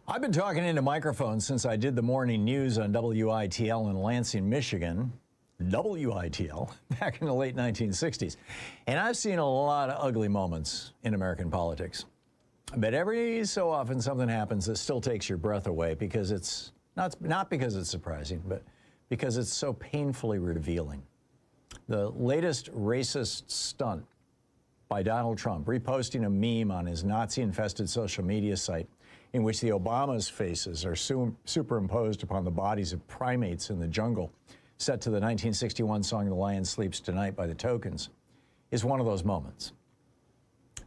I've been talking into microphones since I did the morning news on WITL in Lansing, Michigan, WITL, back in the late 1960s. And I've seen a lot of ugly moments in American politics. But every so often something happens that still takes your breath away because it's not because it's surprising, but because it's so painfully revealing. The latest racist stunt by Donald Trump, reposting a meme on his Nazi-infested social media site in which the Obamas' faces are superimposed upon the bodies of primates in the jungle, set to the 1961 song The Lion Sleeps Tonight by the Tokens, is one of those moments.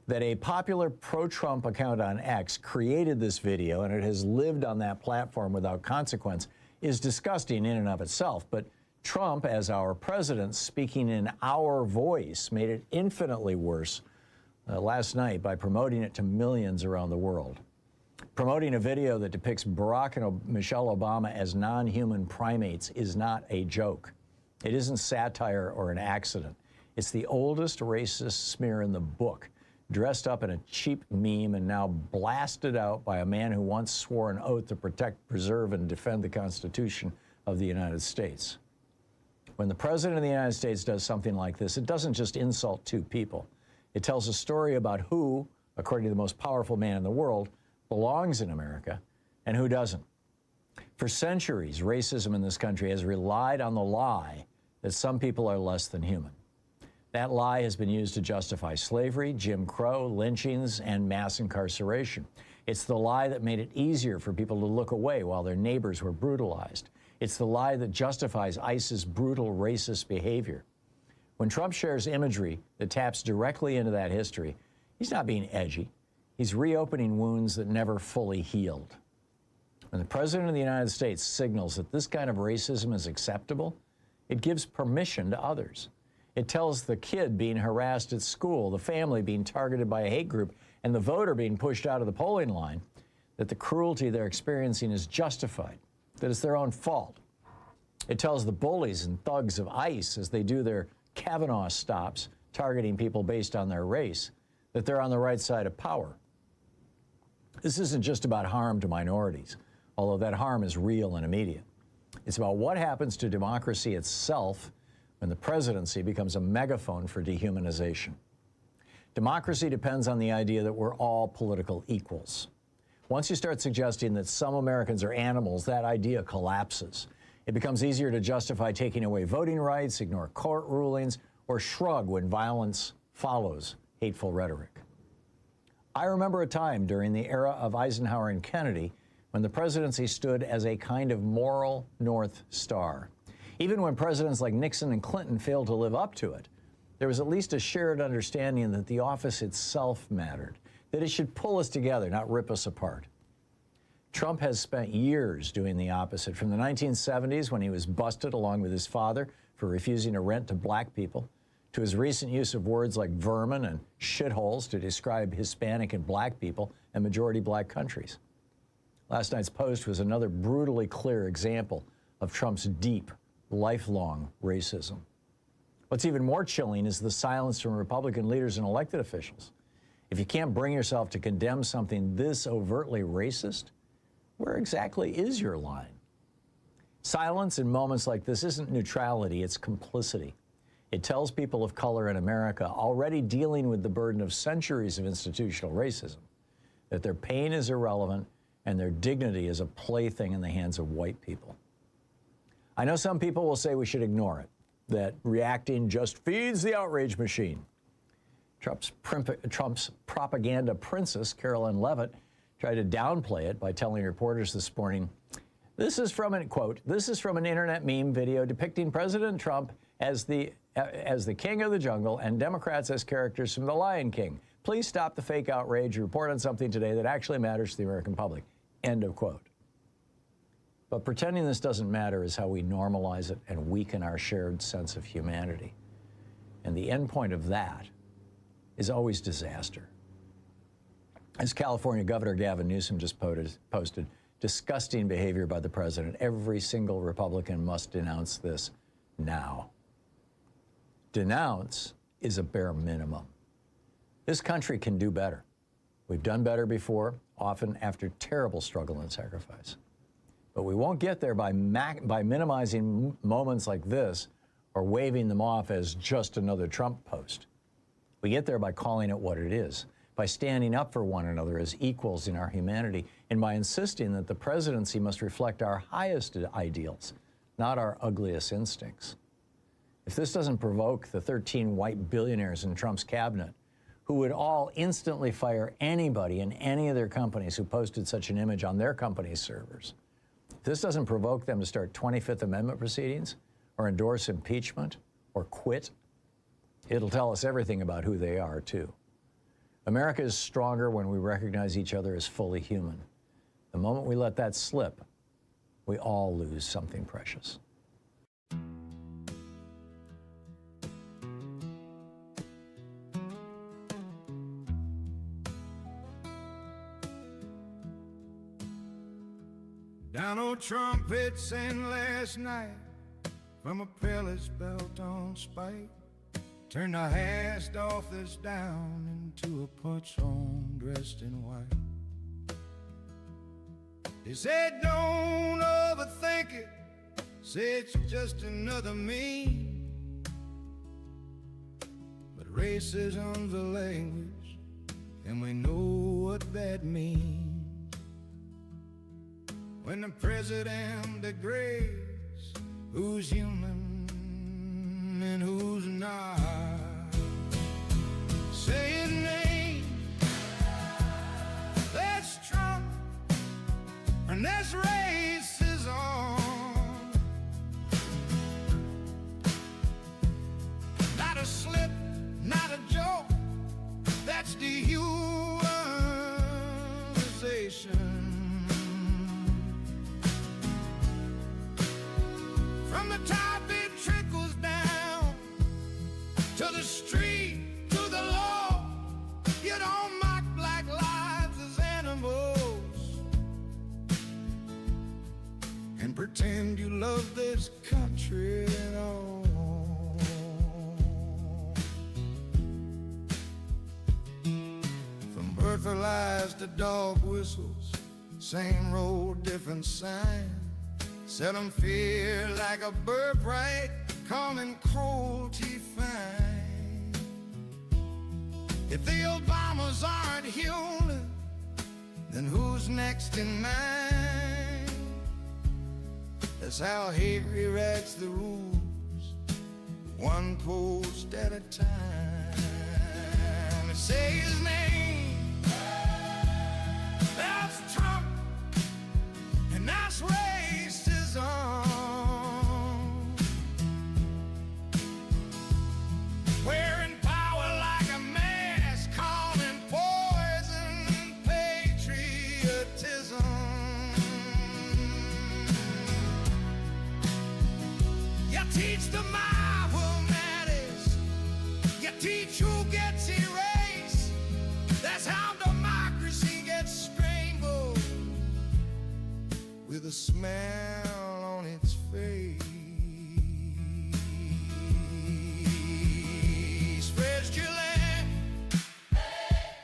That a popular pro-Trump account on X created this video and it has lived on that platform without consequence is disgusting in and of itself. But Trump, as our president, speaking in our voice, made it infinitely worse last night by promoting it to millions around the world. Promoting a video that depicts Barack and Michelle Obama as non-human primates is not a joke. It isn't satire or an accident. It's the oldest racist smear in the book, dressed up in a cheap meme and now blasted out by a man who once swore an oath to protect, preserve, and defend the Constitution of the United States. When the President of the United States does something like this, it doesn't just insult two people. It tells a story about who, according to the most powerful man in the world, belongs in America and who doesn't. For centuries, racism in this country has relied on the lie that some people are less than human. That lie has been used to justify slavery, Jim Crow, lynchings, and mass incarceration. It's the lie that made it easier for people to look away while their neighbors were brutalized. It's the lie that justifies ICE's brutal racist behavior. When Trump shares imagery that taps directly into that history, he's not being edgy. He's reopening wounds that never fully healed. When the President of the United States signals that this kind of racism is acceptable, it gives permission to others. It tells the kid being harassed at school, the family being targeted by a hate group, and the voter being pushed out of the polling line that the cruelty they're experiencing is justified, that it's their own fault. It tells the bullies and thugs of ICE as they do their Kavanaugh stops, targeting people based on their race, that they're on the right side of power. This isn't just about harm to minorities, although that harm is real and immediate. It's about what happens to democracy itself when the presidency becomes a megaphone for dehumanization. Democracy depends on the idea that we're all political equals. Once you start suggesting that some Americans are animals, that idea collapses. It becomes easier to justify taking away voting rights, ignore court rulings, or shrug when violence follows hateful rhetoric. I remember a time during the era of Eisenhower and Kennedy when the presidency stood as a kind of moral North Star. Even when presidents like Nixon and Clinton failed to live up to it, there was at least a shared understanding that the office itself mattered, that it should pull us together, not rip us apart. Trump has spent years doing the opposite, from the 1970s when he was busted along with his father for refusing to rent to black people, to his recent use of words like vermin and shitholes to describe Hispanic and black people and majority black countries. Last night's post was another brutally clear example of Trump's deep, lifelong racism. What's even more chilling is the silence from Republican leaders and elected officials. If you can't bring yourself to condemn something this overtly racist, where exactly is your line? Silence in moments like this isn't neutrality, it's complicity. It tells people of color in America, already dealing with the burden of centuries of institutional racism, that their pain is irrelevant and their dignity is a plaything in the hands of white people. I know some people will say we should ignore it, that reacting just feeds the outrage machine. Trump's propaganda princess, Carolyn Levitt, tried to downplay it by telling reporters this morning, this is from an, quote, this is from an internet meme video depicting President Trump as the king of the jungle and Democrats as characters from The Lion King. Please stop the fake outrage. Report on something today that actually matters to the American public. End of quote. But pretending this doesn't matter is how we normalize it and weaken our shared sense of humanity. And the end point of that is always disaster. As California Governor Gavin Newsom just posted, disgusting behavior by the president. Every single Republican must denounce this now. Denounce is a bare minimum. This country can do better. We've done better before, often after terrible struggle and sacrifice. But we won't get there by minimizing moments like this or waving them off as just another Trump post. We get there by calling it what it is, by standing up for one another as equals in our humanity, and by insisting that the presidency must reflect our highest ideals, not our ugliest instincts. If this doesn't provoke the 13 white billionaires in Trump's cabinet, who would all instantly fire anybody in any of their companies who posted such an image on their company's servers, if this doesn't provoke them to start 25th Amendment proceedings, or endorse impeachment, or quit, it'll tell us everything about who they are, too. America is stronger when we recognize each other as fully human. The moment we let that slip, we all lose something precious. Down old trumpets and last night, from a peerless belt on spike, turned the hast authors down into a patron dressed in white. They said don't overthink it, say it's just another me. But racism's a language, and we know what that means. When the president degrades who's human and who's not, say his name, that's Trump, and that's racism. Not a slip, not a joke, that's dehumanization. From the top it trickles down to the street, to the law. You don't mock black lives as animals and pretend you love this country at all. From breathalyzed to dog whistles, same road, different sign. Set 'em feel like a birthright, calling cruelty fine. If the Obamas aren't human, then who's next in line? That's how hate rewrites the rules, one post at a time. And say his name, that's Trump, and that's racism. Wearing power like a mask, calling poison patriotism. You teach the mob who matters, you teach who gets erased. That's how democracy gets strangled, with a smile on its face. Spreads your lamb,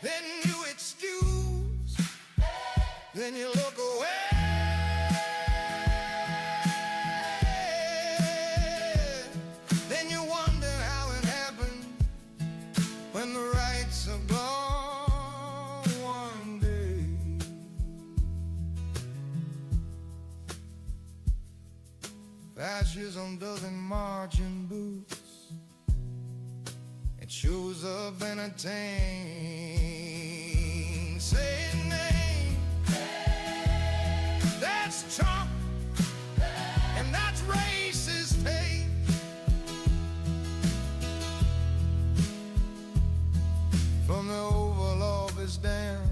then you excuse, then you look away. Then you wonder how it happened when the rights are gone one day. Fascism doesn't march in boots, it shows up entertained. Say his name, that's Trump, and that's racist hate. From the Oval Office down,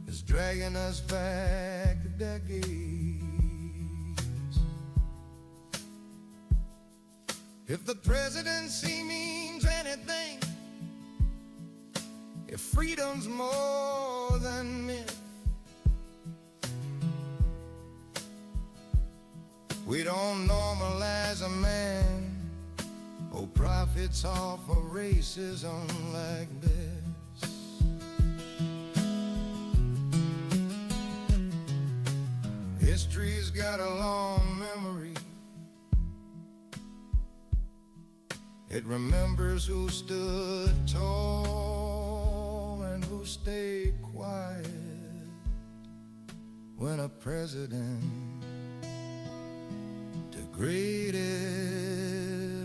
it's dragging us back a decade. If the presidency means anything, if freedom's more than myth, we don't normalize a man who profits off of racism like this. History's got a long memory. It remembers who stood tall and who stayed quiet when a president degraded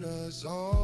us all.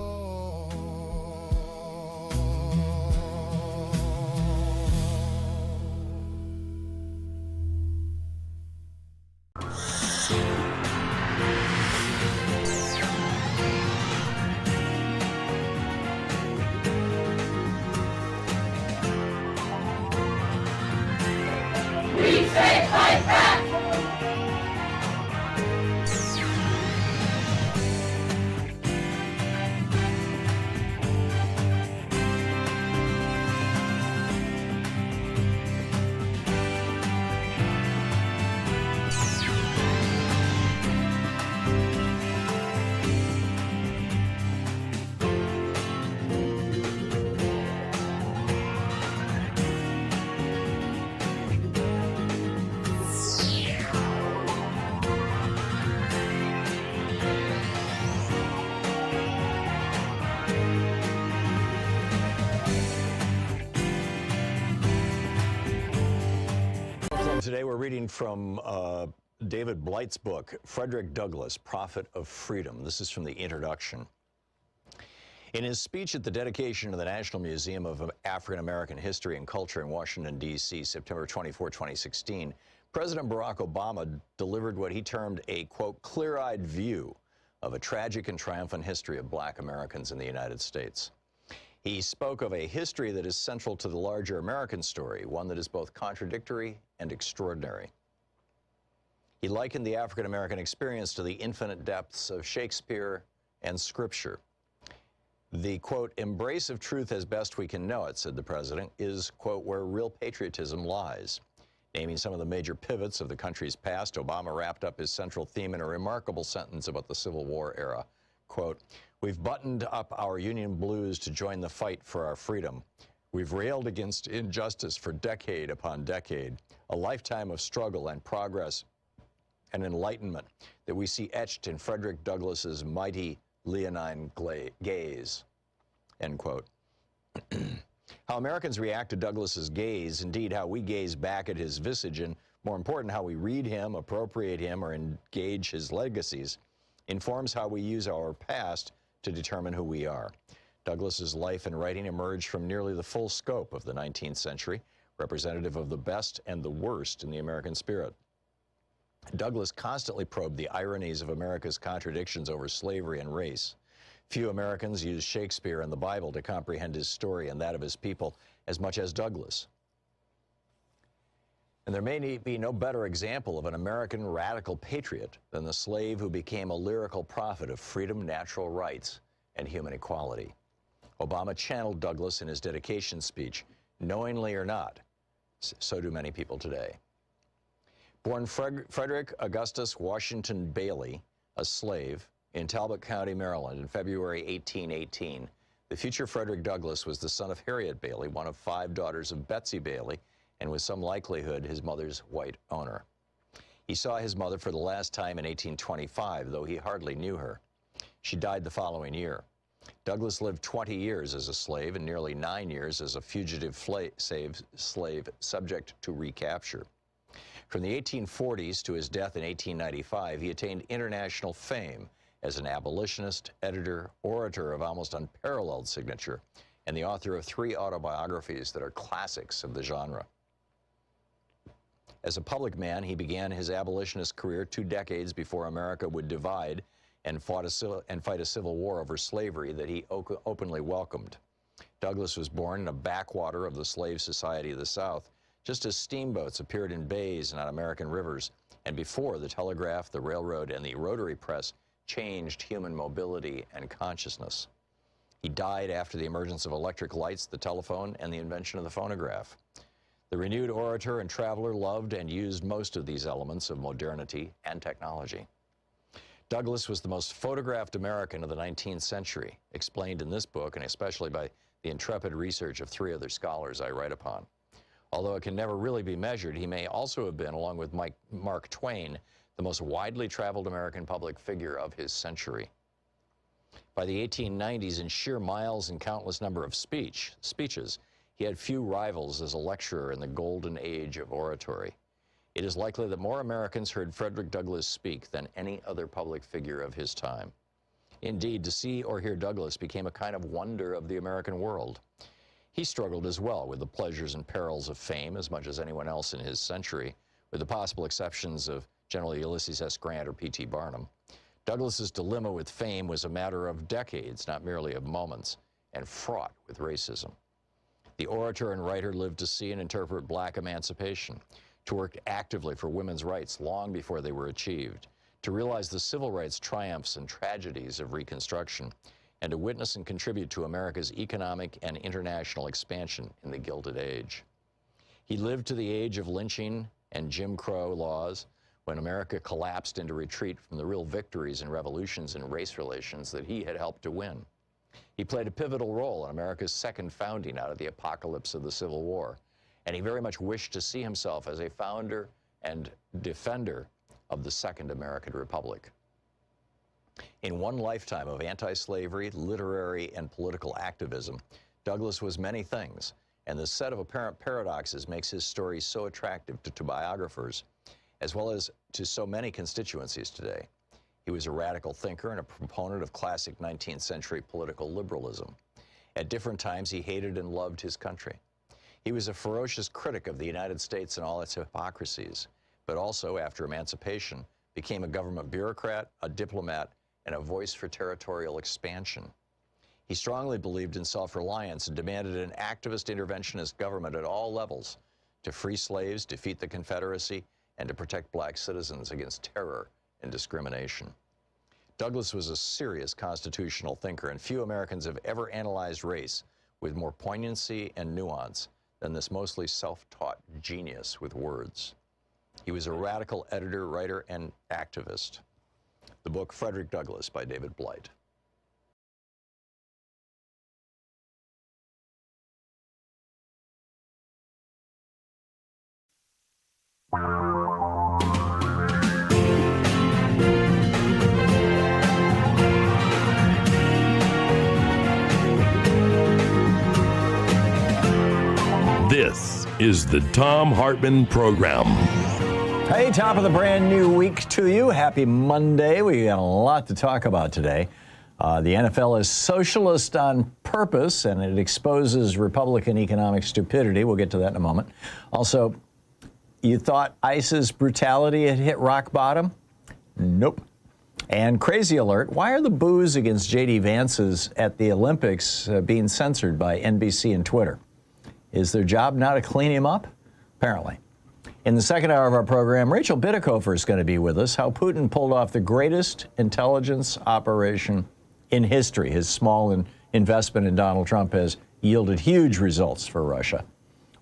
Today we're reading from David Blight's book, Frederick Douglass, Prophet of Freedom. This is from the introduction. In his speech at the dedication of the National Museum of African American History and Culture in Washington, D.C., September 24, 2016, President Barack Obama delivered what he termed a, quote, clear-eyed view of a tragic and triumphant history of black Americans in the United States. He spoke of a history that is central to the larger American story, one that is both contradictory and extraordinary. He likened the African American experience to the infinite depths of Shakespeare and Scripture. The, quote, embrace of truth as best we can know it, said the president, is, quote, where real patriotism lies. Naming some of the major pivots of the country's past, Obama wrapped up his central theme in a remarkable sentence about the Civil War era. Quote, we've buttoned up our Union blues to join the fight for our freedom. We've railed against injustice for decade upon decade, a lifetime of struggle and progress and enlightenment that we see etched in Frederick Douglass's mighty leonine gaze, end quote. How Americans react to Douglass's gaze, indeed how we gaze back at his visage, and more important, how we read him, appropriate him, or engage his legacies, informs how we use our past to determine who we are. Douglass's life and writing emerged from nearly the full scope of the 19th century, representative of the best and the worst in the American spirit. Douglass constantly probed the ironies of America's contradictions over slavery and race. Few Americans use Shakespeare and the Bible to comprehend his story and that of his people as much as Douglass. And there may be no better example of an American radical patriot than the slave who became a lyrical prophet of freedom, natural rights, and human equality. Obama channeled Douglass in his dedication speech, knowingly or not. So do many people today. Born Frederick Augustus Washington Bailey, a slave, in Talbot County, Maryland, in February 1818, the future Frederick Douglass was the son of Harriet Bailey, one of 5 daughters of Betsy Bailey, and with some likelihood his mother's white owner. He saw his mother for the last time in 1825, though he hardly knew her. She died the following year. Douglass lived 20 years as a slave and nearly 9 years as a fugitive slave subject to recapture. From the 1840s to his death in 1895, he attained international fame as an abolitionist, editor, orator of almost unparalleled signature, and the author of 3 autobiographies that are classics of the genre. As a public man, he began his abolitionist career 2 decades before America would divide and fight a civil war over slavery that he openly welcomed. Douglass was born in a backwater of the slave society of the South, just as steamboats appeared in bays and on American rivers, and before the telegraph, the railroad, and the rotary press changed human mobility and consciousness. He died after the emergence of electric lights, the telephone, and the invention of the phonograph. The renewed orator and traveler loved and used most of these elements of modernity and technology. Douglass was the most photographed American of the 19th century, explained in this book, and especially by the intrepid research of 3 other scholars I write upon. Although it can never really be measured, he may also have been, along with Mark Twain, the most widely traveled American public figure of his century. By the 1890s, in sheer miles and countless number of speeches, he had few rivals as a lecturer in the golden age of oratory. It is likely that more Americans heard Frederick Douglass speak than any other public figure of his time. Indeed, to see or hear Douglass became a kind of wonder of the American world. He struggled as well with the pleasures and perils of fame as much as anyone else in his century, with the possible exceptions of General Ulysses S. Grant or P.T. Barnum. Douglass's dilemma with fame was a matter of decades, not merely of moments, and fraught with racism. The orator and writer lived to see and interpret black emancipation, to work actively for women's rights long before they were achieved, to realize the civil rights triumphs and tragedies of Reconstruction, and to witness and contribute to America's economic and international expansion in the Gilded Age. He lived to the age of lynching and Jim Crow laws, when America collapsed into retreat from the real victories and revolutions in race relations that he had helped to win. He played a pivotal role in America's second founding out of the apocalypse of the Civil War, and he very much wished to see himself as a founder and defender of the Second American Republic. In one lifetime of anti-slavery, literary, and political activism, Douglass was many things, and the set of apparent paradoxes makes his story so attractive to biographers, as well as to so many constituencies today. He was a radical thinker and a proponent of classic 19th century political liberalism. At different times, he hated and loved his country. He was a ferocious critic of the United States and all its hypocrisies, but also, after emancipation, became a government bureaucrat, a diplomat, and a voice for territorial expansion. He strongly believed in self-reliance and demanded an activist interventionist government at all levels to free slaves, defeat the Confederacy, and to protect black citizens against terror and discrimination. Douglass was a serious constitutional thinker, and few Americans have ever analyzed race with more poignancy and nuance than this mostly self-taught genius with words. He was a radical editor, writer, and activist. The book Frederick Douglass by David Blight. This is the Thom Hartmann Program. Hey, top of the brand new week to you. Happy Monday. We got a lot to talk about today. The NFL is socialist on purpose, and it exposes Republican economic stupidity. We'll get to that in a moment. Also, you thought ICE's brutality had hit rock bottom? Nope. And crazy alert, why are the boos against J.D. Vance's at the Olympics being censored by NBC and Twitter? Is their job now to clean him up? Apparently. In the second hour of our program, Rachel Bitecofer is going to be with us. How Putin pulled off the greatest intelligence operation in history. His small investment in Donald Trump has yielded huge results for Russia.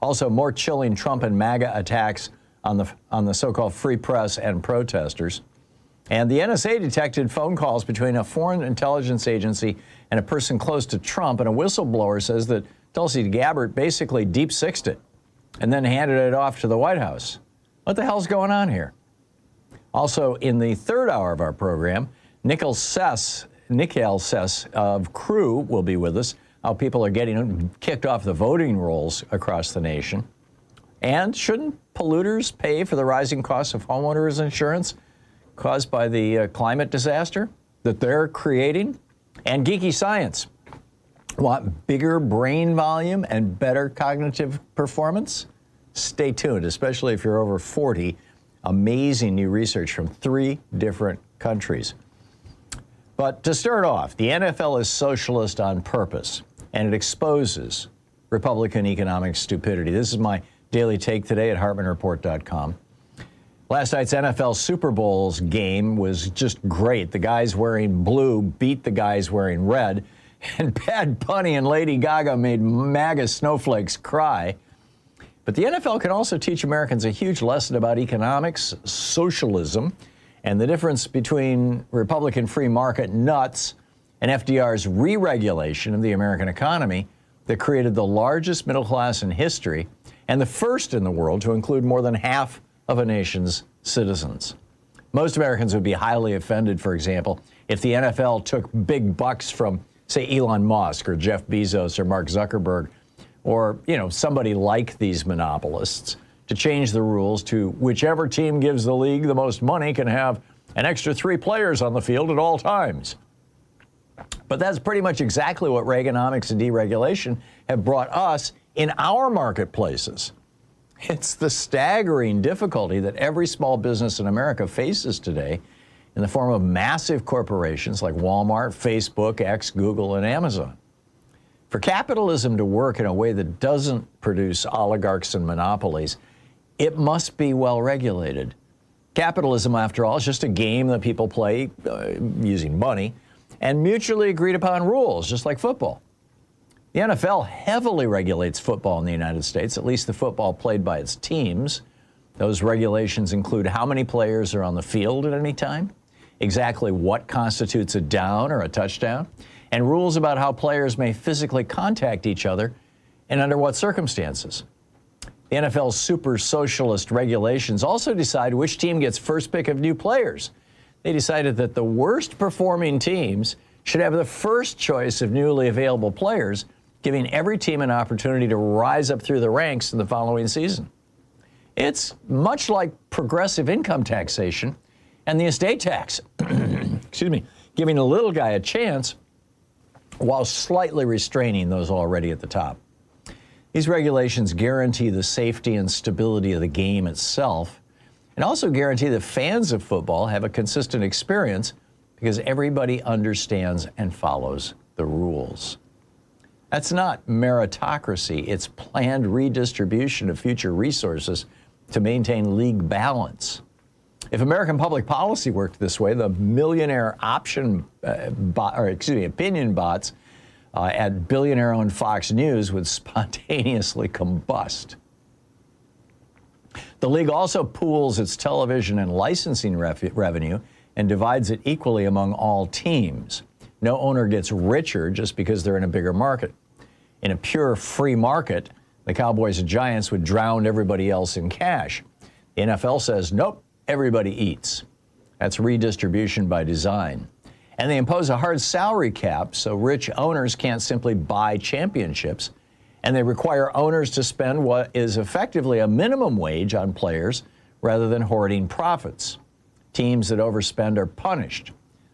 Also, more chilling Trump and MAGA attacks on the so-called free press and protesters. And the NSA detected phone calls between a foreign intelligence agency and a person close to Trump, and a whistleblower says that Tulsi Gabbard basically deep-sixed it and then handed it off to the White House. What the hell's going on here? Also, in the third hour of our program, Nikhel Sus of Crew will be with us. How people are getting kicked off the voting rolls across the nation. And shouldn't polluters pay for the rising costs of homeowners insurance caused by the climate disaster that they're creating? And geeky science. Want bigger brain volume and better cognitive performance? Stay tuned, especially if you're over 40. Amazing new research from 3 different countries. But to start off, the NFL is socialist on purpose, and it exposes Republican economic stupidity. This is my daily take today at HartmannReport.com. Last night's NFL Super Bowl's game was just great. The guys wearing blue beat the guys wearing red. And Bad Bunny and Lady Gaga made MAGA snowflakes cry. But the NFL can also teach Americans a huge lesson about economics, socialism, and the difference between Republican free market nuts and FDR's re-regulation of the American economy that created the largest middle class in history and the first in the world to include more than half of a nation's citizens. Most Americans would be highly offended, for example, if the NFL took big bucks from, say, Elon Musk or Jeff Bezos or Mark Zuckerberg or, somebody like these monopolists to change the rules to whichever team gives the league the most money can have an extra 3 players on the field at all times. But that's pretty much exactly what Reaganomics and deregulation have brought us in our marketplaces. It's the staggering difficulty that every small business in America faces today in the form of massive corporations like Walmart, Facebook, X, Google, and Amazon. For capitalism to work in a way that doesn't produce oligarchs and monopolies, it must be well regulated. Capitalism, after all, is just a game that people play using money and mutually agreed upon rules, just like football. The NFL heavily regulates football in the United States, at least the football played by its teams. Those regulations include how many players are on the field at any time, exactly what constitutes a down or a touchdown, and rules about how players may physically contact each other and under what circumstances. The NFL's super socialist regulations also decide which team gets first pick of new players. They decided that the worst performing teams should have the first choice of newly available players, giving every team an opportunity to rise up through the ranks in the following season. It's much like progressive income taxation and the estate tax, giving a little guy a chance while slightly restraining those already at the top. These regulations guarantee the safety and stability of the game itself, and also guarantee that fans of football have a consistent experience because everybody understands and follows the rules. That's not meritocracy, it's planned redistribution of future resources to maintain league balance. If American public policy worked this way, the millionaire opinion bots at billionaire-owned Fox News would spontaneously combust. The league also pools its television and licensing revenue and divides it equally among all teams. No owner gets richer just because they're in a bigger market. In a pure free market, the Cowboys and Giants would drown everybody else in cash. The NFL says, nope, everybody eats. That's redistribution by design. And they impose a hard salary cap so rich owners can't simply buy championships. And they require owners to spend what is effectively a minimum wage on players rather than hoarding profits. Teams that overspend are punished.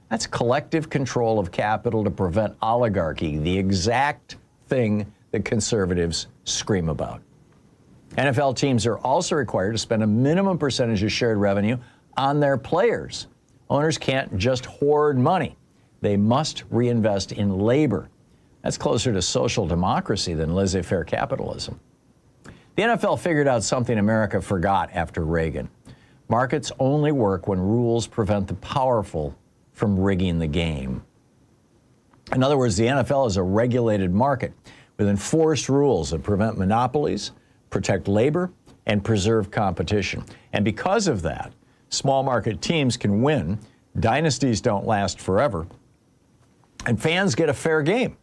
That's collective control of capital to prevent oligarchy, the exact thing that conservatives scream about. NFL teams are also required to spend a minimum percentage of shared revenue on their players. Owners can't just hoard money. They must reinvest in labor. That's closer to social democracy than laissez-faire capitalism. The NFL figured out something America forgot after Reagan. Markets only work when rules prevent the powerful from rigging the game. In other words, the NFL is a regulated market with enforced rules that prevent monopolies, protect labor, and preserve competition. And because of that, small market teams can win, dynasties don't last forever, and fans get a fair game.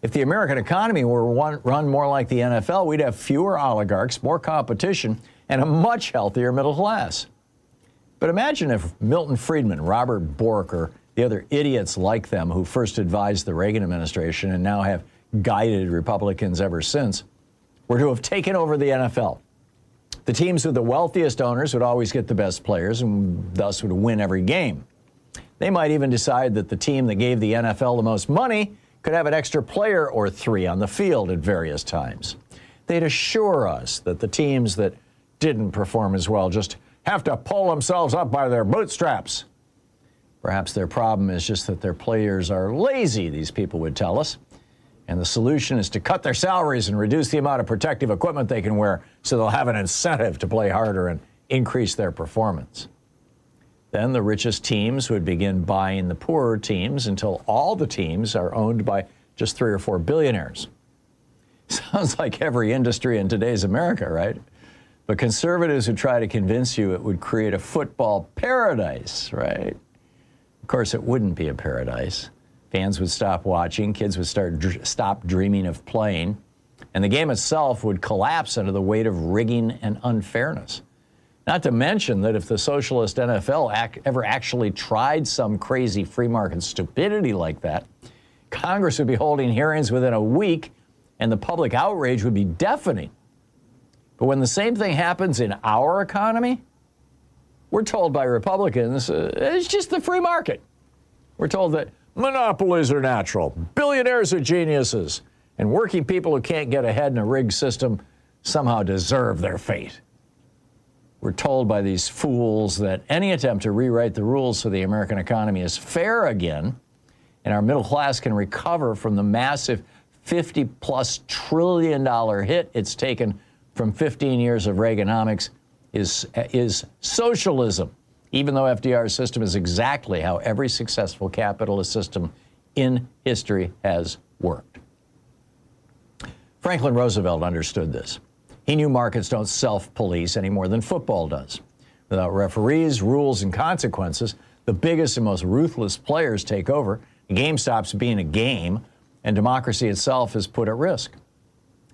If the American economy were run more like the NFL, we'd have fewer oligarchs, more competition, and a much healthier middle class. But imagine if Milton Friedman, Robert Bork, or the other idiots like them who first advised the Reagan administration and now have guided Republicans ever since, were to have taken over the NFL. The teams with the wealthiest owners would always get the best players and thus would win every game. They might even decide that the team that gave the NFL the most money could have an extra player or 3 on the field at various times. They'd assure us that the teams that didn't perform as well just have to pull themselves up by their bootstraps. Perhaps their problem is just that their players are lazy, these people would tell us. And the solution is to cut their salaries and reduce the amount of protective equipment they can wear so they'll have an incentive to play harder and increase their performance. Then the richest teams would begin buying the poorer teams until all the teams are owned by just 3 or 4 billionaires. Sounds like every industry in today's America, right? But conservatives would try to convince you it would create a football paradise, right? Of course, it wouldn't be a paradise. Fans would stop watching, kids would stop dreaming of playing, and the game itself would collapse under the weight of rigging and unfairness. Not to mention that if the socialist NFL ever actually tried some crazy free market stupidity like that, Congress would be holding hearings within a week, and the public outrage would be deafening. But when the same thing happens in our economy, we're told by Republicans, it's just the free market. We're told that monopolies are natural, billionaires are geniuses, and working people who can't get ahead in a rigged system somehow deserve their fate. We're told by these fools that any attempt to rewrite the rules so the American economy is fair again, and our middle class can recover from the massive $50+ trillion hit it's taken from 15 years of Reaganomics, is socialism, even though FDR's system is exactly how every successful capitalist system in history has worked. Franklin Roosevelt understood this. He knew markets don't self-police any more than football does. Without referees, rules, and consequences, the biggest and most ruthless players take over, the game stops being a game, and democracy itself is put at risk.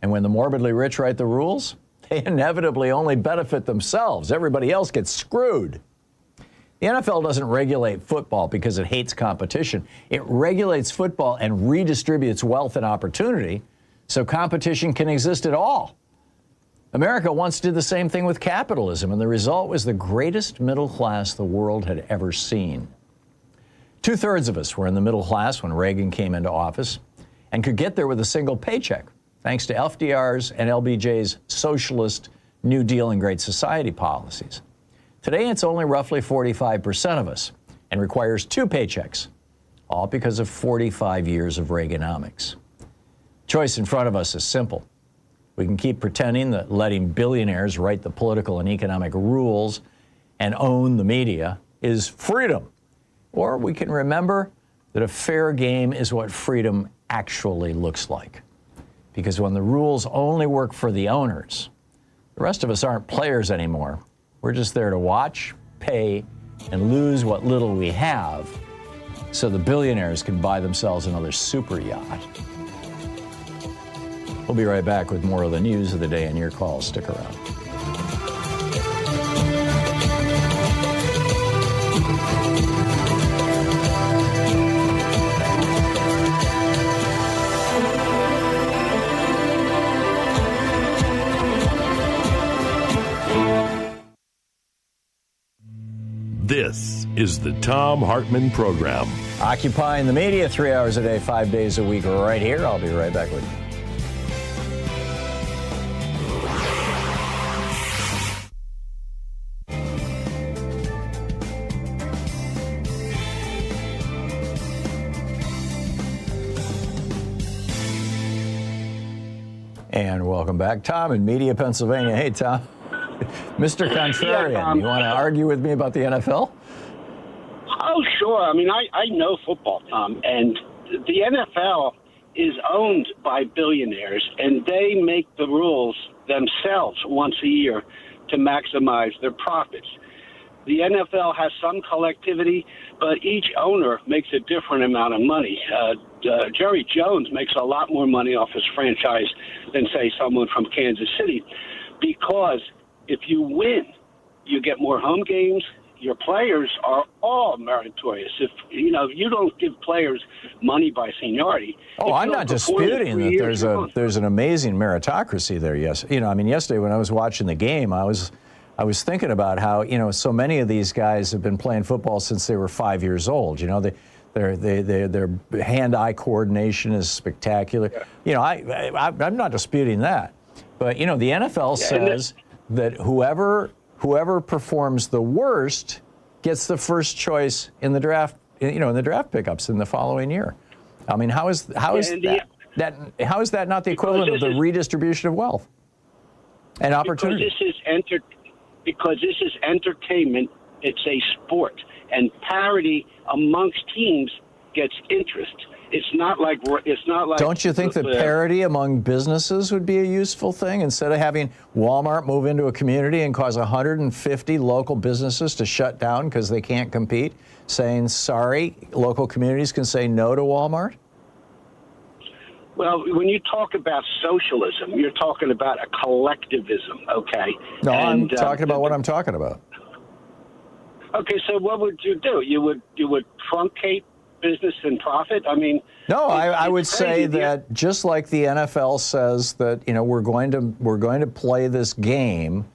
And when the morbidly rich write the rules, they inevitably only benefit themselves. Everybody else gets screwed. The NFL doesn't regulate football because it hates competition. It regulates football and redistributes wealth and opportunity so competition can exist at all. America once did the same thing with capitalism, and the result was the greatest middle class the world had ever seen. 2/3 of us were in the middle class when Reagan came into office and could get there with a single paycheck, thanks to FDR's and LBJ's socialist New Deal and Great Society policies. Today, it's only roughly 45% of us and requires 2 paychecks, all because of 45 years of Reaganomics. Choice in front of us is simple. We can keep pretending that letting billionaires write the political and economic rules and own the media is freedom. Or we can remember that a fair game is what freedom actually looks like. Because when the rules only work for the owners, the rest of us aren't players anymore. We're just there to watch, pay, and lose what little we have so the billionaires can buy themselves another super yacht. We'll be right back with more of the news of the day and your calls. Stick around. This is the Thom Hartmann Program. Occupying the media 3 hours a day, 5 days a week, right here. I'll be right back with you. And welcome back. Tom in Media, Pennsylvania. Hey, Tom. Mr. Contrarian, Yeah, you want to argue with me about the NFL? Oh, sure. I mean, I know football, Tom, and the NFL is owned by billionaires, and they make the rules themselves once a year to maximize their profits. The NFL has some collectivity, but each owner makes a different amount of money. Jerry Jones makes a lot more money off his franchise than, say, someone from Kansas City, because if you win, you get more home games. Your players are all meritorious. If you don't give players money by seniority. Oh, I'm not disputing that there's an amazing meritocracy there. Yes, yesterday when I was watching the game, I was thinking about how so many of these guys have been playing football since they were 5 years old. Their hand-eye coordination is spectacular. I'm not disputing that, but the NFL says that whoever performs the worst gets the first choice in the draft, in the draft pickups in the following year. I mean, how is that not the equivalent of the redistribution of wealth and opportunity? Because this is entertainment. It's a sport, and parity amongst teams gets interest. It's not like. Don't you think that parity among businesses would be a useful thing instead of having Walmart move into a community and cause 150 local businesses to shut down because they can't compete? Saying sorry, local communities can say no to Walmart. Well, when you talk about socialism, you're talking about a collectivism, okay? No, I'm talking about what I'm talking about. Okay, so what would you do? You would truncate business and profit? I mean, no, I would say crazy. that just like the NFL says that, you know, we're going to play this game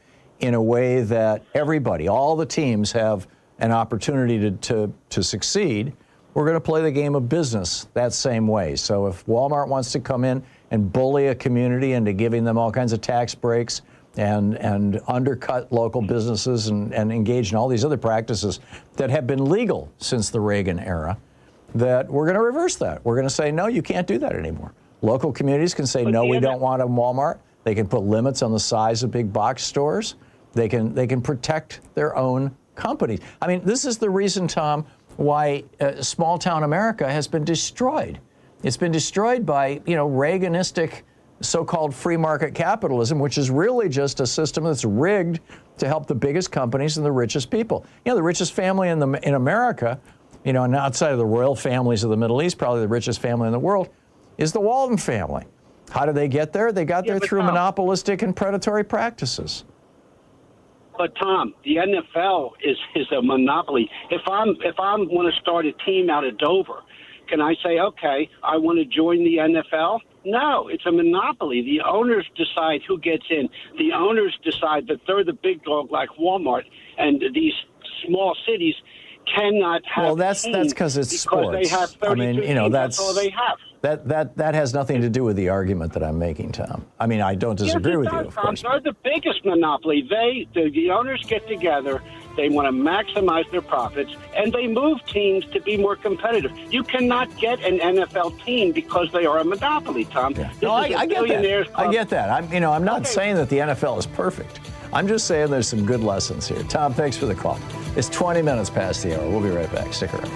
in a way that everybody, all the teams have an opportunity to succeed. We're going to play the game of business that same way. So if Walmart wants to come in and bully a community into giving them all kinds of tax breaks and undercut local businesses and engage in all these other practices that have been legal since the Reagan era, that we're going to reverse that. We're going to say, no, you can't do that anymore. Local communities can say, no, we don't want a Walmart. They can put limits on the size of big box stores. They can protect their own companies. I mean, this is the reason, Tom, why small town America has been destroyed. It's been destroyed by, you know, Reaganistic so-called free market capitalism, which is really just a system that's rigged to help the biggest companies and the richest people. You know, the richest family in America, you know, and outside of the royal families of the Middle East, probably the richest family in the world, is the Walton family. How did they get there? They got there through monopolistic and predatory practices. But Tom, the NFL is a monopoly. If I'm want to start a team out of Dover, can I say, okay, I want to join the NFL? No, it's a monopoly. The owners decide who gets in. The owners decide that they're the big dog like Walmart, and these small cities cannot have. Well, that's because it's sports. They have 32 I mean, you know, teams. That's all they have. That has nothing to do with the argument that I'm making, Tom. I mean, I don't disagree with you, of course. They're the biggest monopoly. The owners get together. They want to maximize their profits, and they move teams to be more competitive. You cannot get an NFL team because they are a monopoly, Tom. Yeah. No, I get that. I get that. I'm not saying that the NFL is perfect. I'm just saying there's some good lessons here. Tom, thanks for the call. It's 20 minutes past the hour. We'll be right back. Stick around.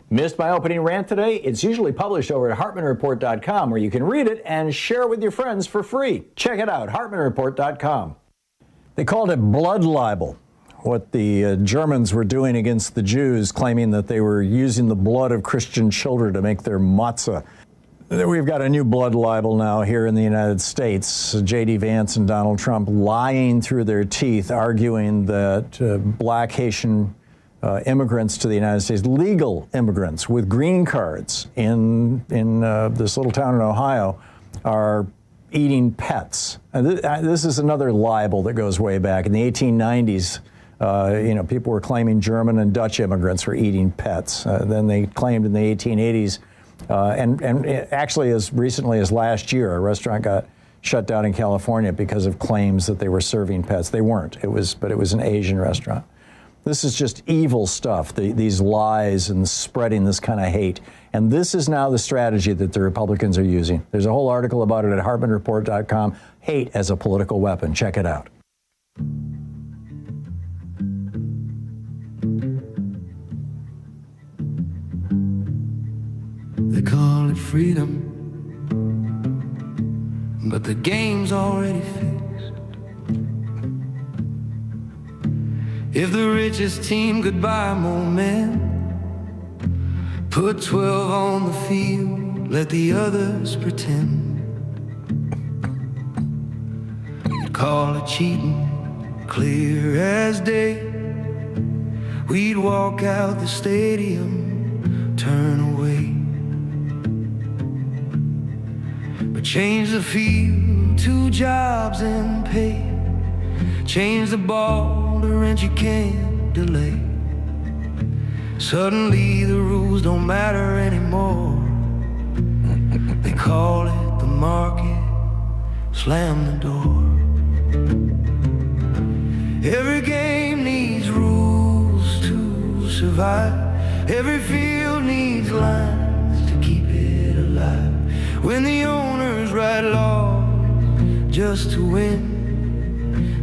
Missed my opening rant today? It's usually published over at HartmannReport.com, where you can read it and share it with your friends for free. Check it out, HartmannReport.com. They called it blood libel, what the Germans were doing against the Jews, claiming that they were using the blood of Christian children to make their matzah. We've got a new blood libel now here in the United States. J.D. Vance and Donald Trump lying through their teeth, arguing that black Haitian immigrants to the United States, legal immigrants with green cards in this little town in Ohio, are eating pets. And this is another libel that goes way back. In the 1890s, people were claiming German and Dutch immigrants were eating pets. Then they claimed in the 1880s, and actually as recently as last year, a restaurant got shut down in California because of claims that they were serving pets. They weren't. But it was an Asian restaurant. This is just evil stuff, these lies and spreading this kind of hate. And this is now the strategy that the Republicans are using. There's a whole article about it at HartmannReport.com, Hate as a Political Weapon. Check it out. They call it freedom, but the game's already fixed. If the richest team could buy more men, put 12 on the field, let the others pretend. You'd call it cheating, clear as day. We'd walk out the stadium, turn away. But change the field to jobs and pay. Change the ball to rent you can't delay. Suddenly the rules don't matter anymore. They call it the market, slam the door. Every game needs rules to survive. Every field needs lines to keep it alive. When the owners write laws just to win,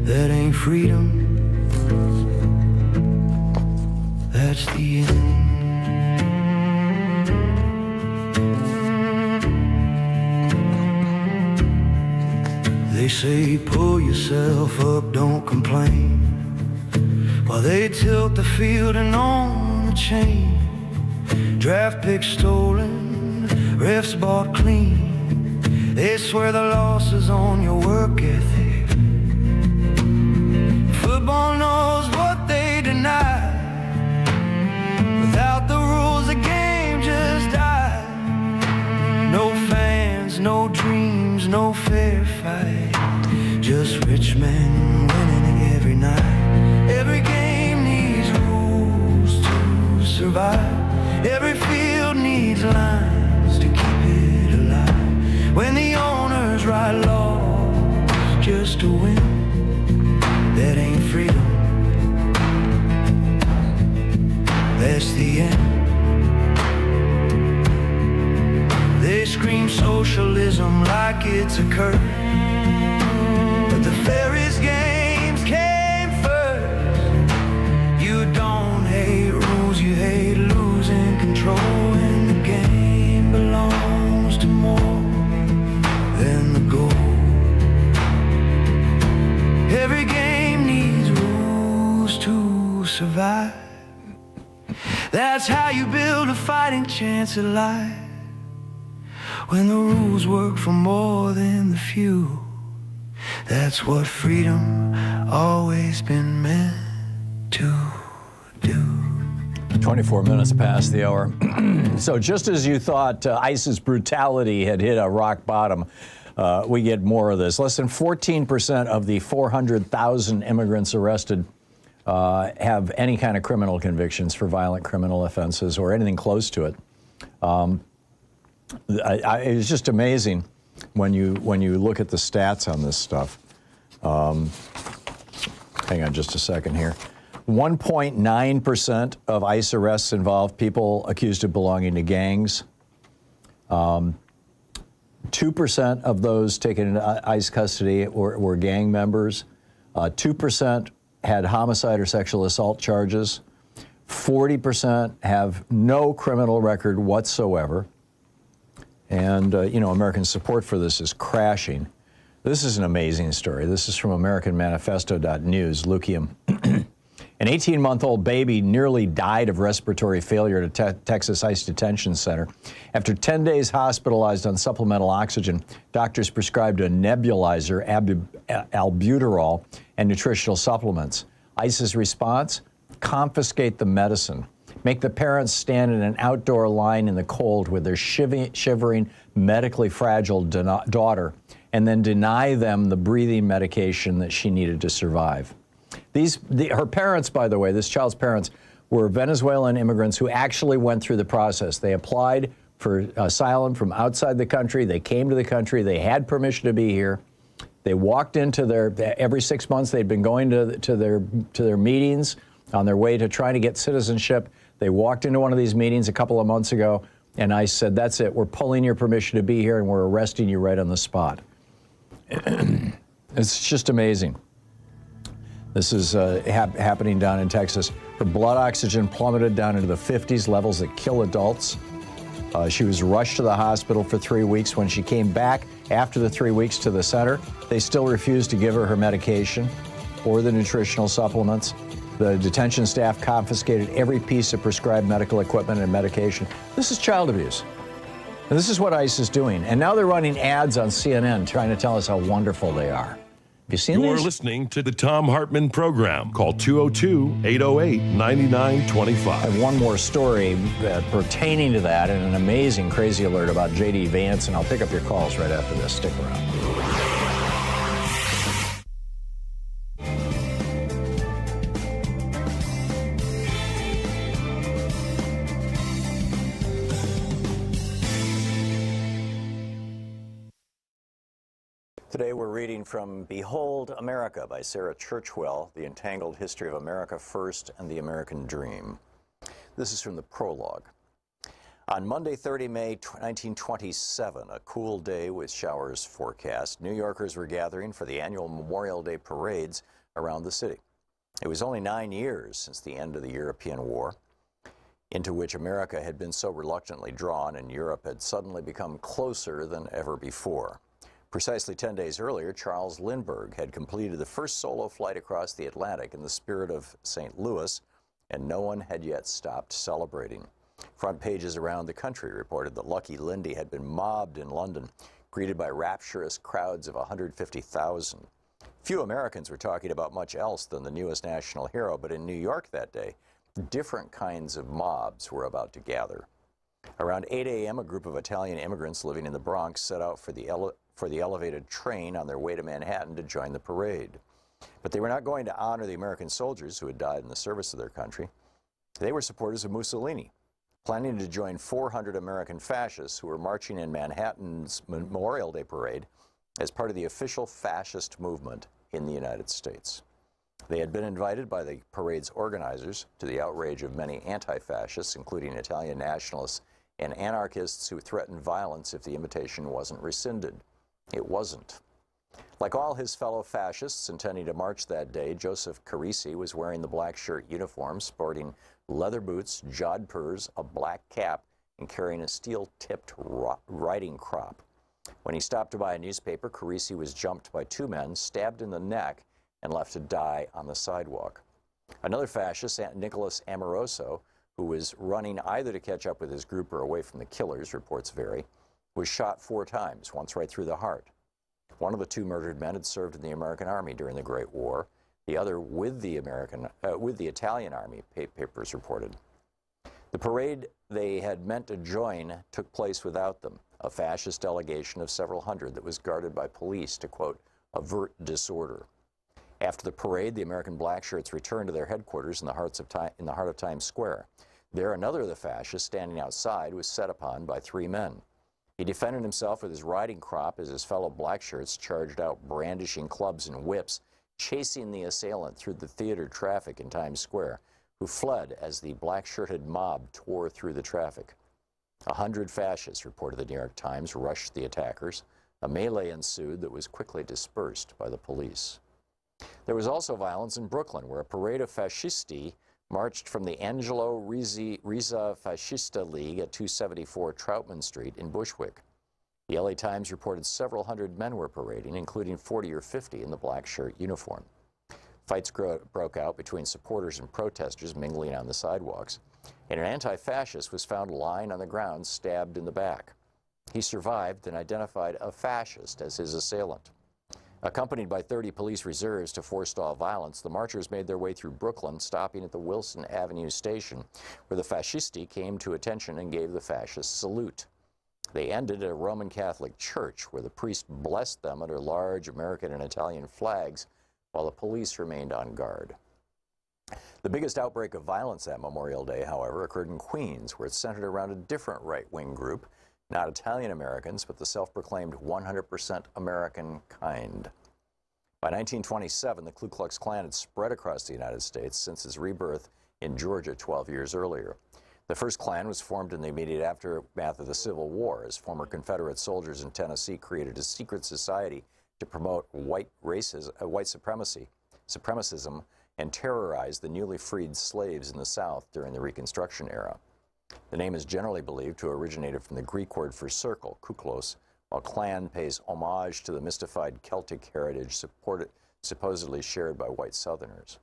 that ain't freedom, that's the end. They say pull yourself up, don't complain, while they tilt the field and on the chain. Draft picks stolen, refs bought clean. They swear the loss is on your work ethic. Football knows what they deny. Without the rules, the game just died. No fans, no dreams, no fair fight. Just rich men winning every night. Every game needs rules to survive. Every field needs lines to keep it alive. When the owners write laws just to win, that ain't freedom. That's the end. They scream socialism like it's a curse, but the fairest games came first. You don't hate rules, you hate losing control. And the game belongs to more than the goal. Every game needs rules to survive. That's how you build a fighting chance at life. When the rules work for more than the few, that's what freedom always been meant to do. 24 minutes past the hour. So just as you thought ICE's brutality had hit a rock bottom, we get more of this. Less than 14% of the 400,000 immigrants arrested have any kind of criminal convictions for violent criminal offenses or anything close to it. It's just amazing when you look at the stats on this stuff. Hang on just a second here. 1.9% of ICE arrests involve people accused of belonging to gangs. 2% of those taken into ICE custody were gang members. 2% had homicide or sexual assault charges. 40% have no criminal record whatsoever. And, American support for this is crashing. This is an amazing story. This is from AmericanManifesto.news, Lucium. An 18-month-old baby nearly died of respiratory failure at a Texas ICE detention center. After 10 days hospitalized on supplemental oxygen, doctors prescribed a nebulizer, albuterol, and nutritional supplements. ICE's response? Confiscate the medicine. Make the parents stand in an outdoor line in the cold with their shivering, medically fragile daughter, and then deny them the breathing medication that she needed to survive. Her parents, by the way, this child's parents, were Venezuelan immigrants who actually went through the process. They applied for asylum from outside the country. They came to the country. They had permission to be here. They walked into every 6 months, they'd been going to their meetings on their way to trying to get citizenship. They walked into one of these meetings a couple of months ago, and ICE said, that's it, we're pulling your permission to be here, and we're arresting you right on the spot. It's just amazing. This is happening down in Texas. Her blood oxygen plummeted down into the 50s, levels that kill adults. She was rushed to the hospital for 3 weeks. When she came back after the 3 weeks to the center, they still refused to give her her medication or the nutritional supplements. The detention staff confiscated every piece of prescribed medical equipment and medication. This is child abuse. And this is what ICE is doing. And now they're running ads on CNN trying to tell us how wonderful they are. Have you seen You're these? listening to the Thom Hartmann Program. Call 202-808-9925. I have one more story pertaining to that and an amazing crazy alert about J.D. Vance, and I'll pick up your calls right after this. Stick around. Today we're reading from Behold America by Sarah Churchwell, The Entangled History of America First and the American Dream. This is from the prologue. On Monday, 30 May 1927, a cool day with showers forecast, New Yorkers were gathering for the annual Memorial Day parades around the city. It was only 9 years since the end of the European War. into which America had been so reluctantly drawn and Europe had suddenly become closer than ever before. Precisely 10 days earlier, Charles Lindbergh had completed the first solo flight across the Atlantic in the spirit of St. Louis, and no one had yet stopped celebrating. Front pages around the country reported that Lucky Lindy had been mobbed in London, greeted by rapturous crowds of 150,000. Few Americans were talking about much else than the newest national hero, but in New York that day, different kinds of mobs were about to gather. Around 8 a.m., a group of Italian immigrants living in the Bronx set out for the elevated train on their way to Manhattan to join the parade. But they were not going to honor the American soldiers who had died in the service of their country. They were supporters of Mussolini, planning to join 400 American fascists who were marching in Manhattan's Memorial Day parade as part of the official fascist movement in the United States. They had been invited by the parade's organizers, to the outrage of many anti-fascists, including Italian nationalists and anarchists who threatened violence if the invitation wasn't rescinded. It wasn't. Like all his fellow fascists intending to march that day, Joseph Carisi was wearing the black shirt uniform, sporting leather boots, jodhpurs, a black cap, and carrying a steel-tipped riding crop. When he stopped to buy a newspaper, Carisi was jumped by two men, stabbed in the neck, and left to die on the sidewalk. Another fascist, Nicholas Amoroso, who was running either to catch up with his group or away from the killers, reports vary, was shot 4 times, once right through the heart. One of the 2 murdered men had served in the American Army during the Great War, the other with the Italian Army, papers reported. The parade they had meant to join took place without them, a fascist delegation of several hundred that was guarded by police to, quote, avert disorder. After the parade, the American blackshirts returned to their headquarters in the heart of Times Square. There, another of the fascists standing outside was set upon by 3 men. He defended himself with his riding crop as his fellow blackshirts charged out brandishing clubs and whips, chasing the assailant through the theater traffic in Times Square, who fled as the black-shirted mob tore through the traffic. 100 fascists, reported the New York Times, rushed the attackers. A melee ensued that was quickly dispersed by the police. There was also violence in Brooklyn, where a parade of fascisti marched from the Angelo Rizza Fascista League at 274 Troutman Street in Bushwick. The LA Times reported several hundred men were parading, including 40 or 50 in the black shirt uniform. Fights broke out between supporters and protesters mingling on the sidewalks, and an anti-fascist was found lying on the ground, stabbed in the back. He survived and identified a fascist as his assailant. Accompanied by 30 police reserves to forestall violence, the marchers made their way through Brooklyn, stopping at the Wilson Avenue station, where the fascisti came to attention and gave the fascist salute. They ended at a Roman Catholic church, where the priest blessed them under large American and Italian flags, while the police remained on guard. The biggest outbreak of violence that Memorial Day, however, occurred in Queens, where it centered around a different right-wing group, not Italian Americans, but the self-proclaimed 100% American kind. By 1927, the Ku Klux Klan had spread across the United States since its rebirth in Georgia 12 years earlier. The first Klan was formed in the immediate aftermath of the Civil War, as former Confederate soldiers in Tennessee created a secret society to promote white supremacism, and terrorize the newly freed slaves in the South during the Reconstruction era. The name is generally believed to have originated from the Greek word for circle, kuklos, while Klan pays homage to the mystified Celtic heritage supposedly shared by white Southerners.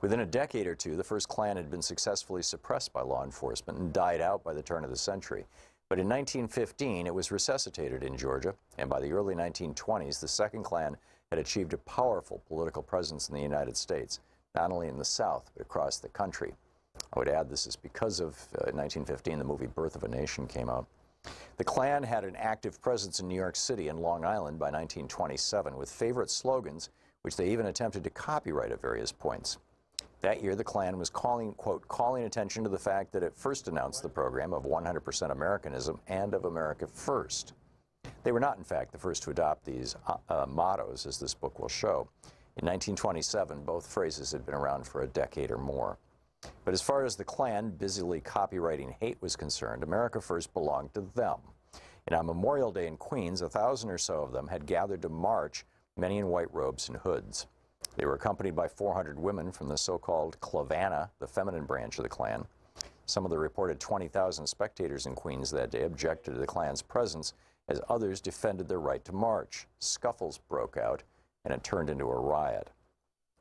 Within a decade or two, the first Klan had been successfully suppressed by law enforcement and died out by the turn of the century. But in 1915, it was resuscitated in Georgia, and by the early 1920s, the second Klan had achieved a powerful political presence in the United States, not only in the South, but across the country. I would add this is because of 1915, the movie Birth of a Nation came out. The Klan had an active presence in New York City and Long Island by 1927, with favorite slogans, which they even attempted to copyright at various points. That year, the Klan was quote, calling attention to the fact that it first announced the program of 100% Americanism and of America First. They were not, in fact, the first to adopt these mottos, as this book will show. In 1927, both phrases had been around for a decade or more. But as far as the Klan busily copywriting hate was concerned, America First belonged to them. And on Memorial Day in Queens, 1,000 or so of them had gathered to march, many in white robes and hoods. They were accompanied by 400 women from the so-called Clavana, the feminine branch of the Klan. Some of the reported 20,000 spectators in Queens that day objected to the Klan's presence as others defended their right to march. Scuffles broke out, and it turned into a riot.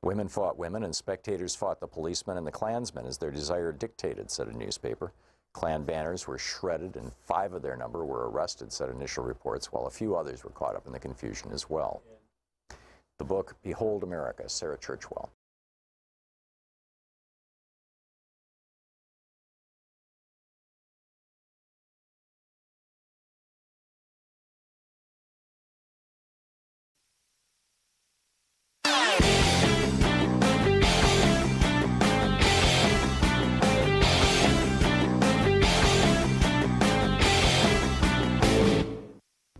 Women fought women, and spectators fought the policemen and the Klansmen as their desire dictated, said a newspaper. Klan banners were shredded, and 5 of their number were arrested, said initial reports, while a few others were caught up in the confusion as well. The book, Behold America, Sarah Churchwell.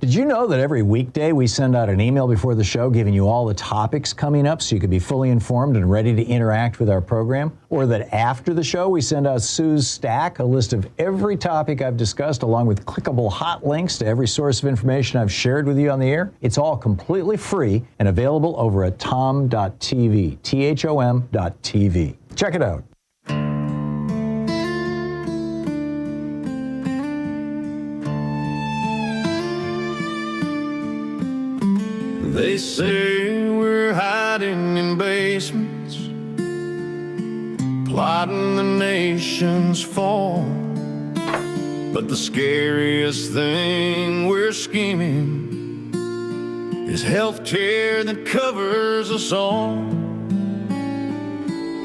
Did you know that every weekday we send out an email before the show giving you all the topics coming up so you can be fully informed and ready to interact with our program? Or that after the show we send out Sue's Stack, a list of every topic I've discussed along with clickable hot links to every source of information I've shared with you on the air? It's all completely free and available over at thom.tv, THOM.tv. Check it out. They say we're hiding in basements, plotting the nation's fall. But the scariest thing we're scheming is healthcare that covers us all.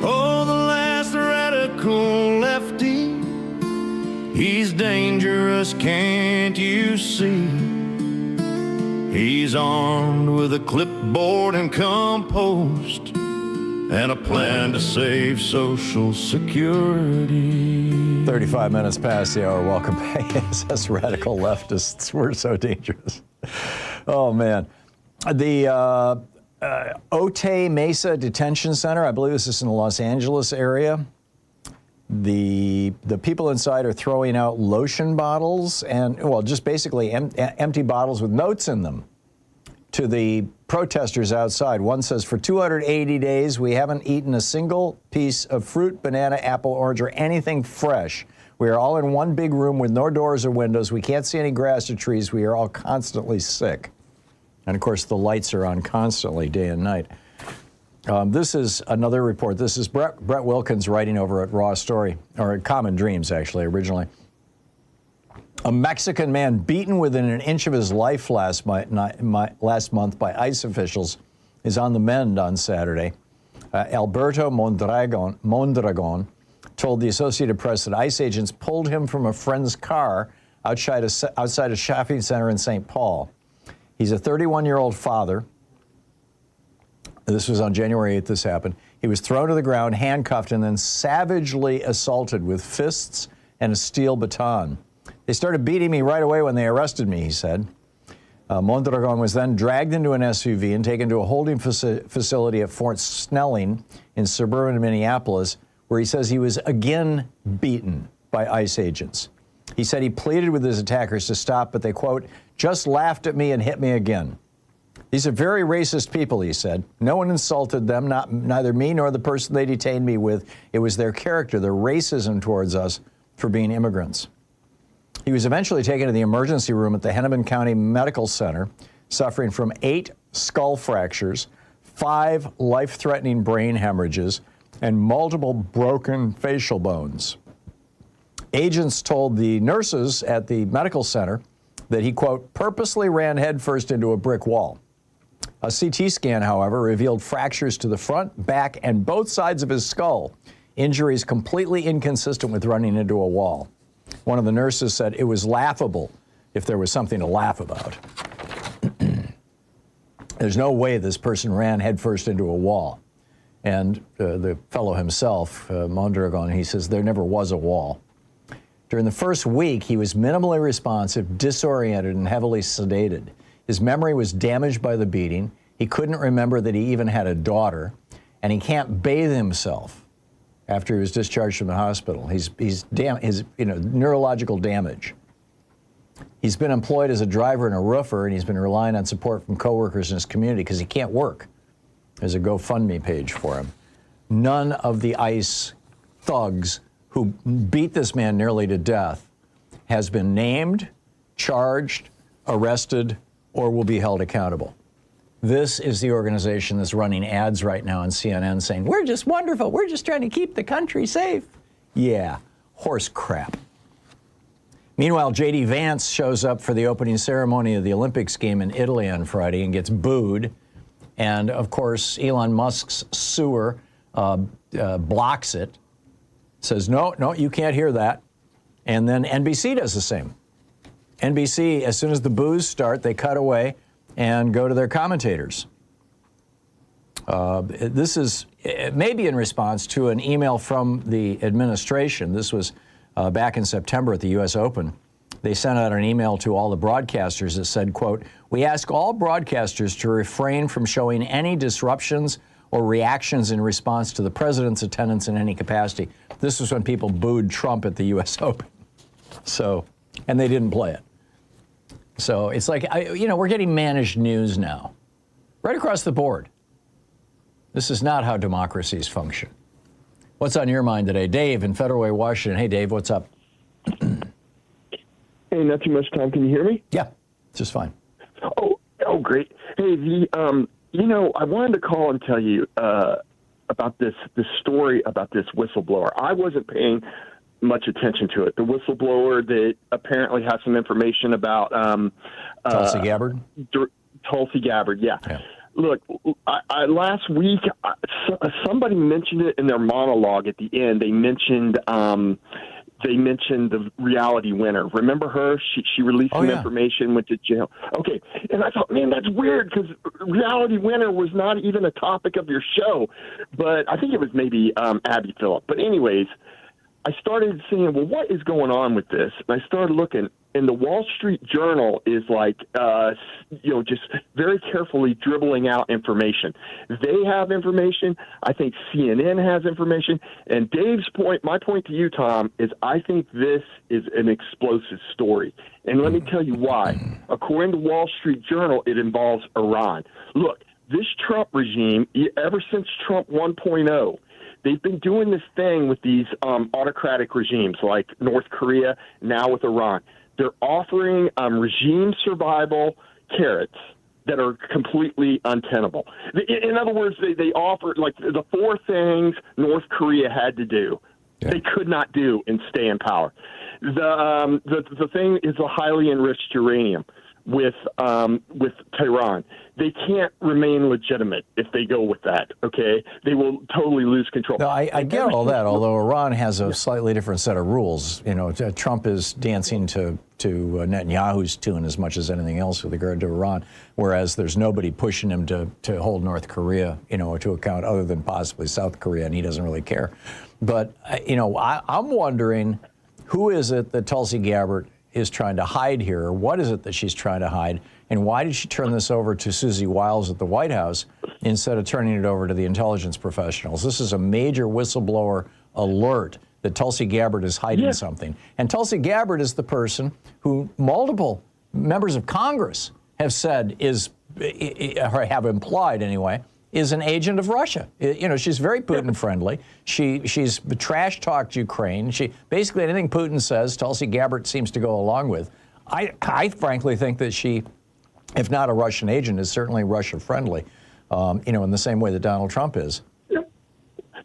Oh, the last radical lefty, he's dangerous, can't you see? He's armed with a clipboard and compost and a plan to save Social Security. 35 minutes past the hour. Welcome back. Us radical leftists, we're so dangerous. Oh, man. The Otay Mesa Detention Center, I believe this is in the Los Angeles area. The people inside are throwing out lotion bottles and, well, just basically empty bottles with notes in them to the protesters outside. One says, for 280 days, we haven't eaten a single piece of fruit, banana, apple, orange, or anything fresh. We are all in one big room with no doors or windows. We can't see any grass or trees. We are all constantly sick. And, of course, the lights are on constantly, day and night. This is another report. This is Brett Wilkins writing over at Raw Story, or at Common Dreams, actually, originally. A Mexican man beaten within an inch of his life last month by ICE officials is on the mend on Saturday. Alberto Mondragon told the Associated Press that ICE agents pulled him from a friend's car outside a shopping center in St. Paul. He's a 31-year-old father. This was on January 8th this happened. He was thrown to the ground, handcuffed, and then savagely assaulted with fists and a steel baton. They started beating me right away when they arrested me, he said. Mondragon was then dragged into an SUV and taken to a holding facility at Fort Snelling in suburban Minneapolis, where he says he was again beaten by ICE agents. He said he pleaded with his attackers to stop, but they, quote, just laughed at me and hit me again. These are very racist people, he said. No one insulted them, neither me nor the person they detained me with. It was their character, their racism towards us for being immigrants. He was eventually taken to the emergency room at the Hennepin County Medical Center, suffering from 8 skull fractures, 5 life-threatening brain hemorrhages, and multiple broken facial bones. Agents told the nurses at the medical center that he, quote, purposely ran headfirst into a brick wall. A CT scan, however, revealed fractures to the front, back, and both sides of his skull, injuries completely inconsistent with running into a wall. One of the nurses said it was laughable if there was something to laugh about. There's no way this person ran headfirst into a wall. And the fellow himself, Mondragon, he says there never was a wall. During the first week, he was minimally responsive, disoriented, and heavily sedated. His memory was damaged by the beating. He couldn't remember that he even had a daughter, and he can't bathe himself after he was discharged from the hospital. His neurological damage. He's been employed as a driver and a roofer, and he's been relying on support from coworkers in his community because he can't work. There's a GoFundMe page for him. None of the ICE thugs who beat this man nearly to death has been named, charged, arrested, or will be held accountable. This is the organization that's running ads right now on CNN saying, we're just wonderful. We're just trying to keep the country safe. Yeah, horse crap. Meanwhile, J.D. Vance shows up for the opening ceremony of the Olympics game in Italy on Friday and gets booed. And, of course, Elon Musk's sewer blocks it, says, no, you can't hear that. And then NBC does the same. NBC, as soon as the boos start, they cut away and go to their commentators. This is maybe in response to an email from the administration. This was back in September at the U.S. Open. They sent out an email to all the broadcasters that said, quote, we ask all broadcasters to refrain from showing any disruptions or reactions in response to the president's attendance in any capacity. This was when people booed Trump at the U.S. Open. So, and they didn't play it. So it's like, we're getting managed news now, right across the board. This is not how democracies function. What's on your mind today? Dave in Federal Way, Washington. Hey, Dave, what's up? Hey, not too much time. Can you hear me? Yeah, just fine. Oh, great. Hey, I wanted to call and tell you about this story about this whistleblower. I wasn't paying much attention to it. The whistleblower that apparently has some information about Tulsi Gabbard? Tulsi Gabbard, yeah. Look, last week, somebody mentioned it in their monologue at the end. They mentioned the reality winner. Remember her? She released some information, went to jail. Okay, and I thought, man, that's weird because reality winner was not even a topic of your show. But I think it was maybe Abby Phillip. But anyways, I started seeing, well, what is going on with this? And I started looking, and the Wall Street Journal is like, just very carefully dribbling out information. They have information. I think CNN has information. And Dave's point, my point to you, Tom, is I think this is an explosive story. And let me tell you why. According to Wall Street Journal, it involves Iran. Look, this Trump regime, ever since Trump 1.0, they've been doing this thing with these autocratic regimes like North Korea, now with Iran. They're offering regime survival carrots that are completely untenable. In other words, they offer like the four things North Korea had to do. Yeah. They could not do and stay in power. The thing is a highly enriched uranium with Tehran. They can't remain legitimate if they go with that, okay? They will totally lose control. No, I get all that, although Iran has a slightly different set of rules. Trump is dancing to Netanyahu's tune as much as anything else with regard to Iran, whereas there's nobody pushing him to hold North Korea, to account other than possibly South Korea, and he doesn't really care. But, I'm wondering, who is it that Tulsi Gabbard is trying to hide here? What is it that she's trying to hide? And why did she turn this over to Susie Wiles at the White House instead of turning it over to the intelligence professionals? This is a major whistleblower alert that Tulsi Gabbard is hiding something. And Tulsi Gabbard is the person who multiple members of Congress have said or have implied anyway, is an agent of Russia. She's very Putin friendly. She's trash talked Ukraine. Basically anything Putin says, Tulsi Gabbard seems to go along with. I frankly think that she, if not a Russian agent, is certainly Russia friendly. In the same way that Donald Trump is.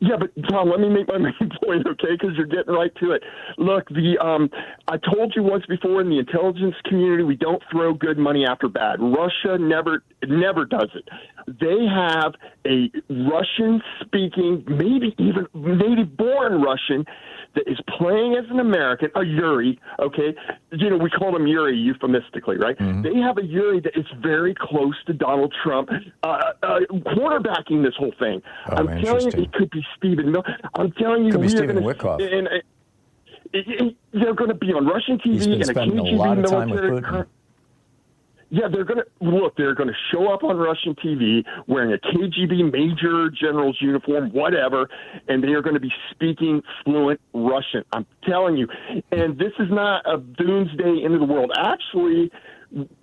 Yeah, but Tom, let me make my main point, okay? Because you're getting right to it. Look, I told you once before, in the intelligence community, we don't throw good money after bad. Russia never does it. They have a Russian-speaking, maybe even native-born Russian that is playing as an American, a Yuri, okay? We call him Yuri euphemistically, right? Mm-hmm. They have a Yuri that is very close to Donald Trump, quarterbacking this whole thing. I'm telling you, it could be Stephen Miller. I'm telling you, could be Stephen Witkoff. They're going to be on Russian TV. He's been spending a lot of time with Putin. Yeah, they're going to show up on Russian TV wearing a KGB major general's uniform, whatever, and they are going to be speaking fluent Russian. I'm telling you. And this is not a doomsday end of the world. Actually,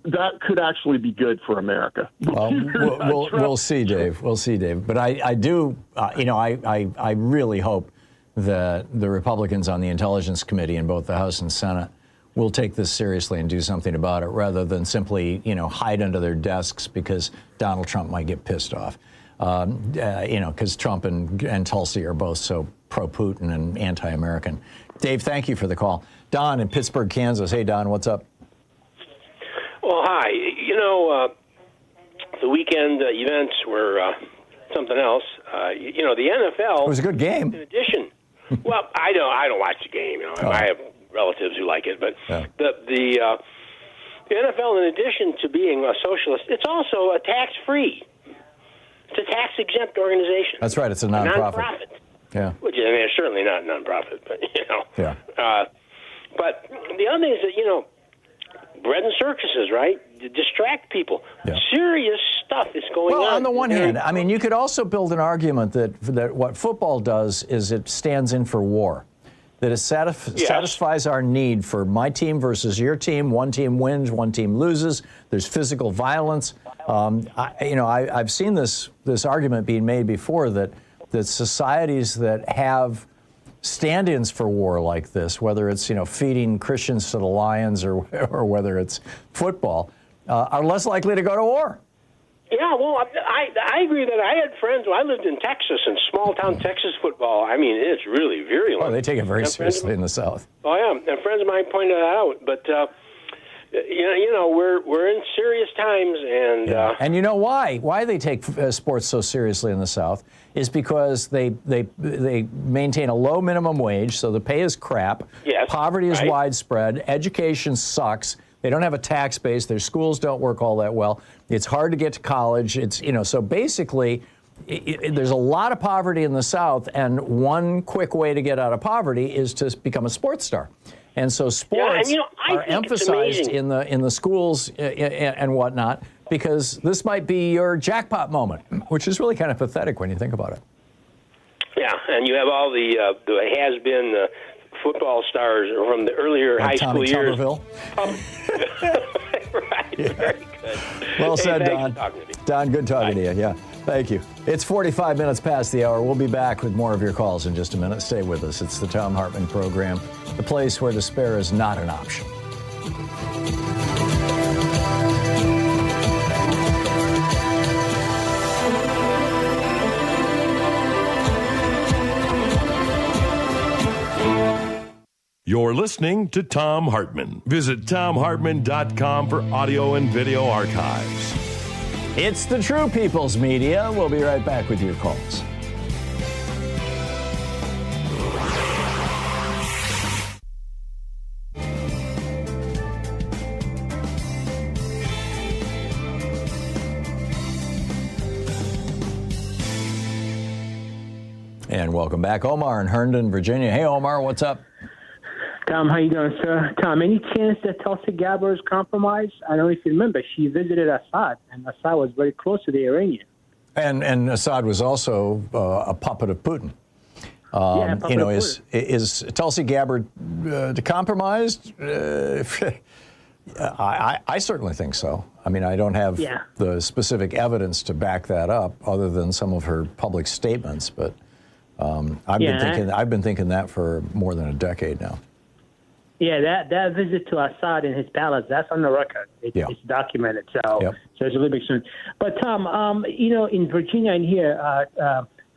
that could actually be good for America. Well, we'll see, Dave. We'll see, Dave. But I do, I really hope that the Republicans on the Intelligence Committee in both the House and Senate will take this seriously and do something about it, rather than simply, hide under their desks because Donald Trump might get pissed off. Because Trump and Tulsi are both so pro-Putin and anti-American. Dave, thank you for the call. Don in Pittsburgh, Kansas. Hey, Don, what's up? Well, hi. The weekend events were something else. The NFL. It was a good game. In addition, well, I don't watch the game. I have relatives who like it, but the NFL, in addition to being a socialist, it's also a tax-free. It's a tax-exempt organization. That's right. It's a nonprofit. Yeah. Which it's certainly not a nonprofit, but Yeah. But the other thing is that bread and circuses, right? To distract people. Yeah. Serious stuff is going on. Well, on the one hand, I mean, you could also build an argument that what football does is it stands in for war. That it satisfies our need for my team versus your team. One team wins, one team loses. There's physical violence. I've seen this argument being made before that societies that have stand-ins for war like this, whether it's feeding Christians to the lions or whether it's football, are less likely to go to war. Yeah, well, I agree that I had friends. I lived in Texas, in small-town Texas football. I mean, it's really virulent. Oh, they take it very seriously in the South. Oh, yeah, and friends of mine pointed that out. But, we're in serious times. And and you know why? Why they take sports so seriously in the South is because they maintain a low minimum wage, so the pay is crap. Yes, poverty is widespread. Education sucks. They don't have a tax base. Their schools don't work all that well. It's hard to get to college. It's so basically, there's a lot of poverty in the South, and one quick way to get out of poverty is to become a sports star. And so sports are emphasized in the schools and whatnot, because this might be your jackpot moment, which is really kind of pathetic when you think about it. Yeah, and you have all the has-been football stars from the earlier high school years. Right, very good. Well said, Don. Don, good talking to you. Yeah, thank you. It's 45 minutes past the hour. We'll be back with more of your calls in just a minute. Stay with us. It's the Thom Hartmann Program, the place where despair is not an option. You're listening to Thom Hartmann. Visit thomhartmann.com for audio and video archives. It's the True People's Media. We'll be right back with your calls. And welcome back. Omar in Herndon, Virginia. Hey, Omar, what's up? Tom, how you doing, sir? Tom, any chance that Tulsi Gabbard is compromised? I don't know if you remember, she visited Assad, and Assad was very close to the Iranian. And Assad was also a puppet of Putin. Is Tulsi Gabbard compromised? I certainly think so. I mean, I don't have the specific evidence to back that up, other than some of her public statements. But I've been thinking that for more than a decade now. Yeah, that visit to Assad in his palace, that's on the record. It's documented. So it's a little bit soon. But, Tom, in Virginia and here,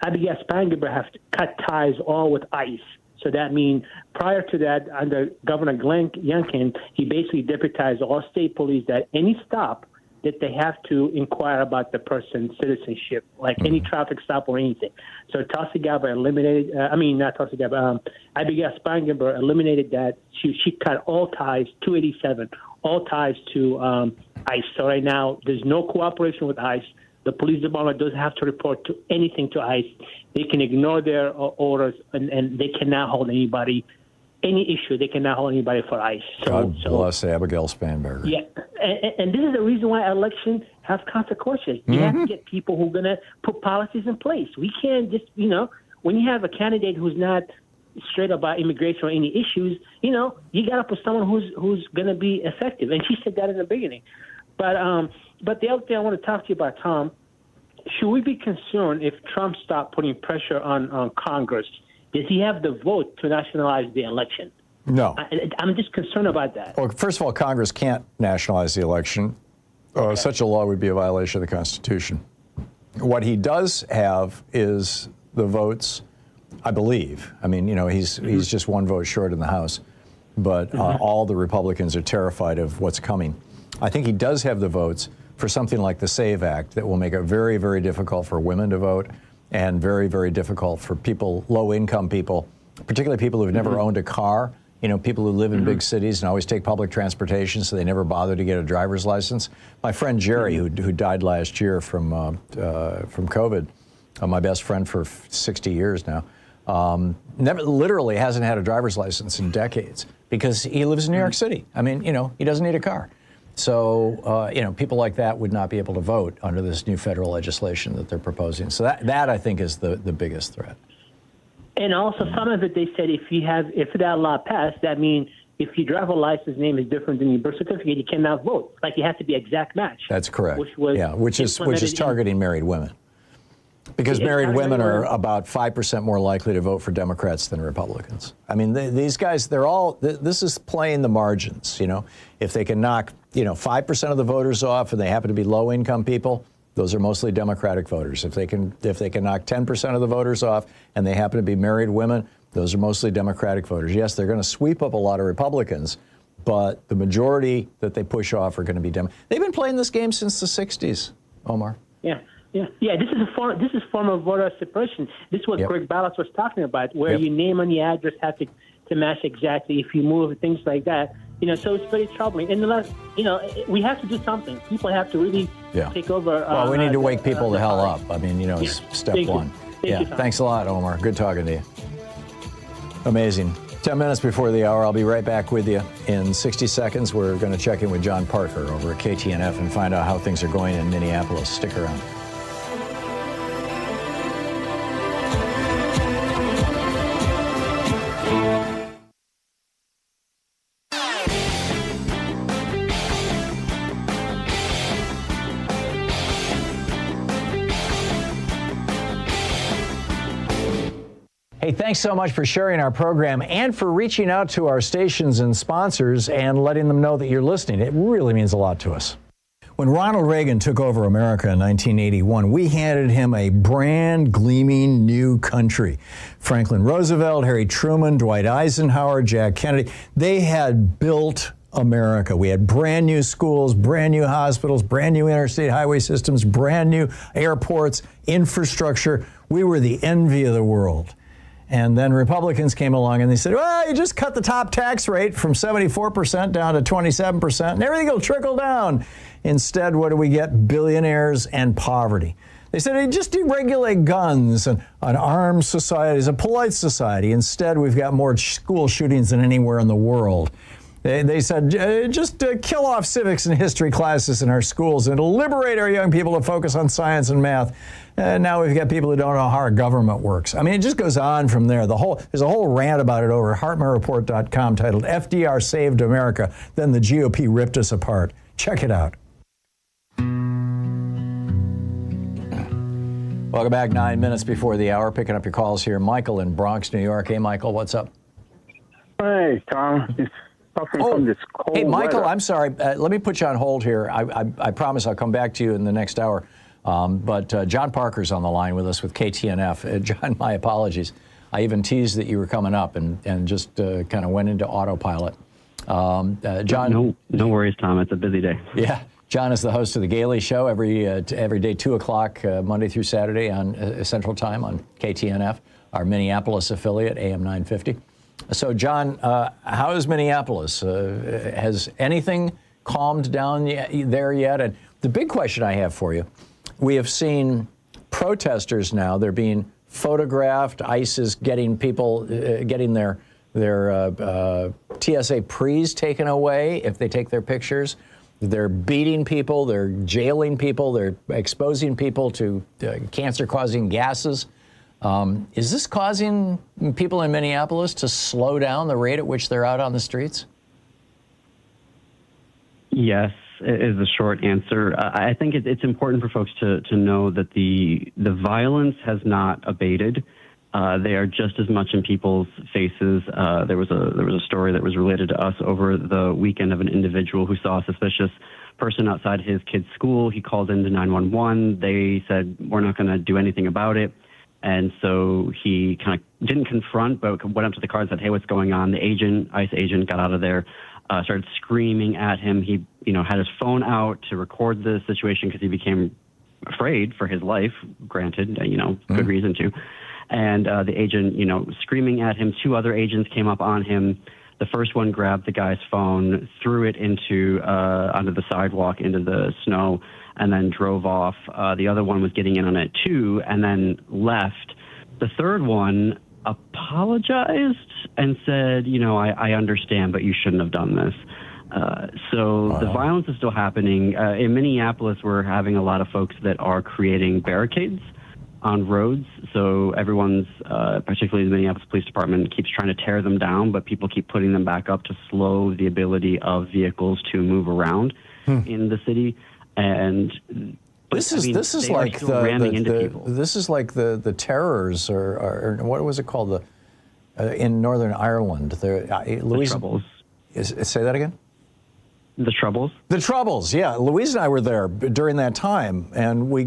Abigail Spangenberg have cut ties all with ICE. So that means prior to that, under Governor Glenn Youngkin, he basically deputized all state police that any stop that they have to inquire about the person's citizenship, like any traffic stop or anything. So Tulsi Gabbard eliminated, Abigail Spangenberg eliminated that. She cut all ties, 287, all ties to ICE. So right now, there's no cooperation with ICE. The police department doesn't have to report to anything to ICE. They can ignore their orders, and they cannot hold anybody. Any issue, they cannot hold anybody for ICE. God bless Abigail Spangenberg. Yeah, and this is the reason why elections have consequences. You have to get people who are going to put policies in place. We can't just, when you have a candidate who's not straight about immigration or any issues, you got to put someone who's going to be effective. And she said that in the beginning. But the other thing I want to talk to you about, Tom, should we be concerned if Trump stopped putting pressure on Congress does he have the vote to nationalize the election? No. I'm just concerned about that. Well, first of all, Congress can't nationalize the election. Such a law would be a violation of the Constitution. What he does have is the votes, I believe. I mean, he's just one vote short in the House, but all the Republicans are terrified of what's coming. I think he does have the votes for something like the SAVE Act that will make it very, very difficult for women to vote and very, very difficult for people, low-income people, particularly people who've never owned a car. People who live in big cities and always take public transportation, so they never bother to get a driver's license. My friend Jerry, who died last year from COVID, my best friend for 60 years now, literally hasn't had a driver's license in decades because he lives in New York City. I mean, he doesn't need a car. So, people like that would not be able to vote under this new federal legislation that they're proposing. So that I think is the biggest threat. And also, some of it, they said, if that law passed, that means if your driver license name is different than your birth certificate, you cannot vote. Like, it has to be exact match. That's correct. Which is targeting married women. Because married women are about 5% more likely to vote for Democrats than Republicans. I mean, these guys, this is playing the margins, If they can knock, 5% of the voters off and they happen to be low-income people, those are mostly Democratic voters. If they can knock 10% of the voters off and they happen to be married women, those are mostly Democratic voters. Yes, they're going to sweep up a lot of Republicans, but the majority that they push off are going to be Democrats. They've been playing this game since the 60s, Omar. Yeah. This is form of voter suppression. This is what Greg Ballas was talking about, where your name and your address have to match exactly if you move, things like that. So it's very troubling. And we have to do something. People have to really take over. Well, we need to wake people the hell up. I mean, it's step one. Thank you, thanks a lot, Omar. Good talking to you. Amazing. 10 minutes before the hour, I'll be right back with you. In 60 seconds, we're going to check in with John Parker over at KTNF and find out how things are going in Minneapolis. Stick around. Hey, thanks so much for sharing our program and for reaching out to our stations and sponsors and letting them know that you're listening. It really means a lot to us. When Ronald Reagan took over America in 1981, we handed him a brand gleaming new country. Franklin Roosevelt, Harry Truman, Dwight Eisenhower, Jack Kennedy, they had built America. We had brand new schools, brand new hospitals, brand new interstate highway systems, brand new airports, infrastructure. We were the envy of the world. And then Republicans came along and they said, well, you just cut the top tax rate from 74% down to 27% and everything will trickle down. Instead, what do we get? Billionaires and poverty. They said, hey, just deregulate guns and an armed society is a polite society. Instead, we've got more school shootings than anywhere in the world. They said, just kill off civics and history classes in our schools and liberate our young people to focus on science and math. And now we've got people who don't know how our government works. I mean, it just goes on from there. There's a whole rant about it over at HartmannReport.com titled FDR Saved America, Then the GOP Ripped Us Apart. Check it out. Welcome back, 9 minutes before the hour. Picking up your calls here. Michael in Bronx, New York. Hey, Michael, what's up? Hey, Tom. From this cold hey, Michael, weather. I'm sorry. Let me put you on hold here. I promise I'll come back to you in the next hour. But John Parker's on the line with us with KTNF. John, my apologies. I even teased that you were coming up and just kind of went into autopilot. John. No worries, Tom. It's a busy day. Yeah. John is the host of The Gailey Show every day, 2 o'clock, Monday through Saturday on Central Time on KTNF, our Minneapolis affiliate, AM 950. So, John, how is Minneapolis? Has anything calmed down there yet? And the big question I have for you, we have seen protesters now. They're being photographed. ICE is getting people, getting their TSA pre's taken away if they take their pictures. They're beating people. They're jailing people. They're exposing people to cancer-causing gases. Is this causing people in Minneapolis to slow down the rate at which they're out on the streets? Yes, is the short answer. I think it's important for folks to know that the violence has not abated. They are just as much in people's faces. There was a story that was related to us over the weekend of an individual who saw a suspicious person outside his kid's school. He called into 911. They said, we're not going to do anything about it. And so he kind of didn't confront, but went up to the car and said, hey, what's going on? The ICE agent got out of there, started screaming at him. He, had his phone out to record the situation because he became afraid for his life, granted, good reason to. And the agent, screaming at him. 2 other agents came up on him. The first one grabbed the guy's phone, threw it onto the sidewalk into the snow, and then drove off. The other one was getting in on it too, and then left. The third one apologized and said, I understand, but you shouldn't have done this. The violence is still happening. In Minneapolis, we're having a lot of folks that are creating barricades on roads. So everyone's, particularly the Minneapolis Police Department, keeps trying to tear them down, but people keep putting them back up to slow the ability of vehicles to move around in the city. And this is like the terrors, or what was it called? In Northern Ireland, the Troubles. Say that again. The Troubles? The Troubles, yeah. Louise and I were there during that time, and we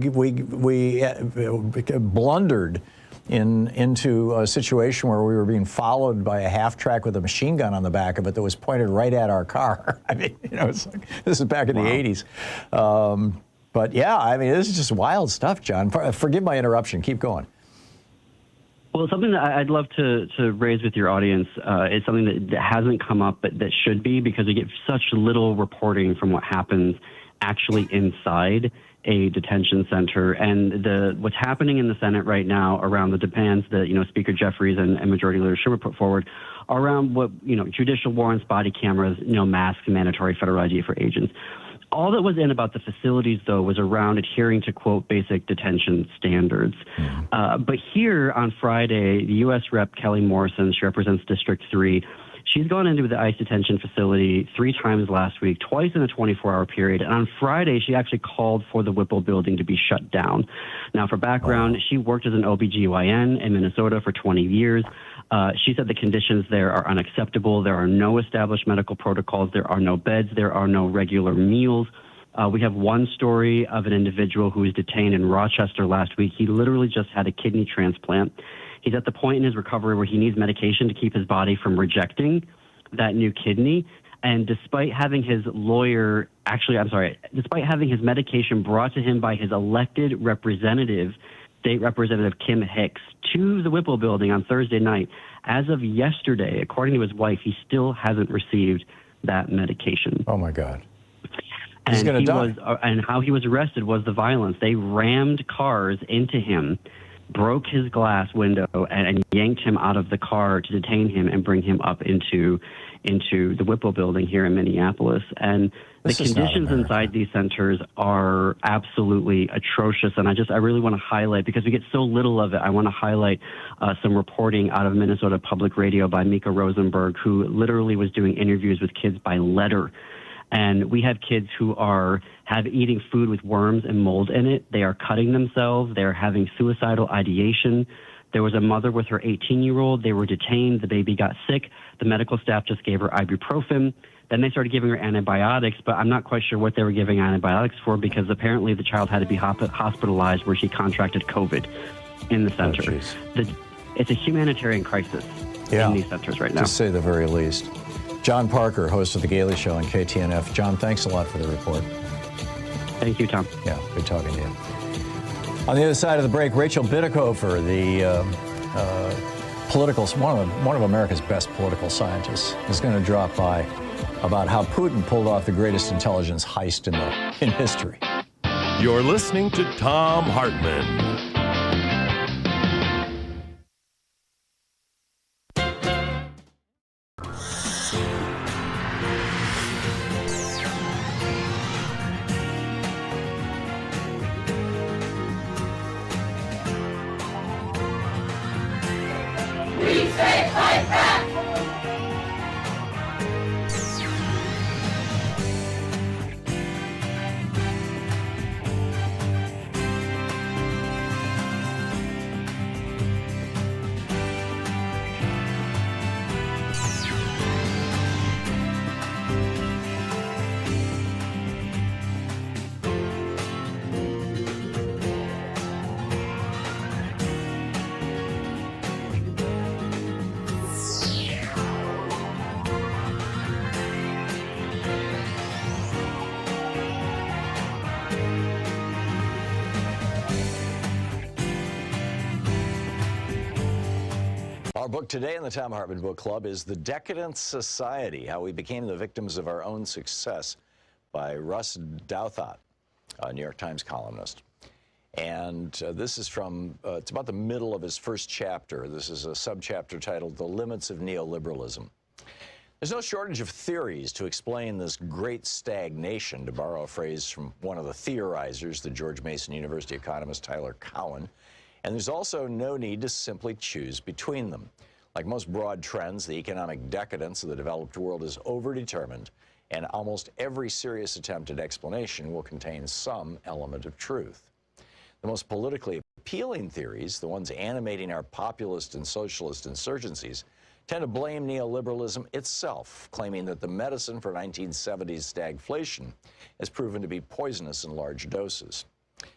blundered into a situation where we were being followed by a half-track with a machine gun on the back of it that was pointed right at our car. I mean, it's like, this is back in the 80s. But yeah, I mean, this is just wild stuff, John. Forgive my interruption. Keep going. Well, something that I'd love to raise with your audience is something that hasn't come up, but that should be, because we get such little reporting from what happens actually inside a detention center. And what's happening in the Senate right now around the demands that, Speaker Jeffries and Majority Leader Schumer put forward around what, judicial warrants, body cameras, masks, mandatory federal ID for agents. All that was in about the facilities, though, was around adhering to, quote, basic detention standards. But here on Friday, the U.S. Rep. Kelly Morrison, she represents District 3, she's gone into the ICE detention facility 3 times last week, twice in a 24-hour period. And on Friday, she actually called for the Whipple building to be shut down. Now, for background, she worked as an OBGYN in Minnesota for 20 years. She said the conditions there are unacceptable. There are no established medical protocols. There are no beds. There are no regular meals. We have one story of an individual who was detained in Rochester last week. He literally just had a kidney transplant. He's at the point in his recovery where he needs medication to keep his body from rejecting that new kidney. And despite having his medication brought to him by his elected representative, State Representative Kim Hicks, to the Whipple building on Thursday night, as of yesterday, according to his wife, he still hasn't received that medication. Oh, my God. He's going to die. And how he was arrested was the violence. They rammed cars into him, broke his glass window, and yanked him out of the car to detain him and bring him up into the Whipple building here in Minneapolis. And the conditions inside these centers are absolutely atrocious. And I really want to highlight, because we get so little of it, I want to highlight some reporting out of Minnesota Public Radio by Mika Rosenberg, who literally was doing interviews with kids by letter. And we have kids who have eating food with worms and mold in it. They are cutting themselves. They're having suicidal ideation. There was a mother with her 18-year-old. They were detained. The baby got sick. The medical staff just gave her ibuprofen. Then they started giving her antibiotics, but I'm not quite sure what they were giving antibiotics for, because apparently the child had to be hospitalized where she contracted COVID in the center. It's a humanitarian crisis in these centers right now. To say the very least. John Parker, host of The Gailey Show on KTNF. John, thanks a lot for the report. Thank you, Tom. Yeah, good talking to you. On the other side of the break, Rachel Bitecofer, the one of America's best political scientists, is going to drop by about how Putin pulled off the greatest intelligence heist in history. You're listening to Thom Hartmann. Our book today in the Thom Hartmann Book Club is The Decadent Society, How We Became the Victims of Our Own Success by Russ Douthat, a New York Times columnist. And this is from, it's about the middle of his first chapter. This is a subchapter titled The Limits of Neoliberalism. There's no shortage of theories to explain this great stagnation, to borrow a phrase from one of the theorizers, the George Mason University economist Tyler Cowen. And there's also no need to simply choose between them. Like most broad trends, the economic decadence of the developed world is overdetermined, and almost every serious attempt at explanation will contain some element of truth. The most politically appealing theories, the ones animating our populist and socialist insurgencies, tend to blame neoliberalism itself, claiming that the medicine for 1970s stagflation has proven to be poisonous in large doses.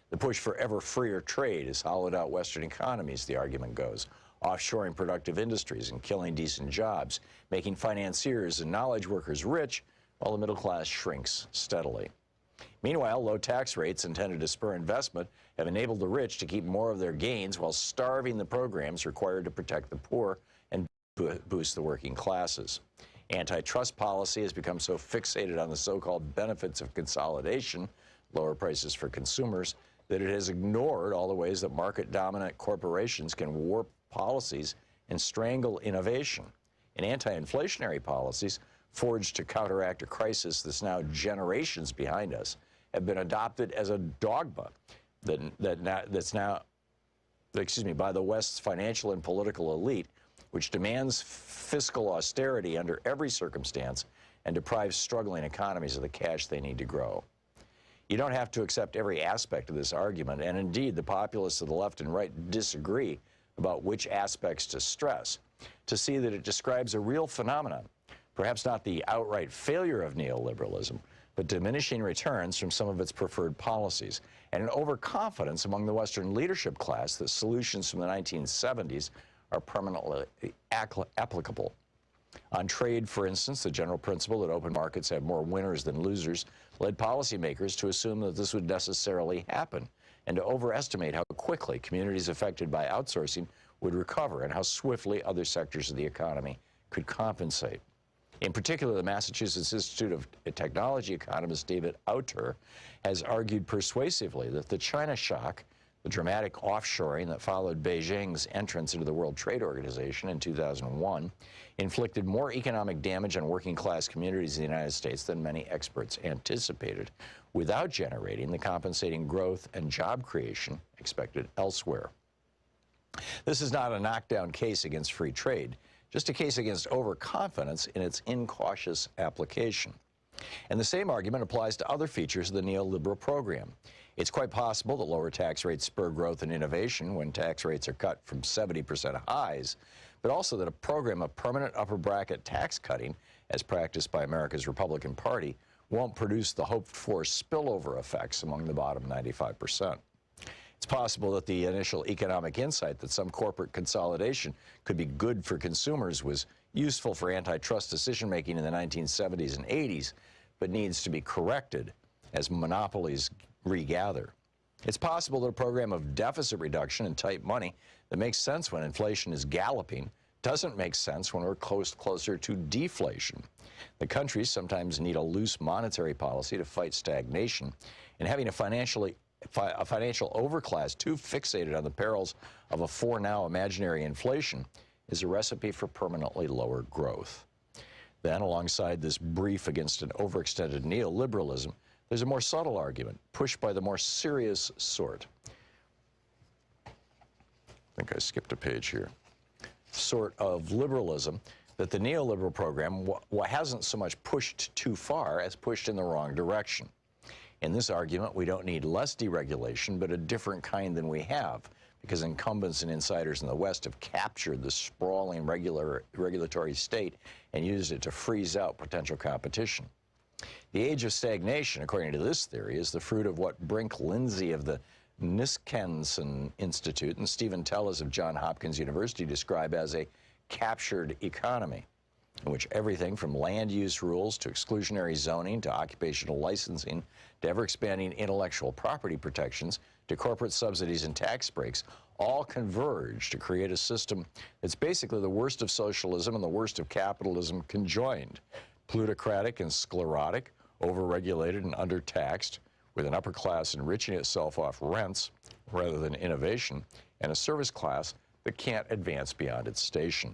The push for ever freer trade has hollowed out Western economies, the argument goes, offshoring productive industries and killing decent jobs, making financiers and knowledge workers rich while the middle class shrinks steadily. Meanwhile, low tax rates intended to spur investment have enabled the rich to keep more of their gains while starving the programs required to protect the poor and boost the working classes. Antitrust policy has become so fixated on the so-called benefits of consolidation, lower prices for consumers, that it has ignored all the ways that market-dominant corporations can warp policies and strangle innovation. And anti-inflationary policies, forged to counteract a crisis that's now generations behind us, have been adopted as a dogma that's now by the West's financial and political elite, which demands fiscal austerity under every circumstance and deprives struggling economies of the cash they need to grow. You don't have to accept every aspect of this argument, and indeed the populists of the left and right disagree about which aspects to stress, to see that it describes a real phenomenon, perhaps not the outright failure of neoliberalism, but diminishing returns from some of its preferred policies, and an overconfidence among the Western leadership class that solutions from the 1970s are permanently applicable. On trade, for instance, the general principle that open markets have more winners than losers led policymakers to assume that this would necessarily happen and to overestimate how quickly communities affected by outsourcing would recover and how swiftly other sectors of the economy could compensate. In particular, the Massachusetts Institute of Technology economist David Autor has argued persuasively that the China shock, the dramatic offshoring that followed Beijing's entrance into the World Trade Organization in 2001, inflicted more economic damage on working-class communities in the United States than many experts anticipated, without generating the compensating growth and job creation expected elsewhere. This is not a knockdown case against free trade, just a case against overconfidence in its incautious application. And the same argument applies to other features of the neoliberal program. It's quite possible that lower tax rates spur growth and innovation when tax rates are cut from 70% highs, but also that a program of permanent upper bracket tax cutting, as practiced by America's Republican Party, won't produce the hoped-for spillover effects among the bottom 95%. It's possible that the initial economic insight that some corporate consolidation could be good for consumers was useful for antitrust decision-making in the 1970s and 80s, but needs to be corrected as monopolies regather. It's possible that a program of deficit reduction and tight money that makes sense when inflation is galloping doesn't make sense when we're closer to deflation. The countries sometimes need a loose monetary policy to fight stagnation, and having a financial overclass too fixated on the perils of a for-now imaginary inflation is a recipe for permanently lower growth. Then, alongside this brief against an overextended neoliberalism, there's a more subtle argument, pushed by the more serious sort. I think I skipped a page here. Sort of liberalism that the neoliberal program hasn't so much pushed too far as pushed in the wrong direction. In this argument, we don't need less deregulation, but a different kind than we have, because incumbents and insiders in the West have captured the sprawling regulatory state and used it to freeze out potential competition. The age of stagnation, according to this theory, is the fruit of what Brink Lindsay of the Niskanen Institute and Stephen Tellez of Johns Hopkins University describe as a captured economy, in which everything from land use rules to exclusionary zoning to occupational licensing to ever-expanding intellectual property protections to corporate subsidies and tax breaks, all converge to create a system that's basically the worst of socialism and the worst of capitalism conjoined. Plutocratic and sclerotic, overregulated and undertaxed, with an upper class enriching itself off rents rather than innovation, and a service class that can't advance beyond its station.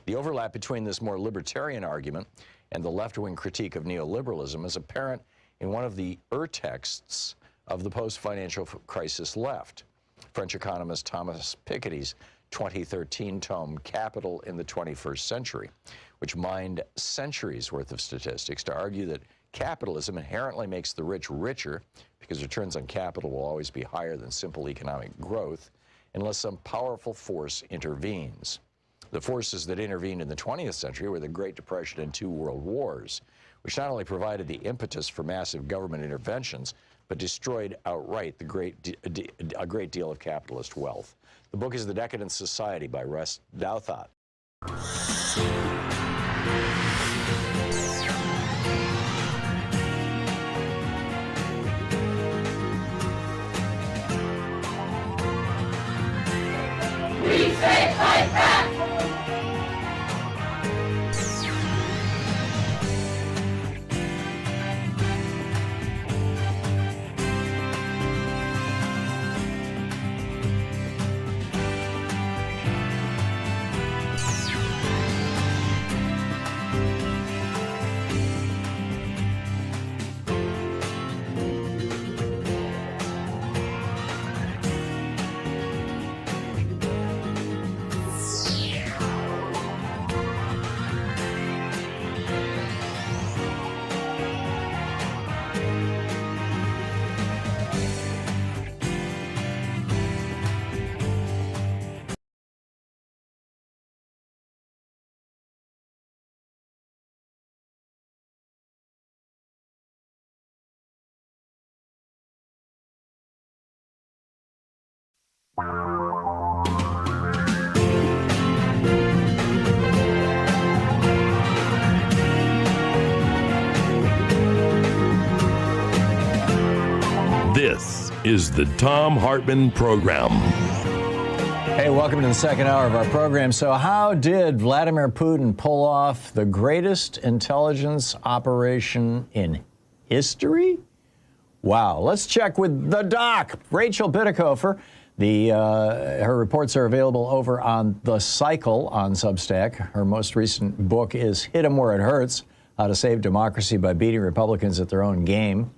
The overlap between this more libertarian argument and the left-wing critique of neoliberalism is apparent in one of the texts of the post-financial crisis left, French economist Thomas Piketty's 2013 tome, Capital in the 21st Century, which mined centuries worth of statistics to argue that capitalism inherently makes the rich richer because returns on capital will always be higher than simple economic growth unless some powerful force intervenes. The forces that intervened in the 20th century were the Great Depression and 2 world wars, which not only provided the impetus for massive government interventions, but destroyed outright a great deal of capitalist wealth. The book is The Decadent Society by Russ Douthat. We say fight back! This is the Thom Hartmann Program. Hey, welcome to the second hour of our program. So how did Vladimir Putin pull off the greatest intelligence operation in history? Wow. Let's check with the doc, Rachel Bitecofer. Her reports are available over on The Cycle on Substack. Her most recent book is Hit 'em Where It Hurts, How to Save Democracy by Beating Republicans at Their Own Game.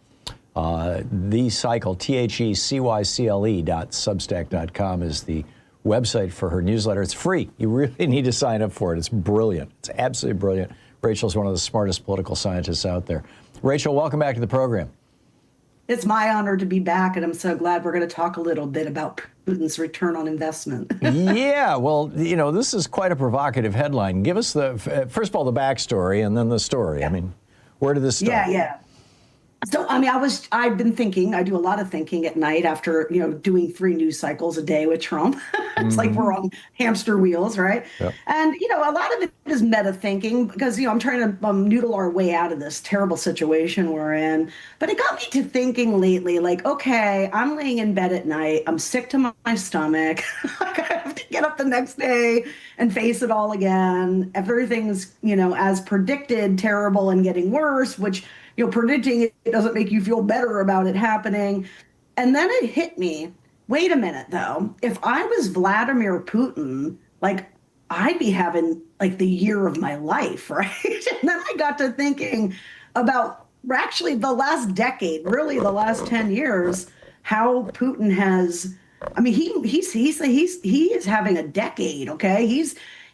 The Cycle, THECYCLE.substack.com is the website for her newsletter. It's free. You really need to sign up for it. It's brilliant. It's absolutely brilliant. Rachel's one of the smartest political scientists out there. Rachel, welcome back to the program. It's my honor to be back, and I'm so glad we're going to talk a little bit about Putin's return on investment. Yeah, well, you know, this is quite a provocative headline. Give us first of all, the backstory and then the story. Yeah. I mean, where did this start? Yeah. So, I mean, I've been thinking, I do a lot of thinking at night after, doing 3 news cycles a day with Trump. It's like we're on hamster wheels, right? Yep. And, a lot of it is meta thinking because, I'm trying to noodle our way out of this terrible situation we're in. But it got me to thinking lately, like, okay, I'm laying in bed at night. I'm sick to my stomach. I have to get up the next day and face it all again. Everything's, as predicted, terrible and getting worse, which, predicting it doesn't make you feel better about it happening. And then it hit me, wait a minute, though. If I was Vladimir Putin, I'd be having, the year of my life, right? And then I got to thinking about, actually, the last decade, really the last 10 years, how Putin has, I mean, he is having a decade, okay?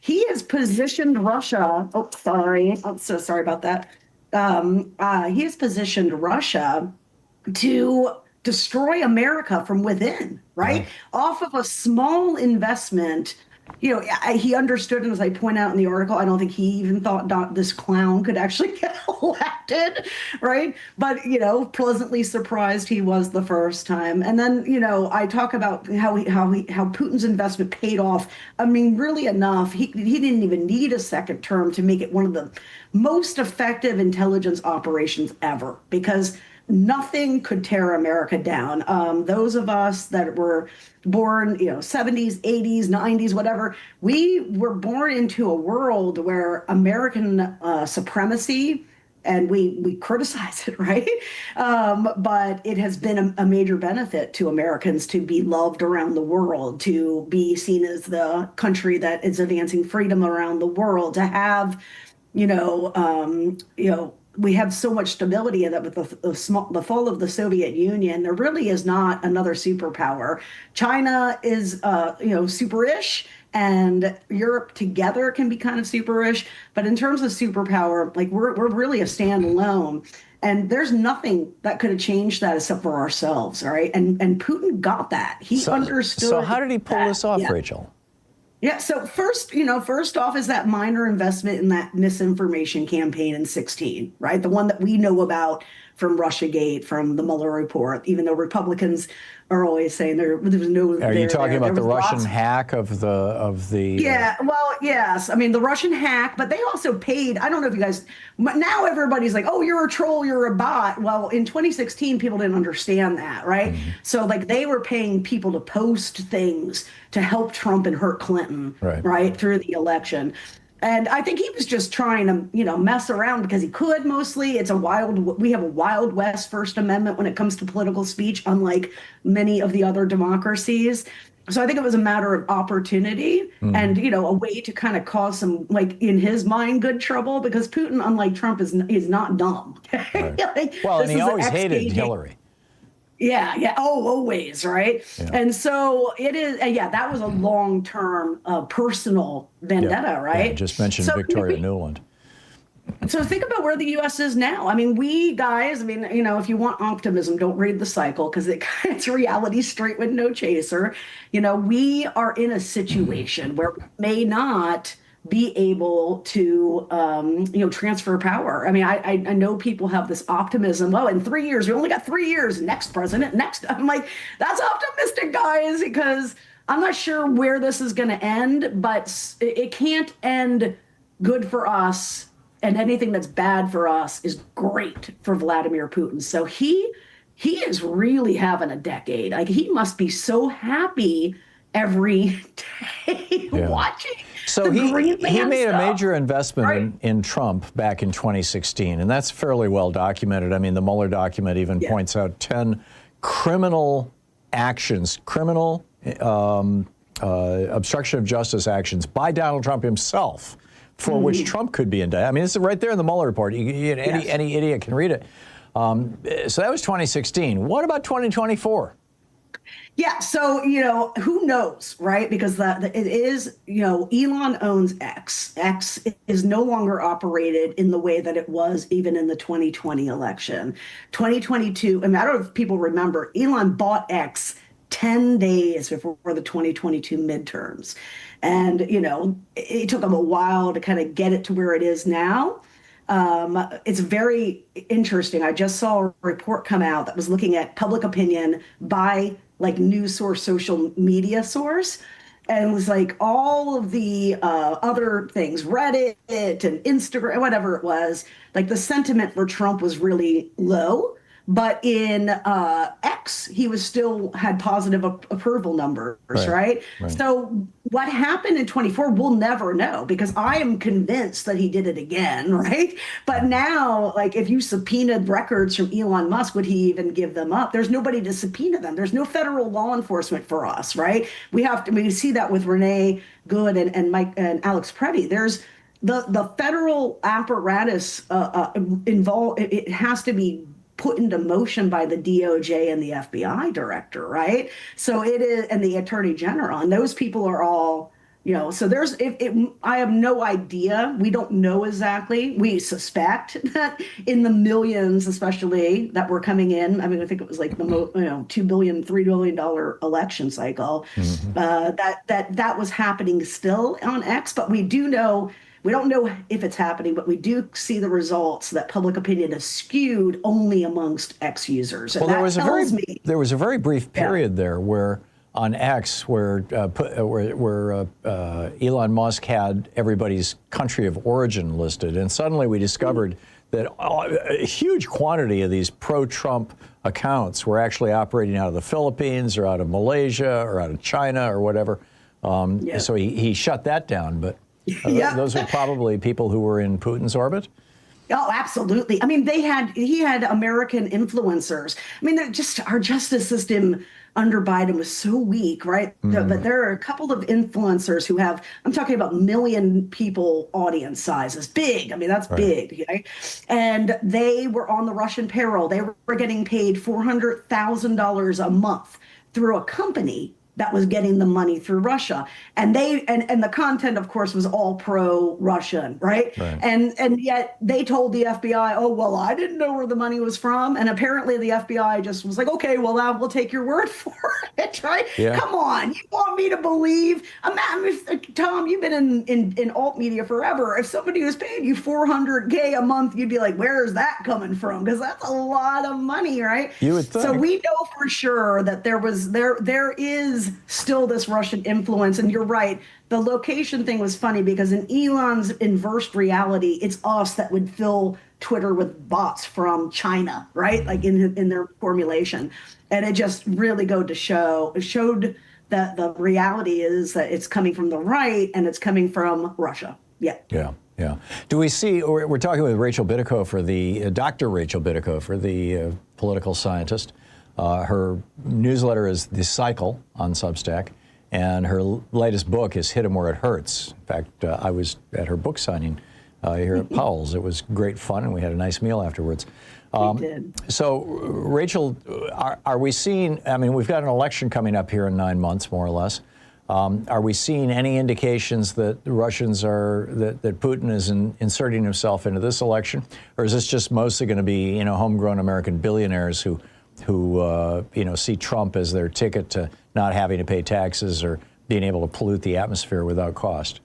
He has positioned Russia, I'm so sorry about that. He has positioned Russia to destroy America from within, right? Off of a small investment. He understood, and as I point out in the article, I don't think he even thought this clown could actually get elected, right? But, pleasantly surprised he was the first time. And then, I talk about how Putin's investment paid off. I mean, really enough, he didn't even need a second term to make it one of the most effective intelligence operations ever, because nothing could tear America down. Those of us that were born, 70s, 80s, 90s, whatever, we were born into a world where American supremacy, and we criticize it, right? But it has been a major benefit to Americans to be loved around the world, to be seen as the country that is advancing freedom around the world, to have, we have so much stability that with the fall of the Soviet Union, there really is not another superpower. China is, super-ish, and Europe together can be kind of super-ish. But in terms of superpower, like we're really a standalone. And there's nothing that could have changed that except for ourselves, all right? And Putin got that. He understood. So how did he pull this off, yeah. Rachel? Yeah, so first off is that minor investment in that misinformation campaign in 2016, right? The one that we know about from Russiagate, from the Mueller report, even though Republicans are always saying there was no. Are you talking about the Russian hack of the? Yeah, well, yes. I mean, the Russian hack, but they also paid. I don't know if you guys. Now everybody's like, "Oh, you're a troll, you're a bot." Well, in 2016, people didn't understand that, right? Mm-hmm. So, like, they were paying people to post things to help Trump and hurt Clinton, right through the election. And I think he was just trying to, mess around because he could mostly. We have a Wild West First Amendment when it comes to political speech, unlike many of the other democracies. So I think it was a matter of opportunity and, a way to kind of cause some, like, in his mind, good trouble, because Putin, unlike Trump, is not dumb. Right. Well, and he always hated Hillary. Yeah. Oh, always, right? Yeah. And so it is, that was a long-term personal vendetta, right? Yeah, just mentioned Victoria Nuland. So think about where the U.S. is now. I mean, if you want optimism, don't read The Cycle, because it's reality straight with no chaser. We are in a situation where we may not be able to, transfer power. I mean, I know people have this optimism. Well, in 3 years, we only got 3 years. Next president, next. I'm like, that's optimistic, guys, because I'm not sure where this is going to end, but it can't end good for us. And anything that's bad for us is great for Vladimir Putin. So he is really having a decade. Like, he must be so happy every day watching. So he made a major investment in Trump back in 2016, and that's fairly well documented. I mean, the Mueller document even points out 10 criminal actions, obstruction of justice actions by Donald Trump himself, for which Trump could be indicted. I mean, this is right there in the Mueller report. Any idiot can read it. So that was 2016. What about 2024? Yeah, so, who knows, right? Because it is, Elon owns X. X is no longer operated in the way that it was even in the 2020 election. 2022, I mean, I don't know if people remember, Elon bought X 10 days before the 2022 midterms. And, it took him a while to kind of get it to where it is now. It's very interesting. I just saw a report come out that was looking at public opinion by news source, social media source, and it was like all of the other things, Reddit and Instagram, whatever it was, like the sentiment for Trump was really low. But in X, he was still had positive approval numbers, right? So what happened in 24, we'll never know, because I am convinced that he did it again, right? But now, if you subpoenaed records from Elon Musk, would he even give them up? There's nobody to subpoena them. There's no federal law enforcement for us, right? We see that with Renee Good and Mike and Alex Preddy. There's the federal apparatus involved. It has to be put into motion by the DOJ and the FBI director, right? So it is, and the attorney general, and those people are all, so there's, I have no idea. We don't know exactly. We suspect that in the millions, especially, that were coming in. I mean, I think it was like the $2 billion, $3 billion election cycle, that was happening still on X, but we do know. We don't know if it's happening, but we do see the results that public opinion is skewed only amongst X users. And well, there was a very brief period there where on X where Elon Musk had everybody's country of origin listed, and suddenly we discovered that a huge quantity of these pro-Trump accounts were actually operating out of the Philippines or out of Malaysia or out of China or whatever. So he shut that down. But those are probably people who were in Putin's orbit. Oh, absolutely. I mean, he had American influencers. I mean, our justice system under Biden was so weak, right? But there are a couple of influencers who have, I'm talking about million people audience sizes, big. I mean, that's big. Okay? And they were on the Russian payroll. They were getting paid $400,000 a month through a company that was getting the money through Russia. And and the content, of course, was all pro-Russian, right? And yet they told the FBI, oh, well, I didn't know where the money was from. And apparently the FBI just was like, okay, well, we'll take your word for it, right? Come on, you want me to believe? Tom, you've been in alt media forever. If somebody was paying you $400K a month, you'd be like, where is that coming from? Because that's a lot of money, right? You would think. So we know for sure that there is still this Russian influence. And you're right. The location thing was funny because in Elon's inverse reality, it's us that would fill Twitter with bots from China, right? Like in their formulation. And it just really showed that the reality is that it's coming from the right and it's coming from Russia. Yeah. Do we see, we're talking with Rachel Bitecofer, Dr. Rachel Bitecofer, the political scientist. Her newsletter is The Cycle on Substack, and her latest book is Hit 'Em Where It Hurts. In fact, I was at her book signing here at Powell's. It was great fun, and we had a nice meal afterwards. We did. So, Rachel, are we seeing, I mean, we've got an election coming up here in 9 months, more or less. Are we seeing any indications that the Russians that Putin is inserting himself into this election? Or is this just mostly going to be, homegrown American billionaires who see Trump as their ticket to not having to pay taxes or being able to pollute the atmosphere without cost?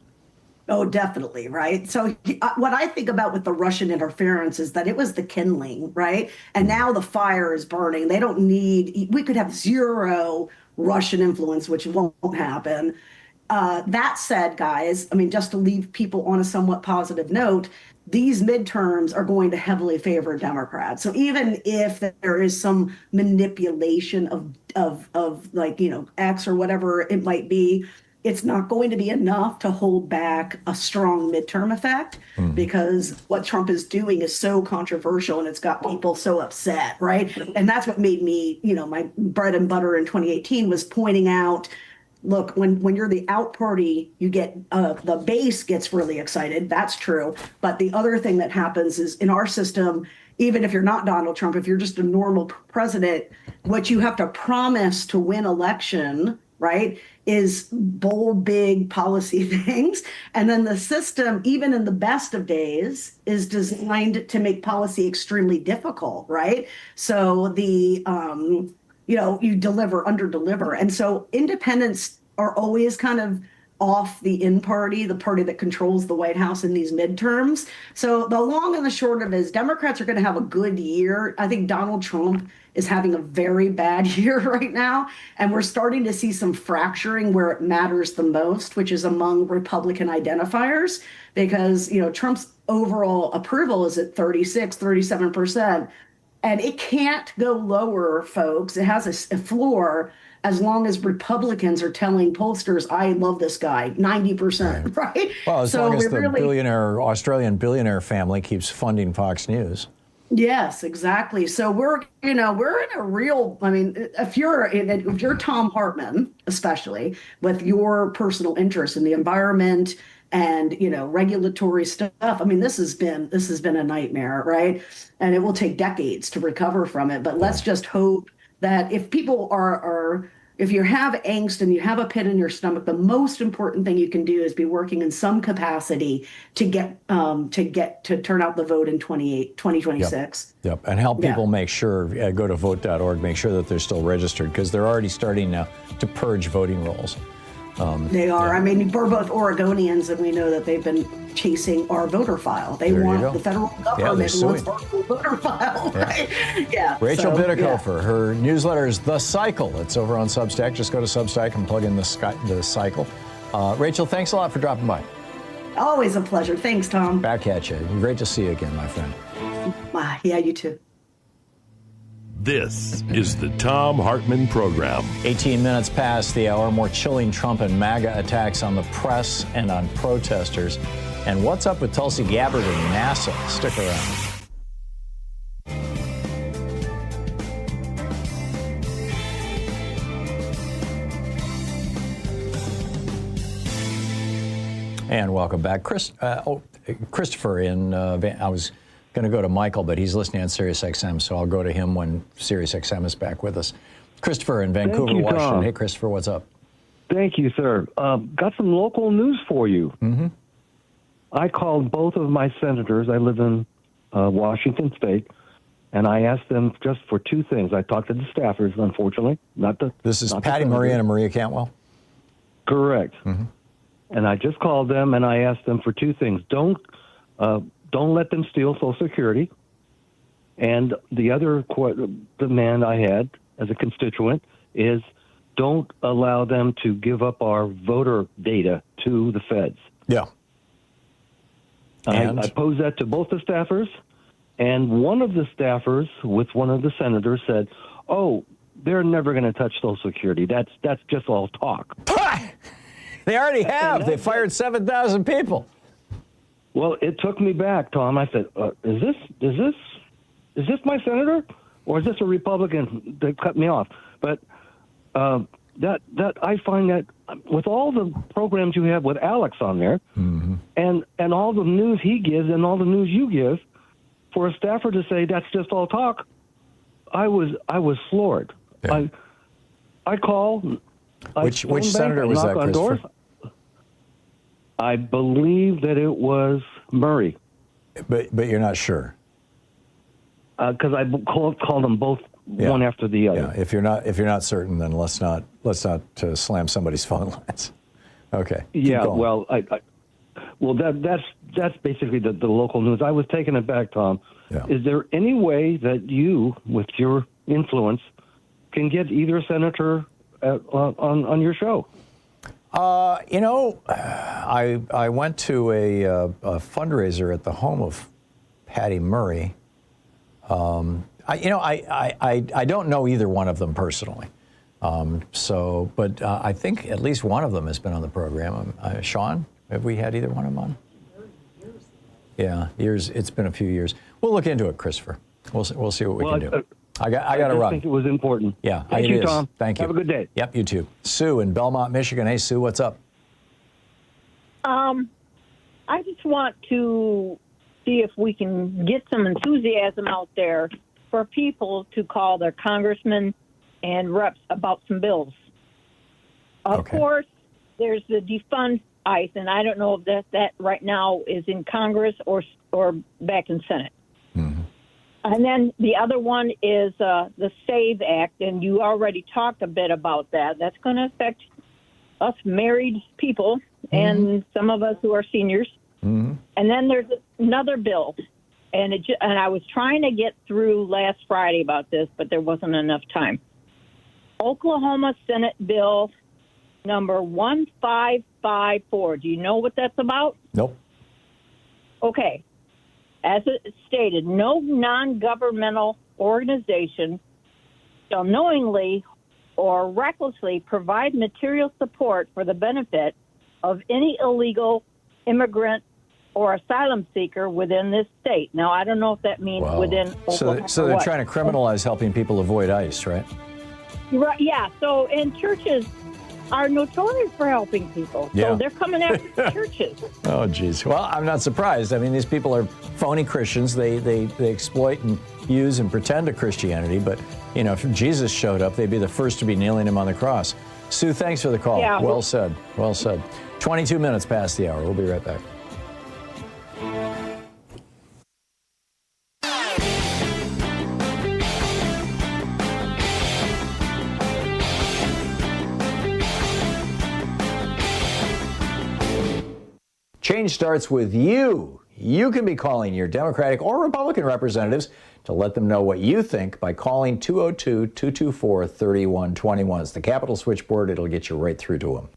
Oh, definitely, right? So what I think about with the Russian interference is that it was the kindling, right? And now the fire is burning. We could have zero Russian influence, which won't happen. That said, guys, I mean, just to leave people on a somewhat positive note, these midterms are going to heavily favor Democrats. So even if there is some manipulation of X or whatever it might be, it's not going to be enough to hold back a strong midterm effect because what Trump is doing is so controversial and it's got people so upset, right? And that's what made me, my bread and butter in 2018 was pointing out, look, when you're the out party, you get the base gets really excited. That's true. But the other thing that happens is in our system, even if you're not Donald Trump, if you're just a normal president, what you have to promise to win election, right, is bold, big policy things. And then the system, even in the best of days, is designed to make policy extremely difficult, right? So you deliver, under-deliver. And so independents are always kind of off the in-party, the party that controls the White House in these midterms. So the long and the short of it is Democrats are going to have a good year. I think Donald Trump is having a very bad year right now. And we're starting to see some fracturing where it matters the most, which is among Republican identifiers, because, Trump's overall approval is at 37%. And it can't go lower, folks. It has a floor as long as Republicans are telling pollsters, I love this guy, 90%, right? Well, as long as the Australian billionaire family keeps funding Fox News. Yes, exactly. So we're in a real, I mean, if you're Thom Hartmann, especially with your personal interest in the environment and, regulatory stuff. I mean, this has been a nightmare, right? And it will take decades to recover from it. But let's just hope that if people if you have angst and you have a pit in your stomach, the most important thing you can do is be working in some capacity to get to turn out the vote in 2026. Yep. And help people make sure, go to vote.org, make sure that they're still registered, because they're already starting now to purge voting rolls. They are. I mean, we're both Oregonians, and we know that they've been chasing our voter file. They want the federal government wants our voter file, right? Yeah. Rachel Bitecofer, her newsletter is The Cycle. It's over on Substack. Just go to Substack and plug in the Cycle. Rachel, thanks a lot for dropping by. Always a pleasure. Thanks, Tom. Back at you. Great to see you again, my friend. Yeah, you too. This is the Thom Hartmann Program. 18 minutes past the hour. More chilling Trump and MAGA attacks on the press and on protesters. And what's up with Tulsi Gabbard and NASA? Stick around. And welcome back. Christopher in I was going to go to Michael, but he's listening on Sirius XM, so I'll go to him when Sirius XM is back with us. Christopher in Vancouver, Washington. Tom. Hey, Christopher, what's up? Thank you, sir. Got some local news for you. Mm-hmm. I called both of my senators. I live in Washington State, and I asked them just for two things. I talked to the staffers, unfortunately. This is Patty Murray and Maria Cantwell? Correct. Mm-hmm. And I just called them, and I asked them for two things. Don't let them steal Social Security. And the other demand I had as a constituent is don't allow them to give up our voter data to the feds. Yeah. I posed that to both the staffers, and one of the staffers with one of the senators said, "Oh, they're never going to touch Social Security. That's just all talk." They already have. They fired 7,000 people. Well, it took me back, Tom. I said, "Is this my senator, or is this a Republican that cut me off?" But that I find that with all the programs you have with Alex on there, mm-hmm. and all the news he gives and all the news you give, for a staffer to say that's just all talk, I was floored. Yeah. I called. Which senator was that, Christopher? I believe that it was Murray. But you're not sure? Because I called them both one after the other. Yeah. If you're not certain, then let's not slam somebody's phone lines. Okay. Yeah. Well, that's basically the local news. I was taking it back, Tom. Yeah. Is there any way that you, with your influence, can get either senator on your show? I went to a fundraiser at the home of Patty Murray. I don't know either one of them personally. But I think at least one of them has been on the program. Sean, have we had either one of them on? Yeah, years. It's been a few years. We'll look into it, Christopher. We'll see what we can do. I got to run. I think it was important. Yeah, Thank you, Tom. Thank you. Have a good day. Yep, you too. Sue in Belmont, Michigan. Hey, Sue, what's up? I just want to see if we can get some enthusiasm out there for people to call their congressmen and reps about some bills. Of course, there's the defund ICE, and I don't know if that right now is in Congress or back in Senate. Mm-hmm. And then the other one is the SAVE Act, and you already talked a bit about that. That's going to affect us married people and some of us who are seniors. Mm-hmm. And then there's another bill, and I was trying to get through last Friday about this, but there wasn't enough time. Oklahoma Senate Bill number 1554. Do you know what that's about? Nope. Okay. As it stated, no non-governmental organization shall knowingly or recklessly provide material support for the benefit of any illegal immigrant or asylum seeker within this state. Now, I don't know if that means within Oklahoma. So they're trying to criminalize helping people avoid ICE, right? Right. Yeah. So, and churches are notorious for helping people. Yeah. So they're coming after the churches. Oh, geez. Well, I'm not surprised. I mean, these people are phony Christians. They exploit and use and pretend to Christianity. But, if Jesus showed up, they'd be the first to be nailing him on the cross. Sue, thanks for the call. Yeah. Well said. Well said. 22 minutes past the hour. We'll be right back. Change starts with you. You can be calling your Democratic or Republican representatives to let them know what you think by calling 202-224-3121. It's the Capitol switchboard. It'll get you right through to them.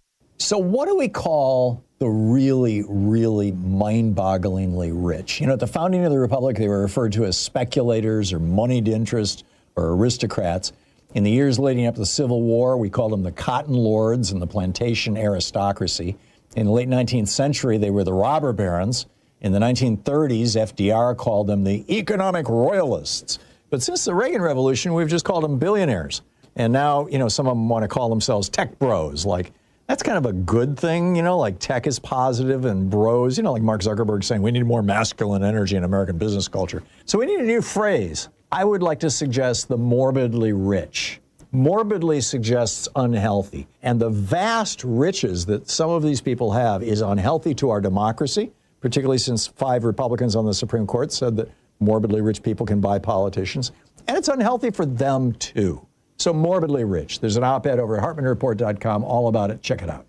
So what do we call the really, really mind-bogglingly rich? You know, at the founding of the Republic, they were referred to as speculators or moneyed interest or aristocrats. In the years leading up to the Civil War, we called them the cotton lords and the plantation aristocracy. In the late 19th century, they were the robber barons. In the 1930s, FDR called them the economic royalists. But since the Reagan Revolution, we've just called them billionaires. And now, you know, some of them want to call themselves tech bros. Like, that's kind of a good thing, you know, like tech is positive and bros, you know, like Mark Zuckerberg saying we need more masculine energy in American business culture. So we need a new phrase. I would like to suggest the morbidly rich. Morbidly suggests unhealthy. And the vast riches that some of these people have is unhealthy to our democracy, particularly since 5 Republicans on the Supreme Court said that morbidly rich people can buy politicians. And it's unhealthy for them, too. So morbidly rich. There's an op-ed over at HartmannReport.com all about it. Check it out.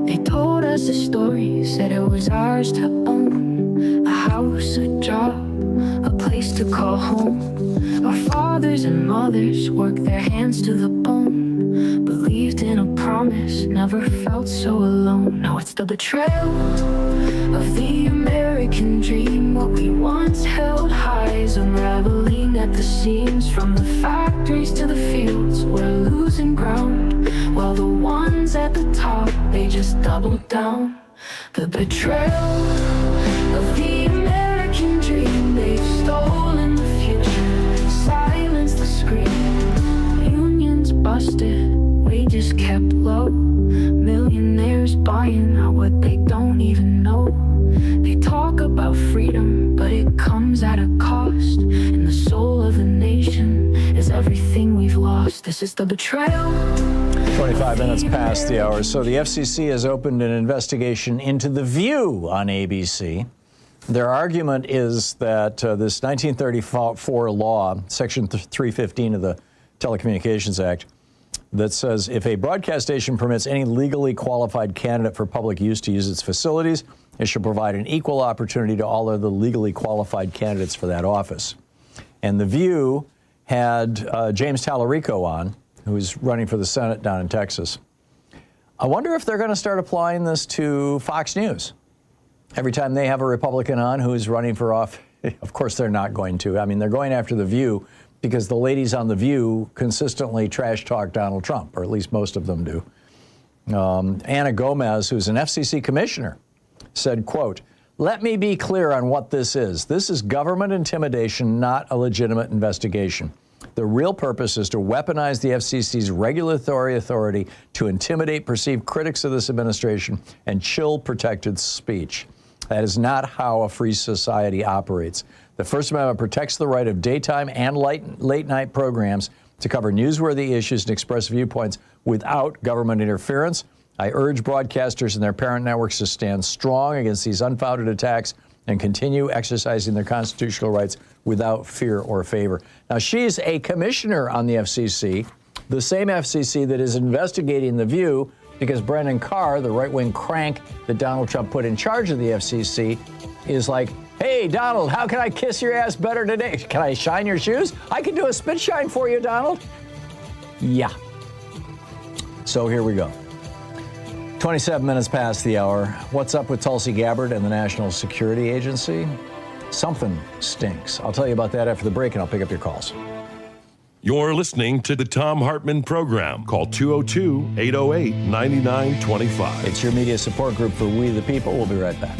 They told us a story, said it was ours to own. A house, a job, a place to call home. Our fathers and mothers worked their hands to the bone. Believed in a promise, never felt so alone. Now it's the betrayal of the American dream. What we once held high is unraveling at the seams. From the factories to the fields, we're losing ground, while the ones at the top, they just doubled down. The betrayal of the American dream. They've stolen the future, silenced the scream. Unions busted, wages kept low. Millionaires buying out what they don't even know. They talk about freedom, but it comes at a cost. And the soul of the nation is everything we've lost. This is the betrayal. 25 minutes past the hour. So the FCC has opened an investigation into The View on ABC. Their argument is that this 1934 law, Section 315 of the Telecommunications Act, that says if a broadcast station permits any legally qualified candidate for public use to use its facilities, it should provide an equal opportunity to all of the legally qualified candidates for that office. And The View had James Tallarico on, who's running for the Senate down in Texas. I wonder if they're going to start applying this to Fox News. Every time they have a Republican on who's running for office, of course they're not going to. I mean, they're going after The View because the ladies on The View consistently trash talk Donald Trump, or at least most of them do. Anna Gomez, who's an FCC commissioner, said, quote, "Let me be clear on what this is. This is government intimidation, not a legitimate investigation. The real purpose is to weaponize the FCC's regulatory authority to intimidate perceived critics of this administration and chill protected speech. That is not how a free society operates. The First Amendment protects the right of daytime and late-night programs to cover newsworthy issues and express viewpoints without government interference. I urge broadcasters and their parent networks to stand strong against these unfounded attacks and continue exercising their constitutional rights without fear or favor." Now, she's a commissioner on the FCC, the same FCC that is investigating The View, because Brendan Carr, the right-wing crank that Donald Trump put in charge of the FCC, is like, "Hey, Donald, how can I kiss your ass better today? Can I shine your shoes? I can do a spit shine for you, Donald." Yeah. So here we go. 27 minutes past the hour. What's up with Tulsi Gabbard and the National Security Agency? Something stinks. I'll tell you about that after the break, and I'll pick up your calls. You're listening to the Thom Hartmann Program. Call 202-808-9925. It's your media support group for We the People. We'll be right back.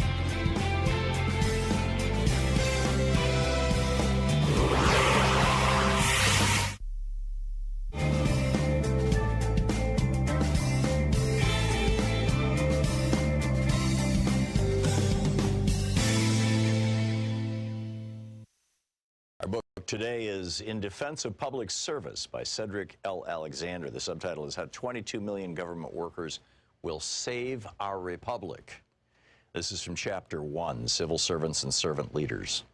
Today is In Defense of Public Service by Cedric L. Alexander. The subtitle is How 22 Million Government Workers Will Save Our Republic. This is from Chapter 1, Civil Servants and Servant Leaders.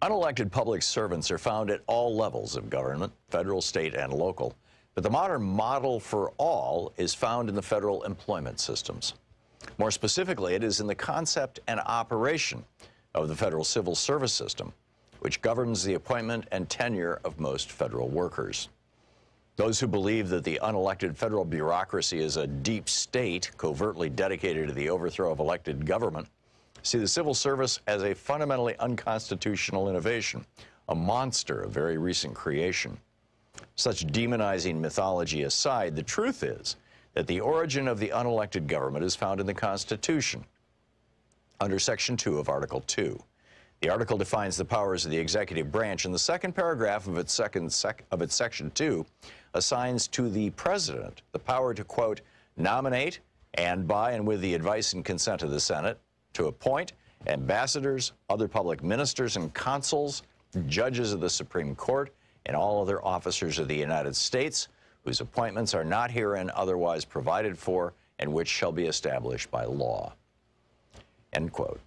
Unelected public servants are found at all levels of government, federal, state, and local. But the modern model for all is found in the federal employment systems. More specifically, it is in the concept and operation of the federal civil service system, which governs the appointment and tenure of most federal workers. Those who believe that the unelected federal bureaucracy is a deep state covertly dedicated to the overthrow of elected government see the civil service as a fundamentally unconstitutional innovation, a monster of very recent creation. Such demonizing mythology aside, the truth is that the origin of the unelected government is found in the Constitution, under Section 2 of Article 2. The article defines the powers of the executive branch, and the second paragraph of its Section 2 assigns to the President the power to, quote, nominate and by and with the advice and consent of the Senate, to appoint ambassadors, other public ministers and consuls, judges of the Supreme Court, and all other officers of the United States, whose appointments are not herein otherwise provided for, and which shall be established by law. End quote.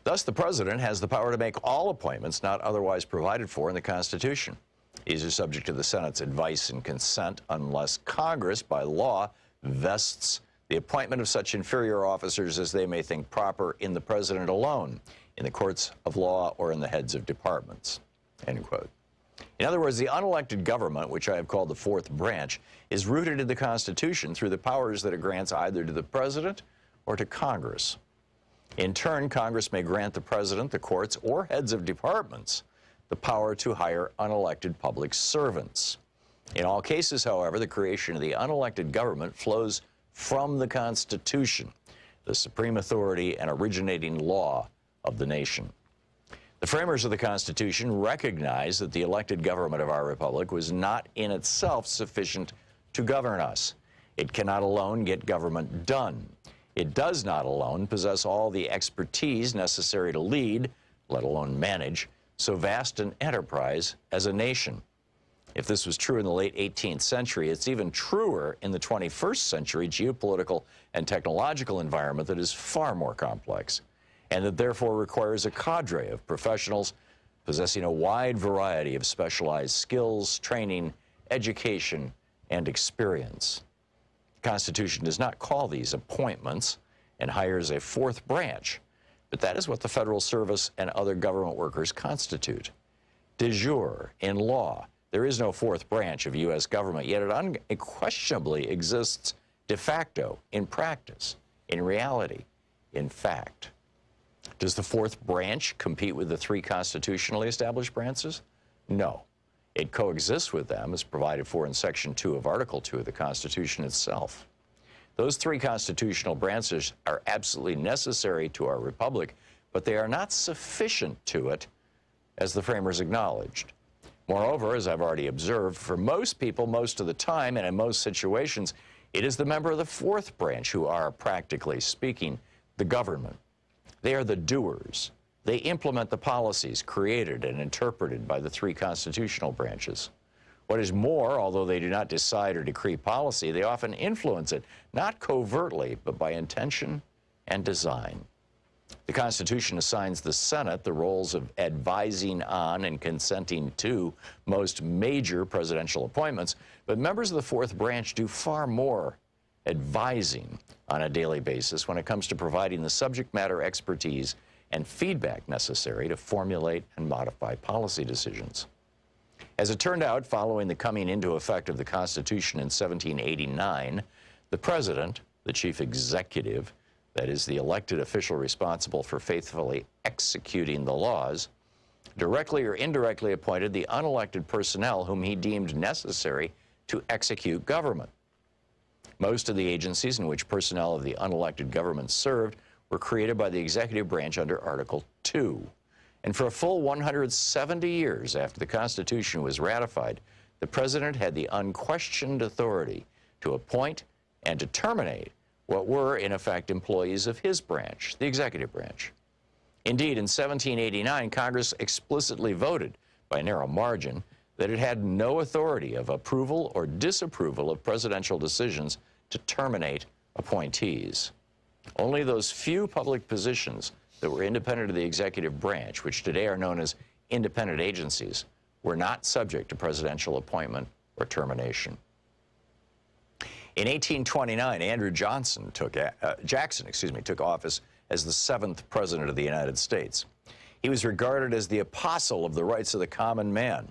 Thus, the President has the power to make all appointments not otherwise provided for in the Constitution. These are subject to the Senate's advice and consent unless Congress, by law, vests the appointment of such inferior officers as they may think proper in the President alone, in the courts of law, or in the heads of departments. End quote. In other words, the unelected government, which I have called the fourth branch, is rooted in the Constitution through the powers that it grants either to the President or to Congress. In turn, Congress may grant the President, the courts, or heads of departments the power to hire unelected public servants. In all cases, however, the creation of the unelected government flows from the Constitution, the supreme authority and originating law of the nation. The framers of the Constitution recognized that the elected government of our republic was not in itself sufficient to govern us. It cannot alone get government done. It does not alone possess all the expertise necessary to lead, let alone manage, so vast an enterprise as a nation. If this was true in the late 18th century, it's even truer in the 21st century geopolitical and technological environment that is far more complex, and that therefore requires a cadre of professionals possessing a wide variety of specialized skills, training, education, and experience. The Constitution does not call these appointments and hires a fourth branch, but that is what the federal service and other government workers constitute. De jure, in law, there is no fourth branch of U.S. government, yet it unquestionably exists de facto, in practice, in reality, in fact. Does the fourth branch compete with the three constitutionally established branches? No. It coexists with them as provided for in Section 2 of Article 2 of the Constitution itself. Those three constitutional branches are absolutely necessary to our republic, but they are not sufficient to it, as the framers acknowledged. Moreover, as I've already observed, for most people, most of the time, and in most situations, it is the member of the fourth branch who are, practically speaking, the government. They are the doers. They implement the policies created and interpreted by the three constitutional branches. What is more, although they do not decide or decree policy, they often influence it, not covertly, but by intention and design. The Constitution assigns the Senate the roles of advising on and consenting to most major presidential appointments, but members of the fourth branch do far more advising on a daily basis when it comes to providing the subject matter expertise and feedback necessary to formulate and modify policy decisions. As it turned out, following the coming into effect of the Constitution in 1789, the President, the chief executive, that is, the elected official responsible for faithfully executing the laws, directly or indirectly appointed the unelected personnel whom he deemed necessary to execute government. Most of the agencies in which personnel of the unelected government served were created by the executive branch under Article 2. And for a full 170 years after the Constitution was ratified, the President had the unquestioned authority to appoint and to terminate what were, in effect, employees of his branch, the executive branch. Indeed, in 1789, Congress explicitly voted, by a narrow margin, that it had no authority of approval or disapproval of presidential decisions to terminate appointees. Only those few public positions that were independent of the executive branch, which today are known as independent agencies, were not subject to presidential appointment or termination. In 1829, Andrew Jackson took office as the 7th President of the United States. He was regarded as the apostle of the rights of the common man,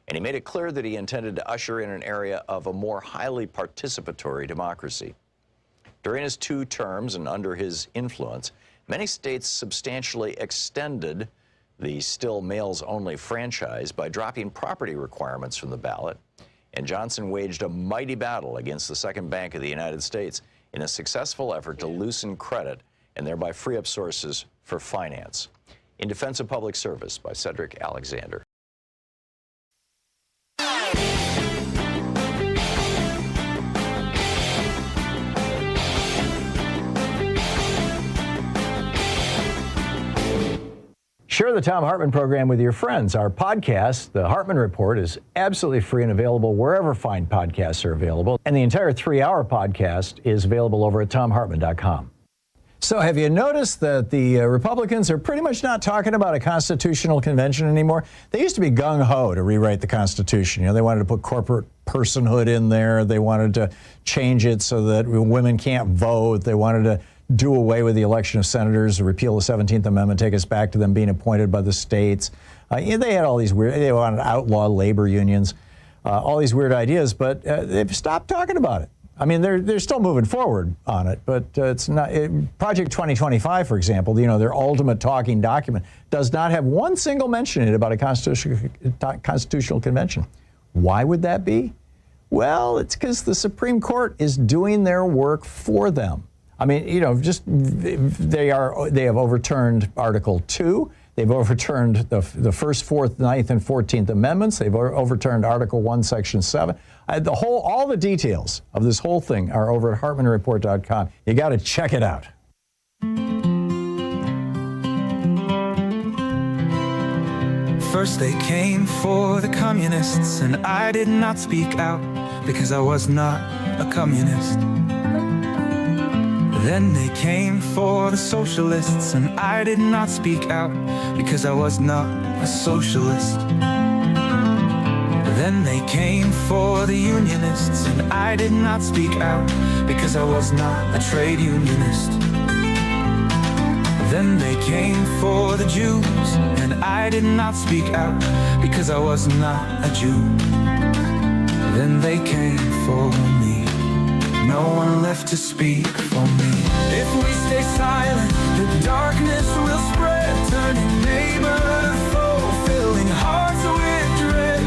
and he made it clear that he intended to usher in an area of a more highly participatory democracy. During his 2 terms and under his influence, many states substantially extended the still males-only franchise by dropping property requirements from the ballot, and Johnson waged a mighty battle against the Second Bank of the United States in a successful effort to loosen credit and thereby free up sources for finance. In Defense of Public Service by Cedric Alexander. Share the Thom Hartmann program with your friends. Our podcast, The Hartmann Report, is absolutely free and available wherever fine podcasts are available. And the entire 3-hour podcast is available over at thomhartmann.com. So have you noticed that the Republicans are pretty much not talking about a constitutional convention anymore? They used to be gung-ho to rewrite the Constitution. You know, they wanted to put corporate personhood in there. They wanted to change it so that women can't vote. They wanted to do away with the election of senators, repeal the 17th Amendment, take us back to them being appointed by the states. They had all these weird, they wanted to outlaw labor unions, all these weird ideas, but they've stopped talking about it. I mean, they're still moving forward on it, but it's not. Project 2025, for example, you know, their ultimate talking document does not have one single mention in it about a constitutional convention. Why would that be? Well, it's because the Supreme Court is doing their work for them. I mean, you know, just they have overturned Article 2. They've overturned the 1st, 4th, 9th, and 14th Amendments. They've overturned Article 1, Section 7. All the details of this whole thing are over at HartmannReport.com. You got to check it out. First they came for the communists, and I did not speak out because I was not a communist. Then they came for the socialists, and I did not speak out because I was not a socialist. Then they came for the unionists, and I did not speak out because I was not a trade unionist. Then they came for the Jews, and I did not speak out because I was not a Jew. Then they came for me. No one left to speak for me. If we stay silent, the darkness will spread, turning neighbor to foe, filling hearts with dread.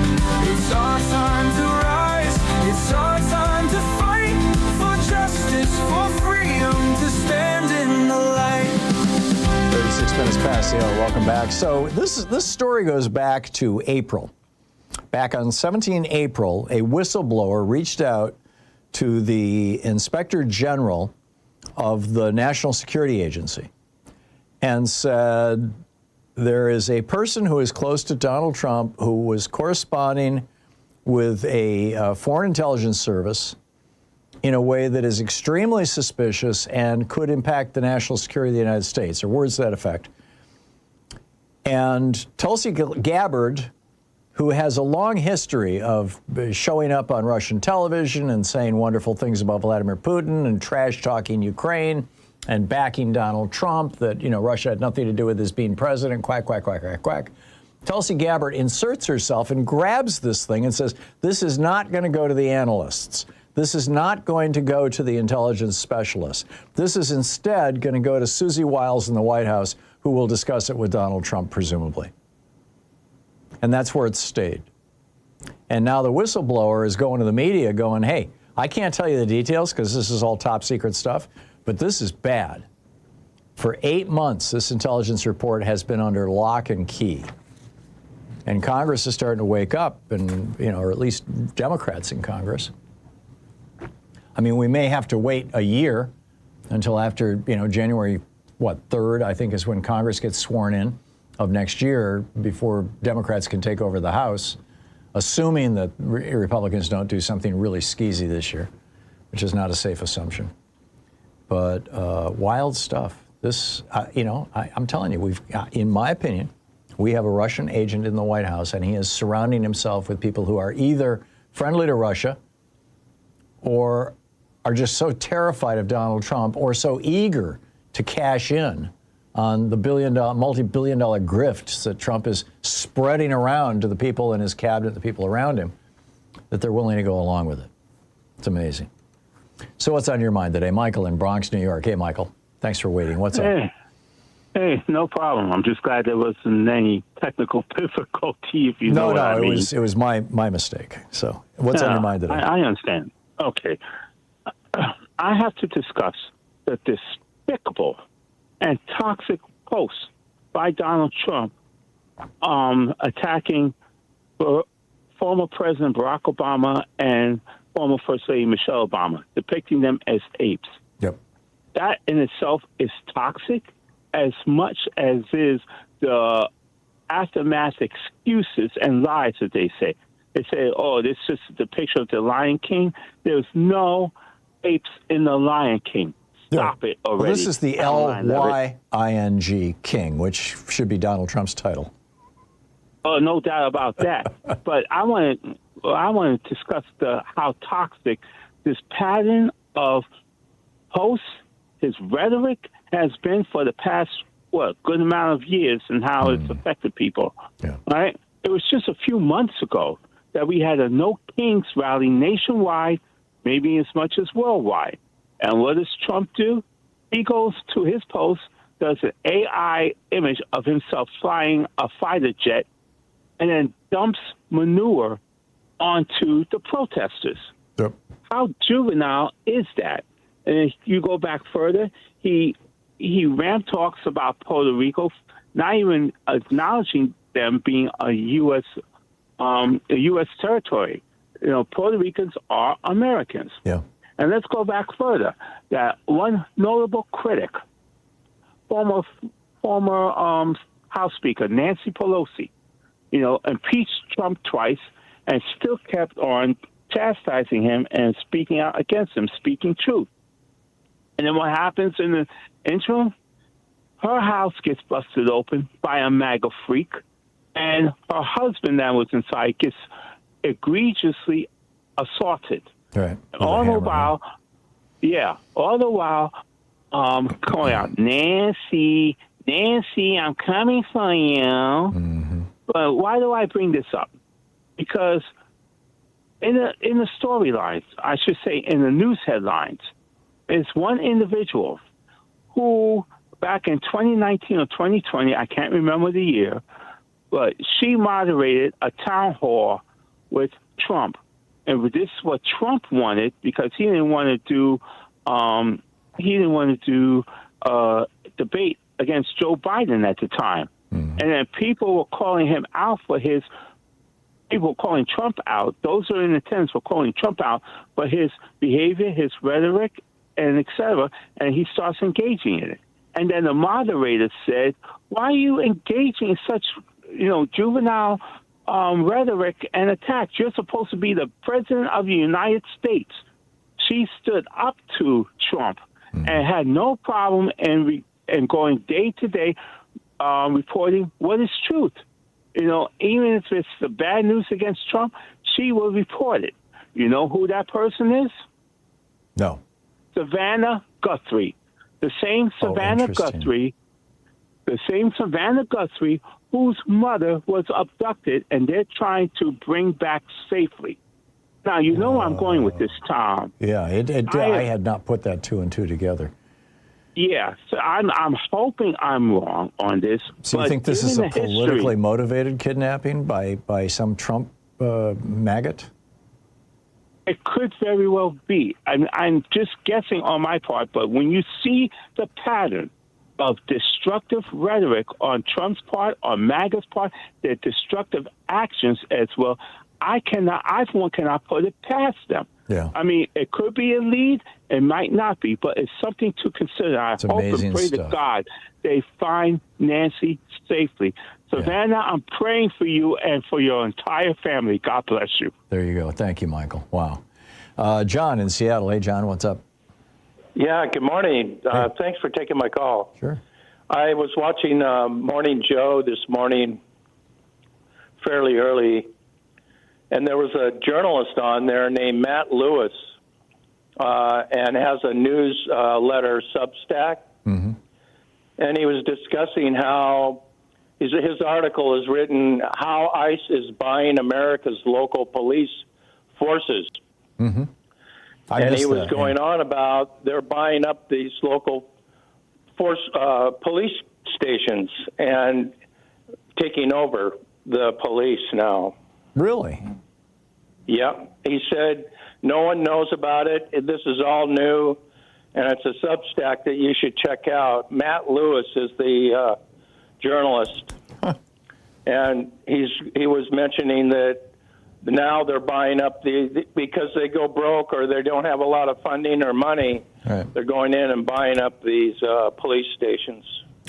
It's our time to rise, it's our time to fight for justice, for freedom, to stand in the light. 36 minutes past the hour. Welcome back. So this story goes back to April. Back on 17 April, a whistleblower reached out to the Inspector General of the National Security Agency and said, there is a person who is close to Donald Trump who was corresponding with a foreign intelligence service in a way that is extremely suspicious and could impact the national security of the United States, or words to that effect. And Tulsi Gabbard, who has a long history of showing up on Russian television and saying wonderful things about Vladimir Putin and trash-talking Ukraine and backing Donald Trump, that, you know, Russia had nothing to do with his being president, quack, quack, quack, quack, quack. Tulsi Gabbard inserts herself and grabs this thing and says, this is not going to go to the analysts. This is not going to go to the intelligence specialists. This is instead going to go to Susie Wiles in the White House, who will discuss it with Donald Trump, presumably. And that's where it stayed. And now the whistleblower is going to the media going, hey, I can't tell you the details because this is all top secret stuff, but this is bad. For 8 months, this intelligence report has been under lock and key. And Congress is starting to wake up, and, you know, or at least Democrats in Congress. I mean, we may have to wait a year until after, you know, January, 3rd, I think is when Congress gets sworn in, of next year, before Democrats can take over the House, assuming that Republicans don't do something really skeezy this year, which is not a safe assumption. But wild stuff. This, you know, I'm telling you, in my opinion, we have a Russian agent in the White House, and he is surrounding himself with people who are either friendly to Russia or are just so terrified of Donald Trump or so eager to cash in on the multi-billion-dollar grifts that Trump is spreading around to the people in his cabinet, the people around him, that they're willing to go along with it. It's amazing. So what's on your mind today? Michael in Bronx, New York. Hey, Michael. Thanks for waiting. What's up? Hey, no problem. I'm just glad there wasn't any technical difficulty, if you know what I mean. it was my mistake. So what's on your mind today? I understand. Okay. I have to discuss the despicable and toxic posts by Donald Trump attacking former President Barack Obama and former First Lady Michelle Obama, depicting them as apes. Yep. That in itself is toxic as much as is the aftermath excuses and lies that they say. They say, oh, this is just a depiction of the Lion King. There's no apes in the Lion King. Stop it already. Well, this is the L-Y-I-N-G King, which should be Donald Trump's title. Oh, no doubt about that. But I want to discuss how toxic this pattern of posts, his rhetoric, has been for the past, good amount of years, and how it's affected people. Yeah. Right? It was just a few months ago that we had a No Kings rally nationwide, maybe as much as worldwide. And what does Trump do? He goes to his post, does an AI image of himself flying a fighter jet, and then dumps manure onto the protesters. Yep. How juvenile is that? And if you go back further, he ram talks about Puerto Rico, not even acknowledging them being a U.S. territory. You know, Puerto Ricans are Americans. Yeah. And let's go back further. That one notable critic, former House Speaker Nancy Pelosi, impeached Trump twice and still kept on chastising him and speaking out against him, speaking truth. And then what happens in the interim? Her house gets busted open by a MAGA freak, and her husband that was inside gets egregiously assaulted. Right. All the while, calling out, Nancy, I'm coming for you. Mm-hmm. But why do I bring this up? Because in the storylines, I should say in the news headlines, is one individual who back in 2019 or 2020, I can't remember the year, but she moderated a town hall with Trump. And this is what Trump wanted, because he didn't want to do debate against Joe Biden at the time. And then people were calling him out for people calling Trump out. Those are in attendance for calling Trump out for his behavior, his rhetoric, and et cetera. And he starts engaging in it. And then the moderator said, why are you engaging in such, juvenile rhetoric and attacks? You're supposed to be the president of the United States. She stood up to Trump and had no problem in going day to day, reporting what is truth. Even if it's the bad news against Trump, she will report it. You know who that person is? No. Savannah Guthrie. The same Savannah Guthrie whose mother was abducted, and they're trying to bring back safely. Now, I'm going with this, Tom. Yeah, I had not put that two and two together. Yeah, so I'm hoping I'm wrong on this. So you think this is a politically motivated kidnapping by some Trump maggot? It could very well be. I'm just guessing on my part, but when you see the pattern of destructive rhetoric on Trump's part, on MAGA's part, their destructive actions as well, I for one cannot put it past them. Yeah. I mean, it could be a lead, it might not be, but it's something to consider. I hope and pray to God they find Nancy safely. Savannah, I'm praying for you and for your entire family. God bless you. There you go. Thank you, Michael. Wow. John in Seattle. Hey, John, what's up? Yeah, good morning. Thanks for taking my call. Sure. I was watching Morning Joe this morning fairly early, and there was a journalist on there named Matt Lewis, and has a news letter Substack. Mm-hmm. and he was discussing how his article is written, how ICE is buying America's local police forces. Mm-hmm. And he was going on about they're buying up these local police stations and taking over the police now. Really? Yep. He said no one knows about it. This is all new, and it's a Substack that you should check out. Matt Lewis is the journalist, and he was mentioning that now they're buying up because they go broke or they don't have a lot of funding or money. Right. They're going in and buying up these police stations.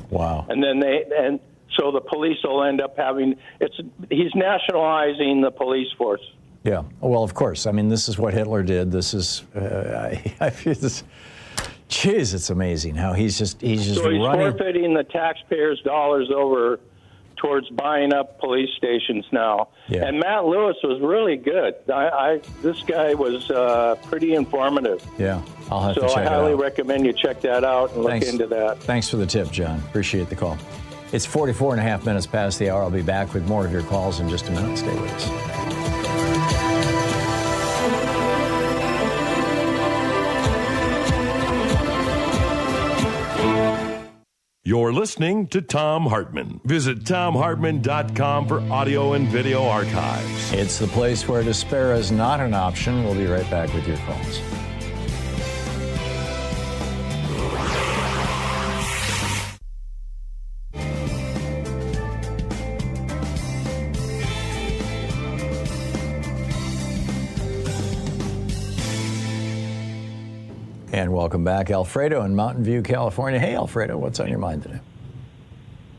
Wow. And then so the police will end up he's nationalizing the police force. Yeah. Well, of course. I mean, this is what Hitler did. This is, I feel this. Jeez, it's amazing how he's just so he's running. Forfeiting the taxpayers' dollars over towards buying up police stations now. Yeah. And Matt Lewis was really good. This guy was pretty informative. Yeah, I'll have to So check I highly it out. recommend you check that out and look into that. Thanks for the tip, John. Appreciate the call. It's 44 and a half minutes past the hour. I'll be back with more of your calls in just a minute. Stay with us. You're listening to Thom Hartmann. Visit ThomHartmann.com for audio and video archives. It's the place where despair is not an option. We'll be right back with your calls. And welcome back, Alfredo in Mountain View, California. Hey, Alfredo, what's on your mind today?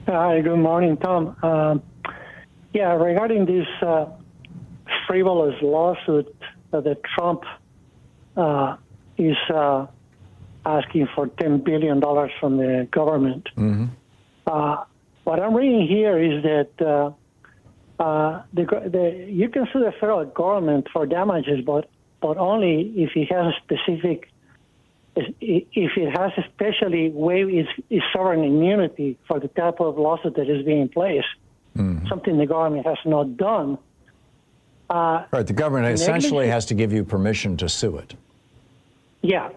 Hi, good morning, Tom. Regarding this frivolous lawsuit that Trump is asking for $10 billion from the government. Mm-hmm. What I'm reading here is that you can sue the federal government for damages, but only if it has especially waived its sovereign immunity for the type of lawsuit that is being placed, something the government has not done. Right, the government essentially has to give you permission to sue it. Yeah.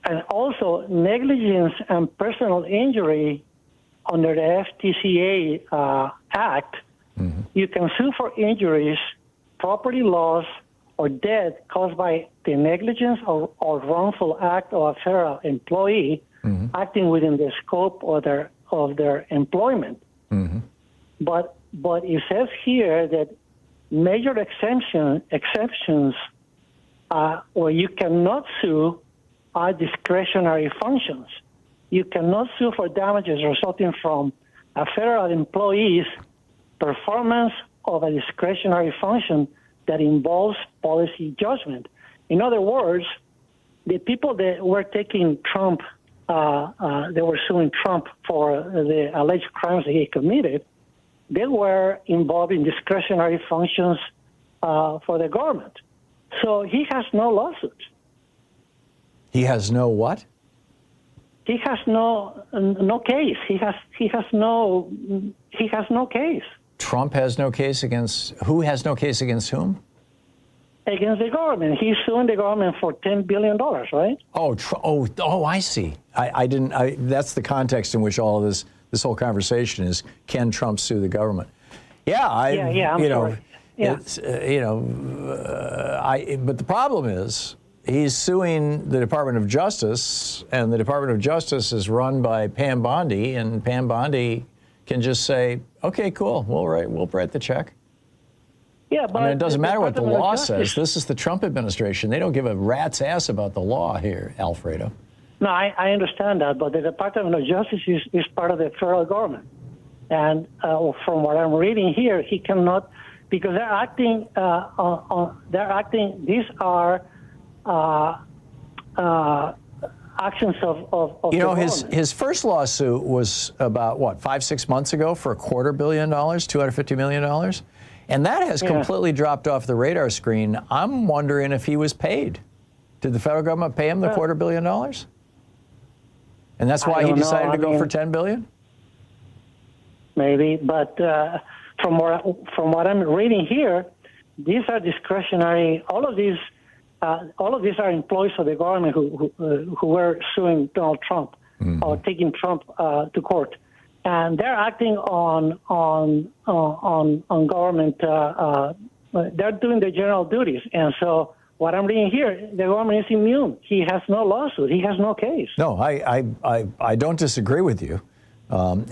And also, negligence and personal injury under the FTCA Act, you can sue for injuries, property loss, or death caused by the negligence or wrongful act of a federal employee acting within the scope of their employment. But it says here that major exceptions where you cannot sue are discretionary functions. You cannot sue for damages resulting from a federal employee's performance of a discretionary function that involves policy judgment. In other words, the people that were taking Trump, they were suing Trump for the alleged crimes that he committed, they were involved in discretionary functions for the government. So he has no lawsuit. He has no what? He has no case. He has no case. Trump has no case against who? Has no case against whom? Against the government. He's suing the government for $10 billion, right? Oh, I see. I didn't. That's the context in which all of this whole conversation is. Can Trump sue the government? Yeah. I'm sorry. Yeah. It's, but the problem is he's suing the Department of Justice, and the Department of Justice is run by Pam Bondi, and Pam Bondi can just say, "Okay, cool, we'll write the check." Yeah, but it doesn't matter what the law says. This is the Trump administration. They don't give a rat's ass about the law here, Alfredo. No, I understand that, but the Department of Justice is part of the federal government, and from what I'm reading here, he cannot, because they're acting. These are actions of you know, the his first lawsuit was about what, 5-6 months ago for $250 million, $250 million, and that has completely dropped off the radar screen. I'm wondering if he was paid. Did the federal government pay him the $250 million? And that's why he decided to go for $10 billion? Maybe, but from what I'm reading here, these are discretionary. All of these are employees of the government who were suing Donald Trump or taking Trump to court, and they're acting on government. They're doing their general duties, and so what I'm reading here, the government is immune. He has no lawsuit. He has no case. No, I don't disagree with you,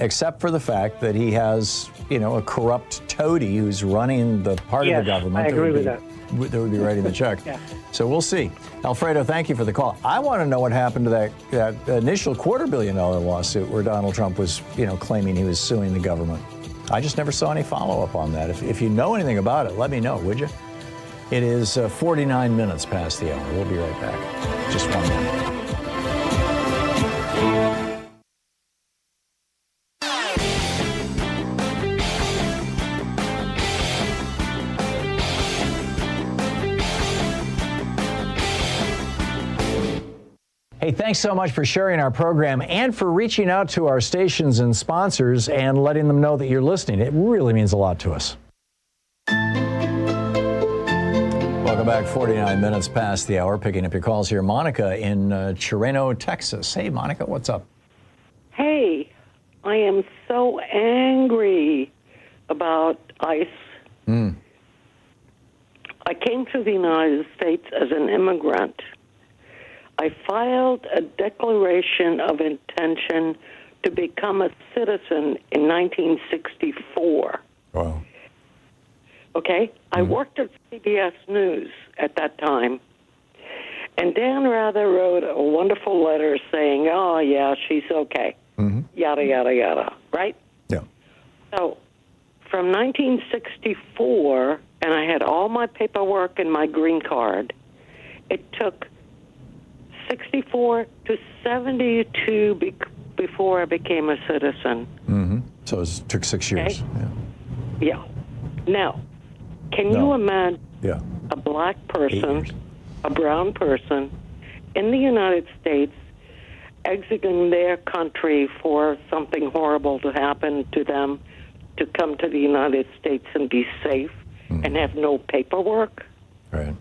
except for the fact that he has, a corrupt toady who's running the part of the government. I agree with that. That would be writing the check. Yeah. So we'll see. Alfredo, thank you for the call. I want to know what happened to that initial $250 million lawsuit where Donald Trump was, claiming he was suing the government. I just never saw any follow-up on that. If you know anything about it, let me know, would you? It is 49 minutes past the hour. We'll be right back. Just 1 minute. Hey, thanks so much for sharing our program and for reaching out to our stations and sponsors and letting them know that you're listening. It really means a lot to us. Welcome back. 49 minutes past the hour. Picking up your calls here. Monica in Chireno, Texas. Hey, Monica, what's up? Hey, I am so angry about ICE. I came to the United States as an immigrant. I filed a declaration of intention to become a citizen in 1964. Wow. Okay? I worked at CBS News at that time. And Dan Rather wrote a wonderful letter saying, oh, yeah, she's okay. Yada, yada, yada. Right? Yeah. So from 1964, and I had all my paperwork and my green card, it took 64 to 72 before I became a citizen. So it took 6 years. Okay? Yeah. Now, can you imagine a black person, a brown person in the United States exiting their country for something horrible to happen to them, to come to the United States and be safe and have no paperwork? Right.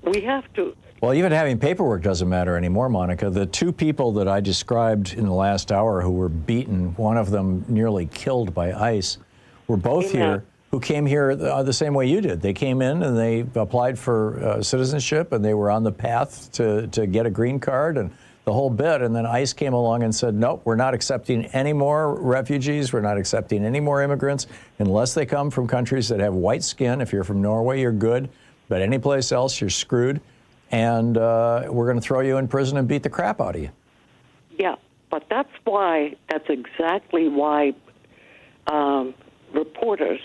We have to. Well, even having paperwork doesn't matter anymore, Monica. The two people that I described in the last hour who were beaten, one of them nearly killed by ICE, were both here, who came here the same way you did. They came in and they applied for citizenship, and they were on the path to get a green card and the whole bit. And then ICE came along and said, nope, we're not accepting any more refugees. We're not accepting any more immigrants unless they come from countries that have white skin. If you're from Norway, you're good. But any place else, you're screwed. And we're going to throw you in prison and beat the crap out of you. Yeah, but that's exactly why reporters,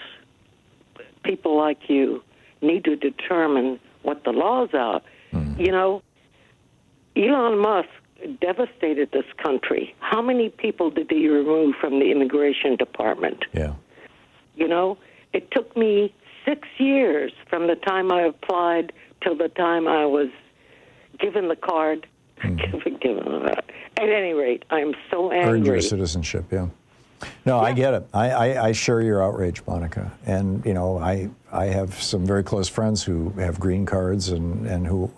people like you, need to determine what the laws are. You know, Elon Musk devastated this country. How many people did he remove from the immigration department? Yeah. You know, it took me 6 years from the time I applied till the time I was given the card. At any rate, I'm so angry. Earned your citizenship, yeah. No, I get it. I share your outrage, Monica. And, you know, I have some very close friends who have green cards and who,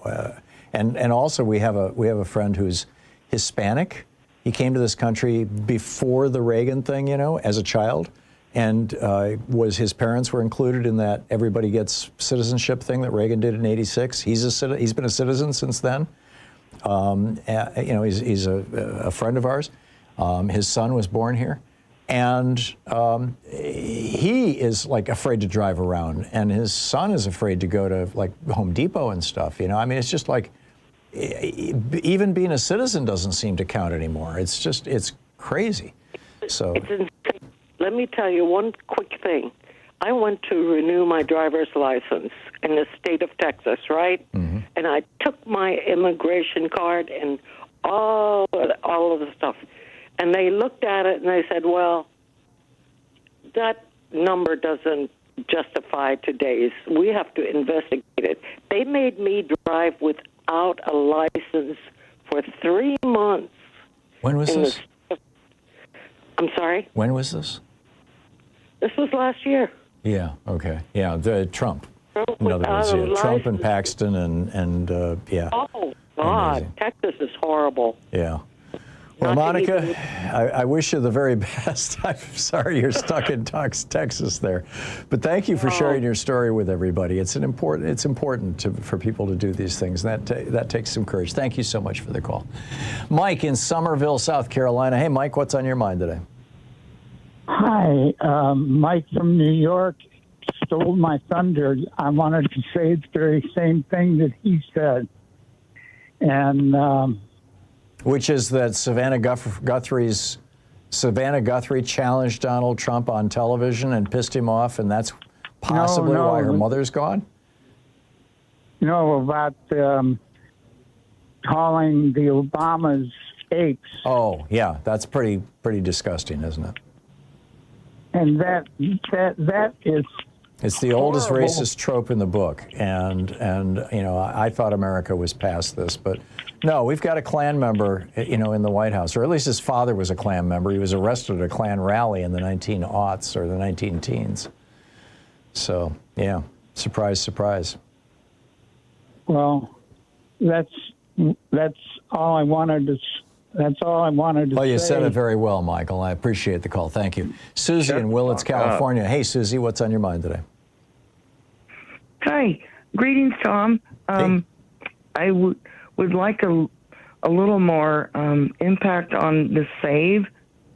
and also we have a friend who's Hispanic. He came to this country before the Reagan thing, you know, as a child. And his parents were included in that everybody gets citizenship thing that Reagan did in '86. He's been a citizen since then. You know, he's a friend of ours. His son was born here, and he is like afraid to drive around, and his son is afraid to go to like Home Depot and stuff. You know, I mean, it's just like even being a citizen doesn't seem to count anymore. It's crazy. So. It's insane. Let me tell you one quick thing. I went to renew my driver's license in the state of Texas, right? And I took my immigration card and all of the stuff. And they looked at it and they said, well, that number doesn't justify today's. We have to investigate it. They made me drive without a license for 3 months. When was this? I'm sorry? When was this? This was last year. Yeah, okay. Yeah, Trump. Trump In other words, was Trump and Paxton and yeah. Oh, God. Amazing. Texas is horrible. Yeah. Well, Monica, I wish you the very best. I'm sorry you're stuck in Texas there, but thank you for sharing your story with everybody. It's important for people to do these things. That takes some courage. Thank you so much for the call. Mike in Somerville, South Carolina. Hey, Mike, what's on your mind today? Hi, Mike from New York stole my thunder. I wanted to say the very same thing that he said, and. Which is that Savannah Guthrie challenged Donald Trump on television and pissed him off, and that's possibly why her mother's gone? No, about calling the Obamas apes. Oh, yeah, that's pretty disgusting, isn't it? And that is. It's the oldest racist trope in the book, and you know, I thought America was past this, but no, we've got a Klan member, you know, in the White House, or at least his father was a Klan member. He was arrested at a Klan rally in the 1900s or the 19-teens. So, yeah, surprise, surprise. Well, that's all I wanted to. That's all I wanted to say. Well, you said it very well, Michael. I appreciate the call. Thank you. Susie in Willits, California. Hey, Susie, what's on your mind today? Hi. Greetings, Tom. I would like a little more impact on the SAVE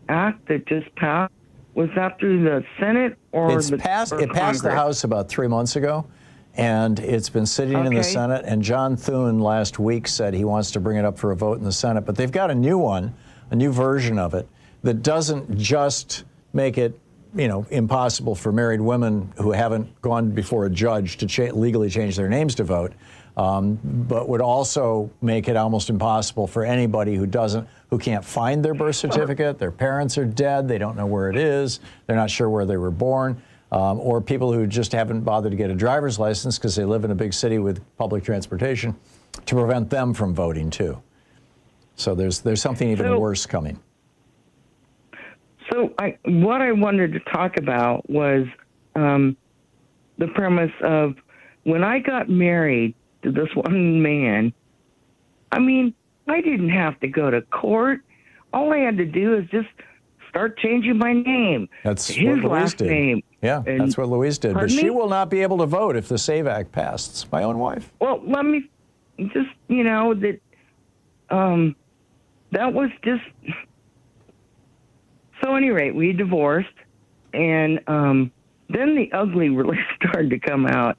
Act that just passed. Was that through the Senate or It passed the House about 3 months ago, and it's been sitting in the Senate, and John Thune last week said he wants to bring it up for a vote in the Senate, but they've got a new one, a new version of it, that doesn't just make it, you know, impossible for married women who haven't gone before a judge to legally change their names to vote, but would also make it almost impossible for anybody who can't find their birth certificate, their parents are dead, they don't know where it is, they're not sure where they were born, or people who just haven't bothered to get a driver's license because they live in a big city with public transportation, to prevent them from voting too. So there's something even worse coming. So what I wanted to talk about was the premise of when I got married to this one man, I mean, I didn't have to go to court. All I had to do is just start changing my name. That's his what Louise last did. name. Yeah, And- that's what Louise did. But Pardon she me? will not be able to vote if the SAVE Act passes. My own wife. Well, let me just, you know, that that was just. So, at any rate, we divorced, and then the ugly really started to come out,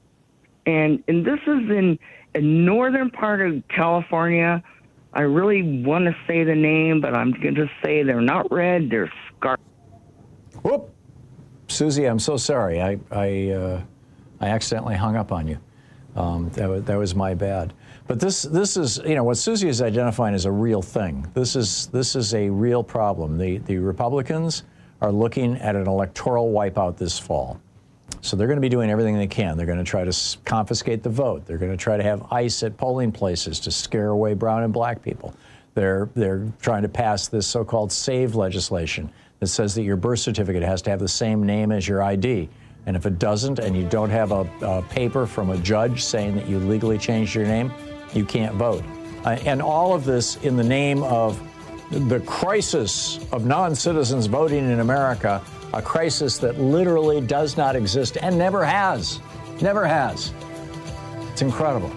and this is in a northern part of California. I really want to say the name, but I'm going to say they're not red; they're scarlet. Whoop, Susie, I'm so sorry. I accidentally hung up on you. That was my bad. But this is, you know, what Susie is identifying as a real thing. This is a real problem. The Republicans are looking at an electoral wipeout this fall. So they're going to be doing everything they can. They're going to try to confiscate the vote. They're going to try to have ICE at polling places to scare away brown and black people. They're trying to pass this so-called SAVE legislation that says that your birth certificate has to have the same name as your ID. And if it doesn't, and you don't have a paper from a judge saying that you legally changed your name, you can't vote. And all of this in the name of the crisis of non-citizens voting in America, a crisis that literally does not exist and never has. Never has. It's incredible.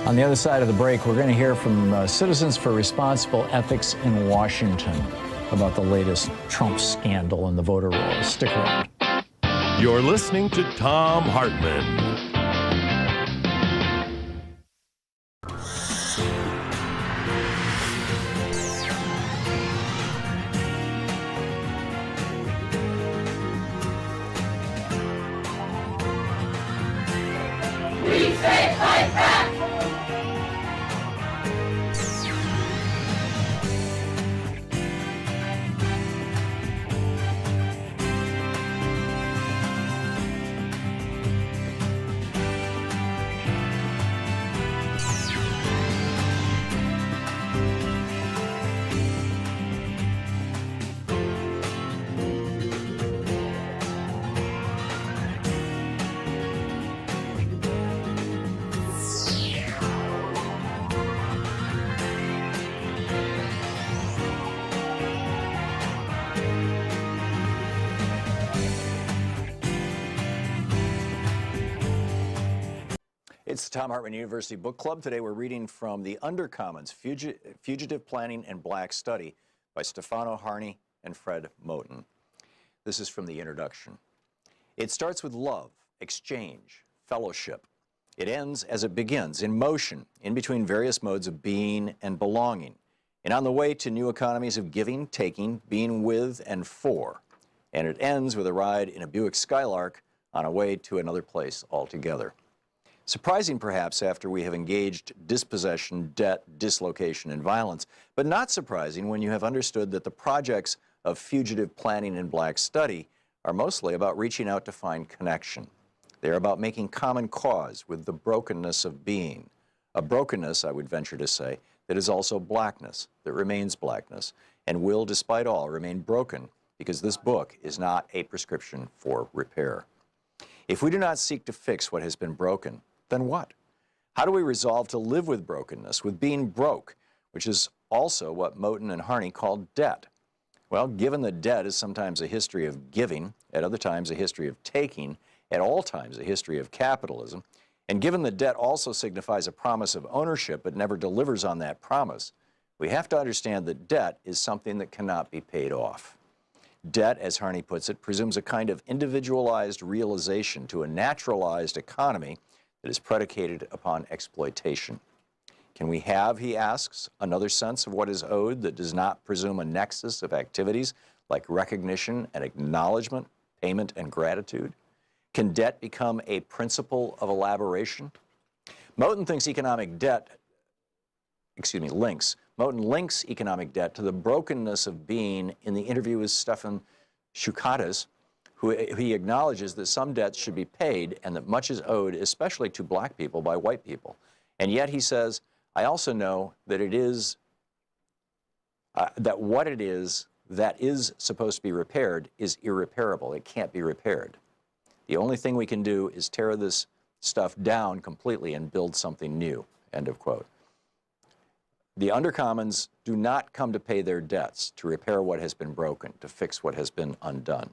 On the other side of the break, we're going to hear from Citizens for Responsible Ethics in Washington about the latest Trump scandal in the voter rolls. Stick around. You're listening to Thom Hartmann. We say fight back! It's the Thom Hartmann University Book Club. Today we're reading from The Undercommons, Fugitive Planning and Black Study by Stefano Harney and Fred Moten. This is from the introduction. It starts with love, exchange, fellowship. It ends as it begins, in motion, in between various modes of being and belonging, and on the way to new economies of giving, taking, being with and for. And it ends with a ride in a Buick Skylark on a way to another place altogether. Surprising, perhaps, after we have engaged dispossession, debt, dislocation, and violence, but not surprising when you have understood that the projects of fugitive planning and black study are mostly about reaching out to find connection. They're about making common cause with the brokenness of being, a brokenness, I would venture to say, that is also blackness, that remains blackness, and will, despite all, remain broken because this book is not a prescription for repair. If we do not seek to fix what has been broken, then what? How do we resolve to live with brokenness, with being broke, which is also what Moten and Harney called debt? Well, given that debt is sometimes a history of giving, at other times a history of taking, at all times a history of capitalism, and given that debt also signifies a promise of ownership but never delivers on that promise, we have to understand that debt is something that cannot be paid off. Debt, as Harney puts it, presumes a kind of individualized realization to a naturalized economy that is predicated upon exploitation. Can we have, he asks, another sense of what is owed that does not presume a nexus of activities like recognition and acknowledgement, payment and gratitude? Can debt become a principle of elaboration? Moten thinks Moten links economic debt to the brokenness of being in the interview with Stefan Shukatis, who he acknowledges that some debts should be paid and that much is owed, especially to black people, by white people. And yet he says, I also know that it is, that what it is that is supposed to be repaired is irreparable. It can't be repaired. The only thing we can do is tear this stuff down completely and build something new, end of quote. The Undercommons do not come to pay their debts, to repair what has been broken, to fix what has been undone.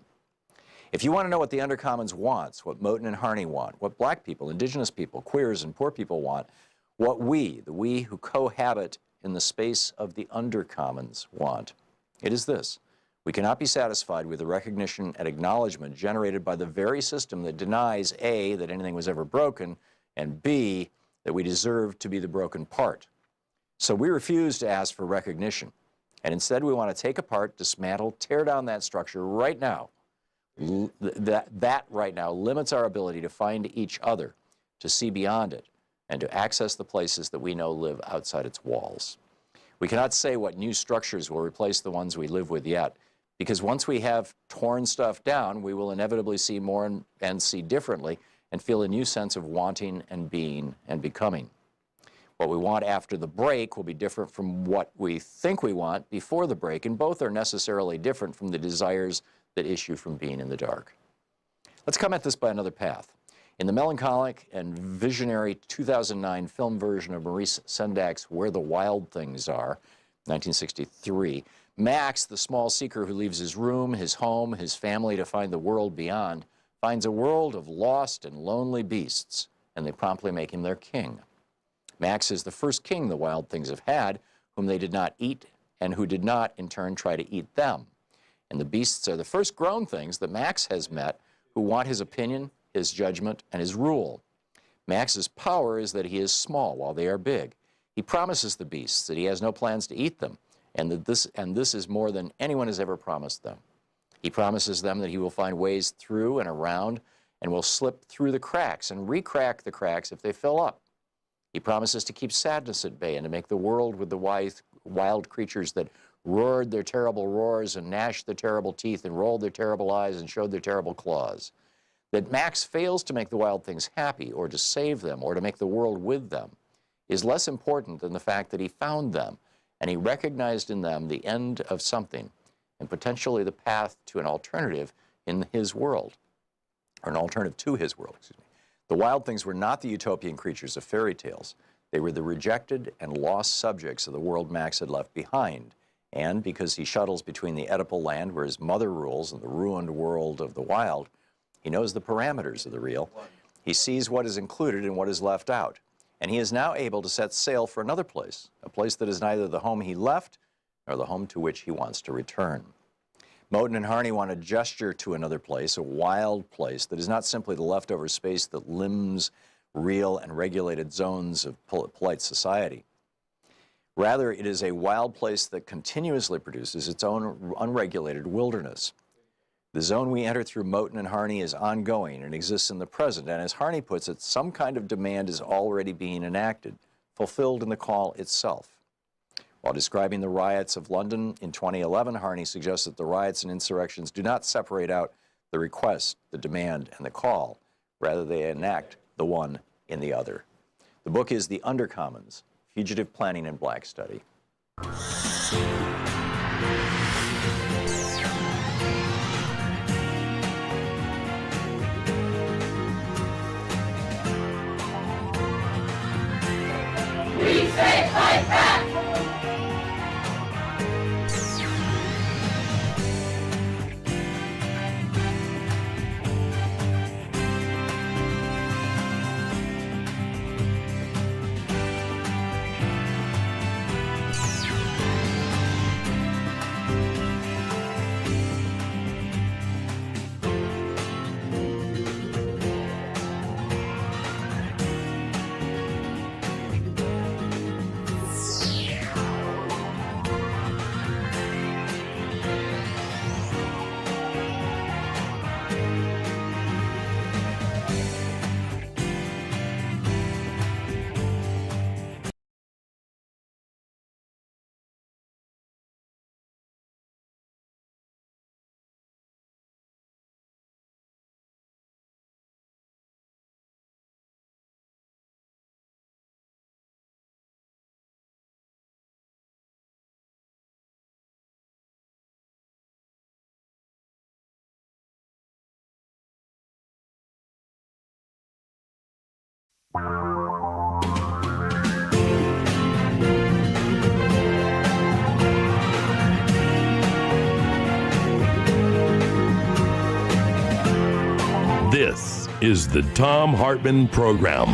If you want to know what the Undercommons wants, what Moten and Harney want, what black people, indigenous people, queers, and poor people want, what we, the we who cohabit in the space of the Undercommons want, it is this. We cannot be satisfied with the recognition and acknowledgement generated by the very system that denies A, that anything was ever broken, and B, that we deserve to be the broken part. So we refuse to ask for recognition, and instead we want to take apart, dismantle, tear down that structure right now. That right now limits our ability to find each other, to see beyond it, and to access the places that we know live outside its walls. We cannot say what new structures will replace the ones we live with yet, because once we have torn stuff down, we will inevitably see more and see differently and feel a new sense of wanting and being and becoming. What we want after the break will be different from what we think we want before the break, and both are necessarily different from the desires that issue from being in the dark. Let's come at this by another path. In the melancholic and visionary 2009 film version of Maurice Sendak's Where the Wild Things Are, 1963, Max, the small seeker who leaves his room, his home, his family to find the world beyond, finds a world of lost and lonely beasts, and they promptly make him their king. Max is the first king the wild things have had, whom they did not eat, and who did not, in turn, try to eat them. And the beasts are the first grown things that Max has met, who want his opinion, his judgment, and his rule. Max's power is that he is small while they are big. He promises the beasts that he has no plans to eat them, and that this is more than anyone has ever promised them. He promises them that he will find ways through and around and will slip through the cracks and re-crack the cracks if they fill up. He promises to keep sadness at bay and to make the world with the wild creatures that roared their terrible roars and gnashed their terrible teeth and rolled their terrible eyes and showed their terrible claws. That Max fails to make the wild things happy or to save them or to make the world with them is less important than the fact that he found them and he recognized in them the end of something and potentially the path to an alternative in his world, or an alternative to his world, excuse me. The wild things were not the utopian creatures of fairy tales. They were the rejected and lost subjects of the world Max had left behind. And because he shuttles between the Oedipal land where his mother rules and the ruined world of the wild, he knows the parameters of the real. He sees what is included and what is left out. And he is now able to set sail for another place, a place that is neither the home he left nor the home to which he wants to return. Moten and Harney want to gesture to another place, a wild place that is not simply the leftover space that limbs real and regulated zones of polite society. Rather, it is a wild place that continuously produces its own unregulated wilderness. The zone we enter through Moten and Harney is ongoing and exists in the present, and as Harney puts it, some kind of demand is already being enacted, fulfilled in the call itself. While describing the riots of London in 2011, Harney suggests that the riots and insurrections do not separate out the request, the demand, and the call. Rather, they enact the one in the other. The book is The Undercommons, Fugitive Planning and Black Study. We say fight back! This is the Thom Hartmann Program.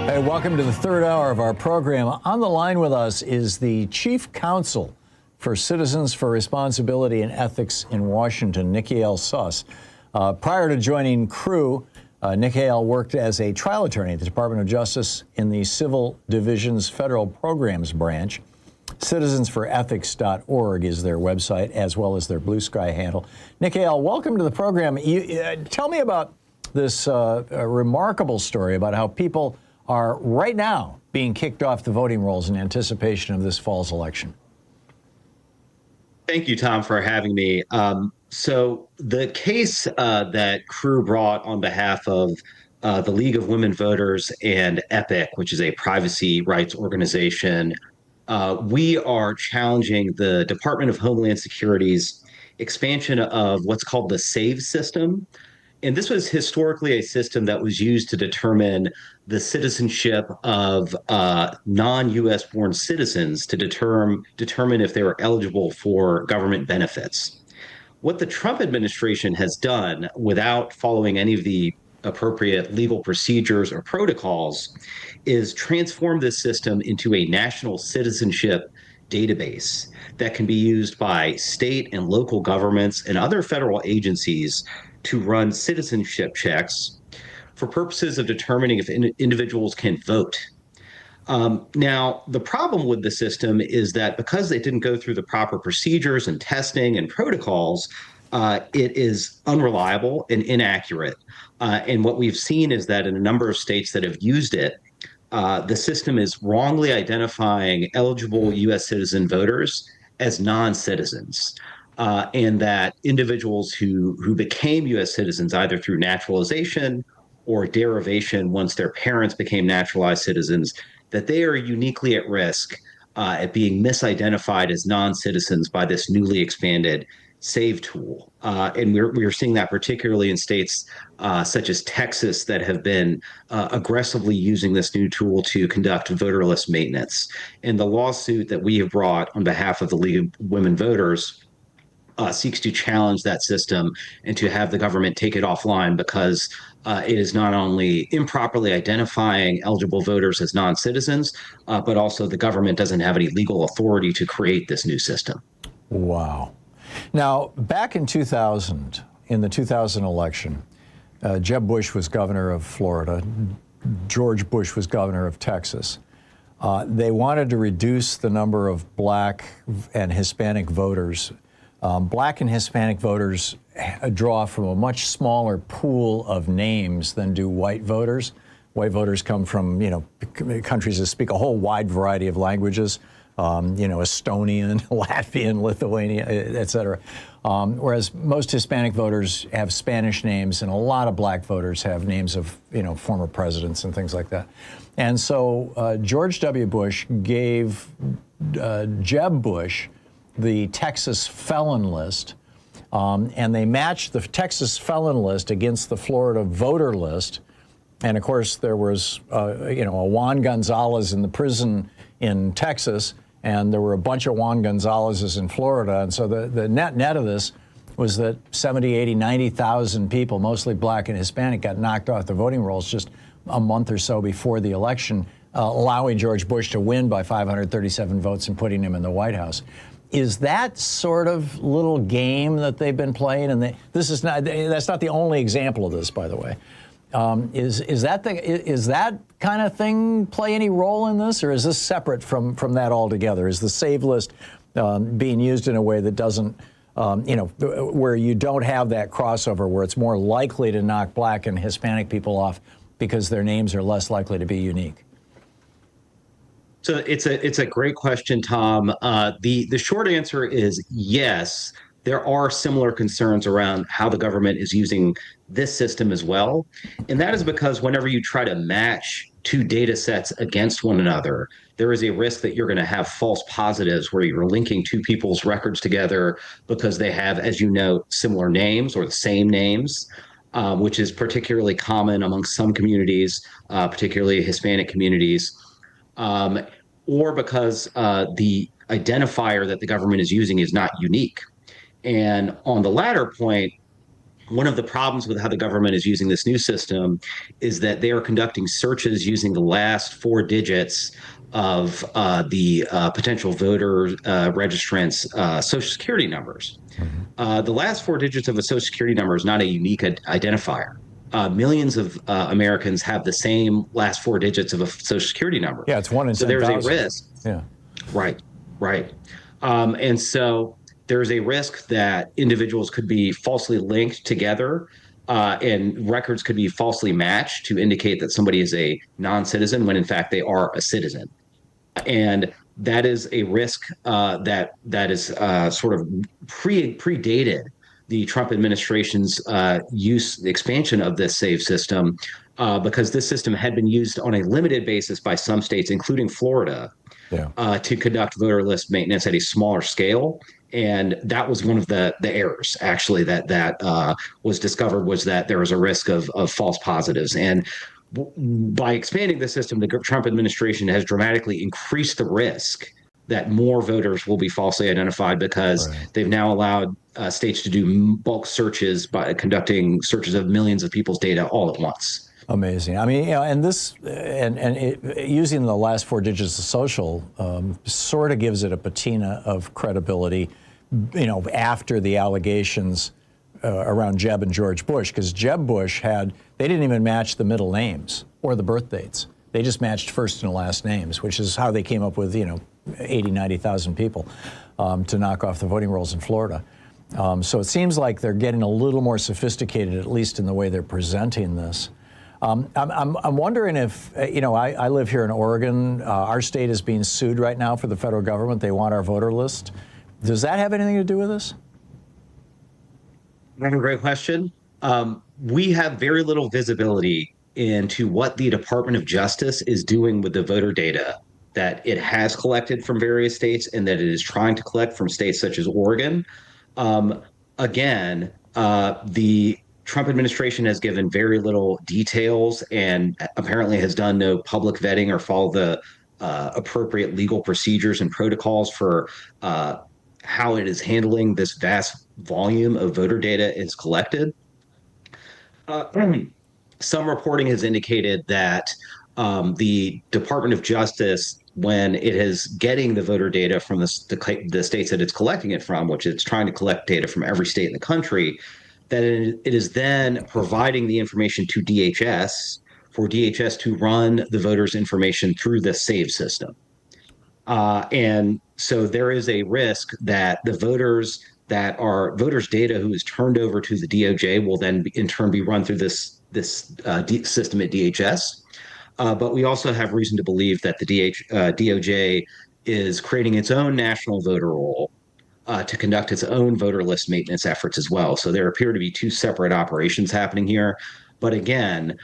Hey, welcome to the third hour of our program. On the line with us is the Chief Counsel for Citizens for Responsibility and Ethics in Washington, Nikhel Sus. Prior to joining Crew, Nikhel worked as a trial attorney at the Department of Justice in the Civil Division's Federal Programs Branch. Citizensforethics.org is their website, as well as their Blue Sky handle. Nikhel, welcome to the program. Tell me about this remarkable story about how people are right now being kicked off the voting rolls in anticipation of this fall's election. Thank you, Tom, for having me. So the case that Crew brought on behalf of the League of Women Voters and EPIC, which is a privacy rights organization, we are challenging the Department of Homeland Security's expansion of what's called the SAVE system. And this was historically a system that was used to determine the citizenship of non-U.S. born citizens to determine if they were eligible for government benefits. What the Trump administration has done without following any of the appropriate legal procedures or protocols is transform this system into a national citizenship database that can be used by state and local governments and other federal agencies to run citizenship checks for purposes of determining if individuals can vote. Now, the problem with the system is that because it didn't go through the proper procedures and testing and protocols, it is unreliable and inaccurate. And what we've seen is that in a number of states that have used it, the system is wrongly identifying eligible U.S. citizen voters as non-citizens, and that individuals who became U.S. citizens either through naturalization or derivation once their parents became naturalized citizens, that they are uniquely at risk at being misidentified as non-citizens by this newly expanded SAVE tool. And we're seeing that particularly in states such as Texas that have been aggressively using this new tool to conduct voterless maintenance. And the lawsuit that we have brought on behalf of the League of Women Voters seeks to challenge that system and to have the government take it offline because it is not only improperly identifying eligible voters as non-citizens, but also the government doesn't have any legal authority to create this new system. Wow. Now, back in 2000, in the 2000 election, Jeb Bush was governor of Florida. George Bush was governor of Texas. They wanted to reduce the number of black and Hispanic voters. Black and Hispanic voters draw from a much smaller pool of names than do white voters. White voters come from, countries that speak a whole wide variety of languages, Estonian, Latvian, Lithuanian, et cetera. Whereas most Hispanic voters have Spanish names, and a lot of black voters have names of, former presidents and things like that. And so George W. Bush gave Jeb Bush the Texas felon list, and they matched the Texas felon list against the Florida voter list. And of course, there was, a Juan Gonzalez in the prison in Texas, and there were a bunch of Juan Gonzalez's in Florida. And so the net of this was that 70, 80, 90,000 people, mostly black and Hispanic, got knocked off the voting rolls just a month or so before the election, allowing George Bush to win by 537 votes and putting him in the White House. Is that sort of little game that they've been playing? And that's not the only example of this, by the way. Is that kind of thing play any role in this, or is this separate from that altogether? Is the save list being used in a way that doesn't, where you don't have that crossover, where it's more likely to knock black and Hispanic people off because their names are less likely to be unique? So it's a great question, Tom. The short answer is yes. There are similar concerns around how the government is using this system as well. And that is because whenever you try to match two data sets against one another, there is a risk that you're going to have false positives where you're linking two people's records together because they have, as you know, similar names or the same names, which is particularly common among some communities, particularly Hispanic communities. Or because the identifier that the government is using is not unique. And on the latter point, one of the problems with how the government is using this new system is that they are conducting searches using the last four digits of the potential voter registrants' Social Security numbers. The last four digits of a Social Security number is not a unique identifier. Millions of Americans have the same last four digits of a Social Security number. Yeah, it's 1 in 10,000. So there's a risk. Yeah. Right. And so there's a risk that individuals could be falsely linked together and records could be falsely matched to indicate that somebody is a non-citizen when in fact they are a citizen. And that is a risk that is sort of predated the Trump administration's expansion of this SAVE system, because this system had been used on a limited basis by some states, including Florida, to conduct voter list maintenance at a smaller scale. And that was one of the errors, actually, that was discovered, was that there was a risk of false positives. And by expanding the system, the Trump administration has dramatically increased the risk that more voters will be falsely identified because they've now allowed states to do bulk searches by conducting searches of millions of people's data all at once. Amazing. I mean, and this, using the last four digits of social sort of gives it a patina of credibility, after the allegations around Jeb and George Bush, because Jeb Bush they didn't even match the middle names or the birth dates. They just matched first and last names, which is how they came up with, 80, 90,000 people to knock off the voting rolls in Florida. So it seems like they're getting a little more sophisticated, at least in the way they're presenting this. I'm wondering if, I live here in Oregon. Our state is being sued right now for the federal government. They want our voter list. Does that have anything to do with this? That's a great question. We have very little visibility into what the Department of Justice is doing with the voter data that it has collected from various states and that it is trying to collect from states such as Oregon. Again, the Trump administration has given very little details and apparently has done no public vetting or follow the appropriate legal procedures and protocols for how it is handling this vast volume of voter data is collected. Some reporting has indicated that the Department of Justice, when it is getting the voter data from the states that it's collecting it from, which it's trying to collect data from every state in the country, that it is then providing the information to DHS for DHS to run the voters' information through the SAVE system. And so there is a risk that the voters data who is turned over to the DOJ will then in turn be run through this system at DHS. But we also have reason to believe that the DOJ is creating its own national voter roll to conduct its own voter list maintenance efforts as well. So there appear to be two separate operations happening here. But again,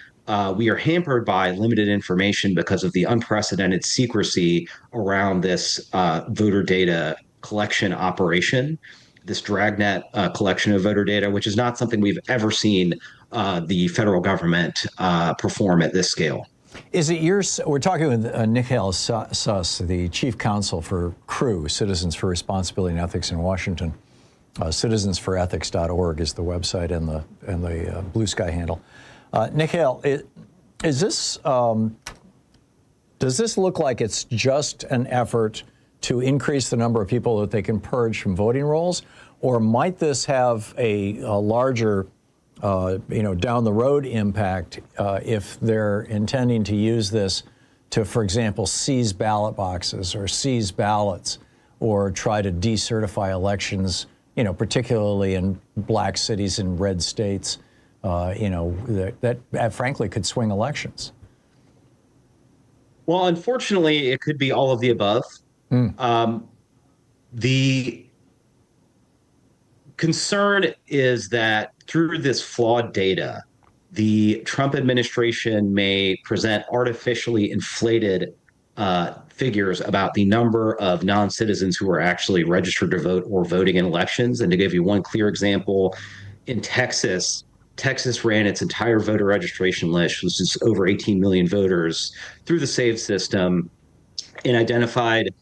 we are hampered by limited information because of the unprecedented secrecy around this voter data collection operation, this dragnet collection of voter data, which is not something we've ever seen the federal government perform at this scale. Is it we're talking with Nikhel Sus, the chief counsel for CREW, Citizens for Responsibility and Ethics in Washington. Citizensforethics.org is the website and the Blue Sky handle. Nikhel, does this look like it's just an effort to increase the number of people that they can purge from voting rolls, or might this have a larger down the road impact if they're intending to use this to, for example, seize ballot boxes or seize ballots or try to decertify elections, particularly in black cities and red states, that frankly could swing elections? Well, unfortunately, it could be all of the above. The concern is that through this flawed data, the Trump administration may present artificially inflated figures about the number of non-citizens who are actually registered to vote or voting in elections. And to give you one clear example, in Texas ran its entire voter registration list, which is over 18 million voters, through the SAVE system and identified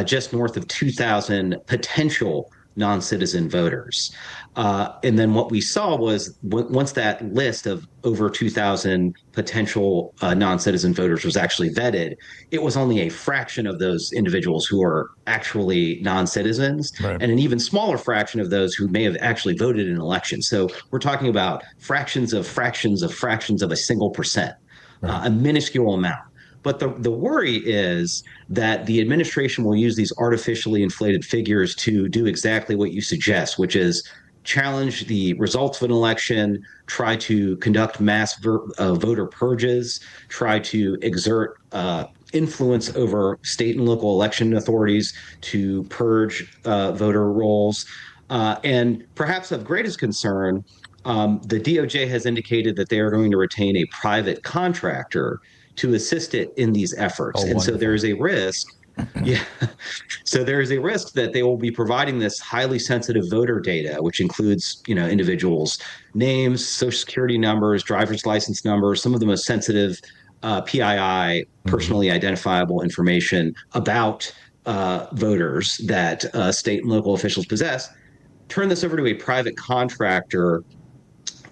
just north of 2,000 potential non-citizen voters. And then what we saw was once that list of over 2,000 potential non-citizen voters was actually vetted, it was only a fraction of those individuals who are actually non-citizens, right, and an even smaller fraction of those who may have actually voted in elections. So we're talking about fractions of a single percent, right, a minuscule amount. But the worry is that the administration will use these artificially inflated figures to do exactly what you suggest, which is challenge the results of an election, try to conduct mass voter purges, try to exert influence over state and local election authorities to purge voter rolls. And perhaps of greatest concern, the DOJ has indicated that they are going to retain a private contractor to assist it in these efforts. And so there is a risk. So there is a risk that they will be providing this highly sensitive voter data, which includes, individuals' names, social security numbers, driver's license numbers, some of the most sensitive PII, personally identifiable information about voters that state and local officials possess, turn this over to a private contractor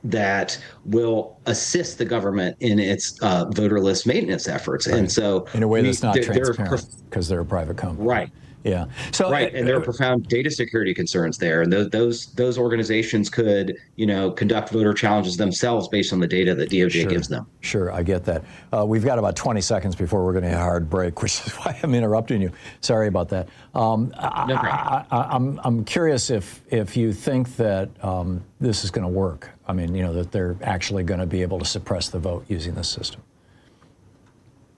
that will assist the government in its voter list maintenance efforts. Right. And so in a way that's not transparent because they're a private company. Right. Yeah. So right. And there are profound data security concerns there. And those organizations could, conduct voter challenges themselves based on the data that DOJ gives them. Sure. I get that. We've got about 20 seconds before we're going to hit a hard break, which is why I'm interrupting you. Sorry about that. No problem. I'm curious if you think that this is going to work. I mean, that they're actually going to be able to suppress the vote using this system.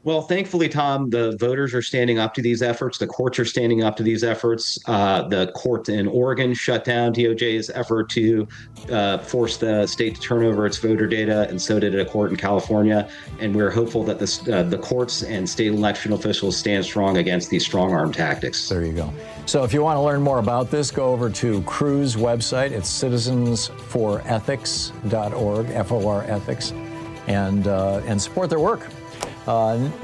Well, thankfully, Tom, the voters are standing up to these efforts. The courts are standing up to these efforts. The court in Oregon shut down DOJ's effort to force the state to turn over its voter data, and so did a court in California. And we're hopeful that the courts and state election officials stand strong against these strong-arm tactics. There you go. So if you want to learn more about this, go over to CREW's website. It's citizensforethics.org, FOR ethics, and support their work.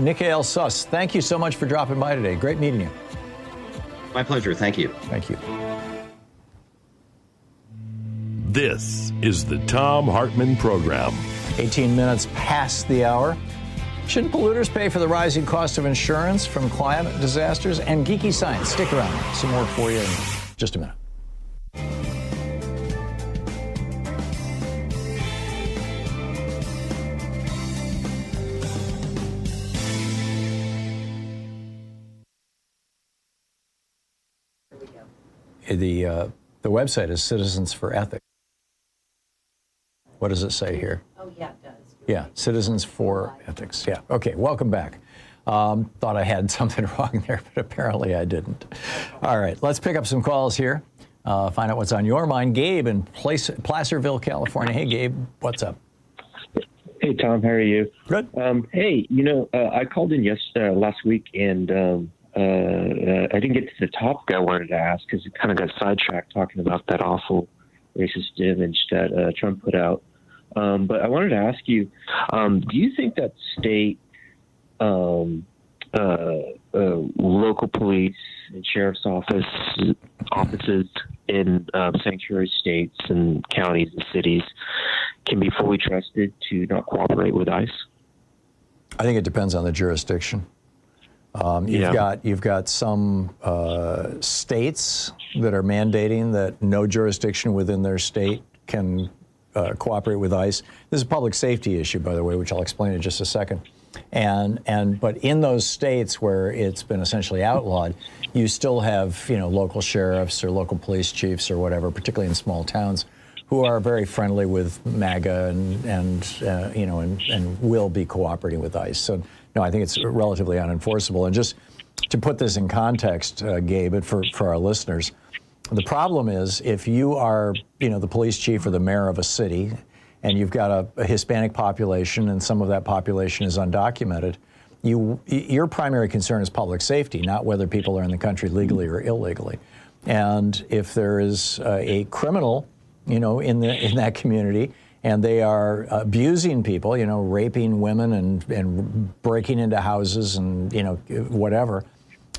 Nikhel Sus, thank you so much for dropping by today. Great meeting you. My pleasure. Thank you. Thank you. This is the Thom Hartmann Program. 18 minutes past the hour. Shouldn't polluters pay for the rising cost of insurance from climate disasters? And geeky science. Stick around. Some more for you in just a minute. The website is Citizens for Ethics. What does it say here? Oh, yeah, it does. Yeah, Citizens for Ethics. Yeah. Okay, welcome back. Thought I had something wrong there, but apparently I didn't. All right, let's pick up some calls here. Find out what's on your mind. Gabe in Placerville, California. Hey, Gabe, what's up? Hey, Tom, how are you? Good. Hey, I called in last week, and I didn't get to the topic I wanted to ask because it kind of got sidetracked talking about that awful racist image that Trump put out. But I wanted to ask you, do you think that state local police and sheriff's offices in sanctuary states and counties and cities can be fully trusted to not cooperate with ICE? I think it depends on the jurisdiction. You've got some states that are mandating that no jurisdiction within their state can cooperate with ICE. This is a public safety issue, by the way, which I'll explain in just a second. But in those states where it's been essentially outlawed, you still have local sheriffs or local police chiefs or whatever, particularly in small towns, who are very friendly with MAGA and will be cooperating with ICE. So no, I think it's relatively unenforceable. And just to put this in context, Gabe, and for our listeners, the problem is if you are the police chief or the mayor of a city, and you've got a Hispanic population, and some of that population is undocumented, your primary concern is public safety, not whether people are in the country legally or illegally. And if there is a criminal, in that community, and they are abusing people, raping women and breaking into houses and whatever,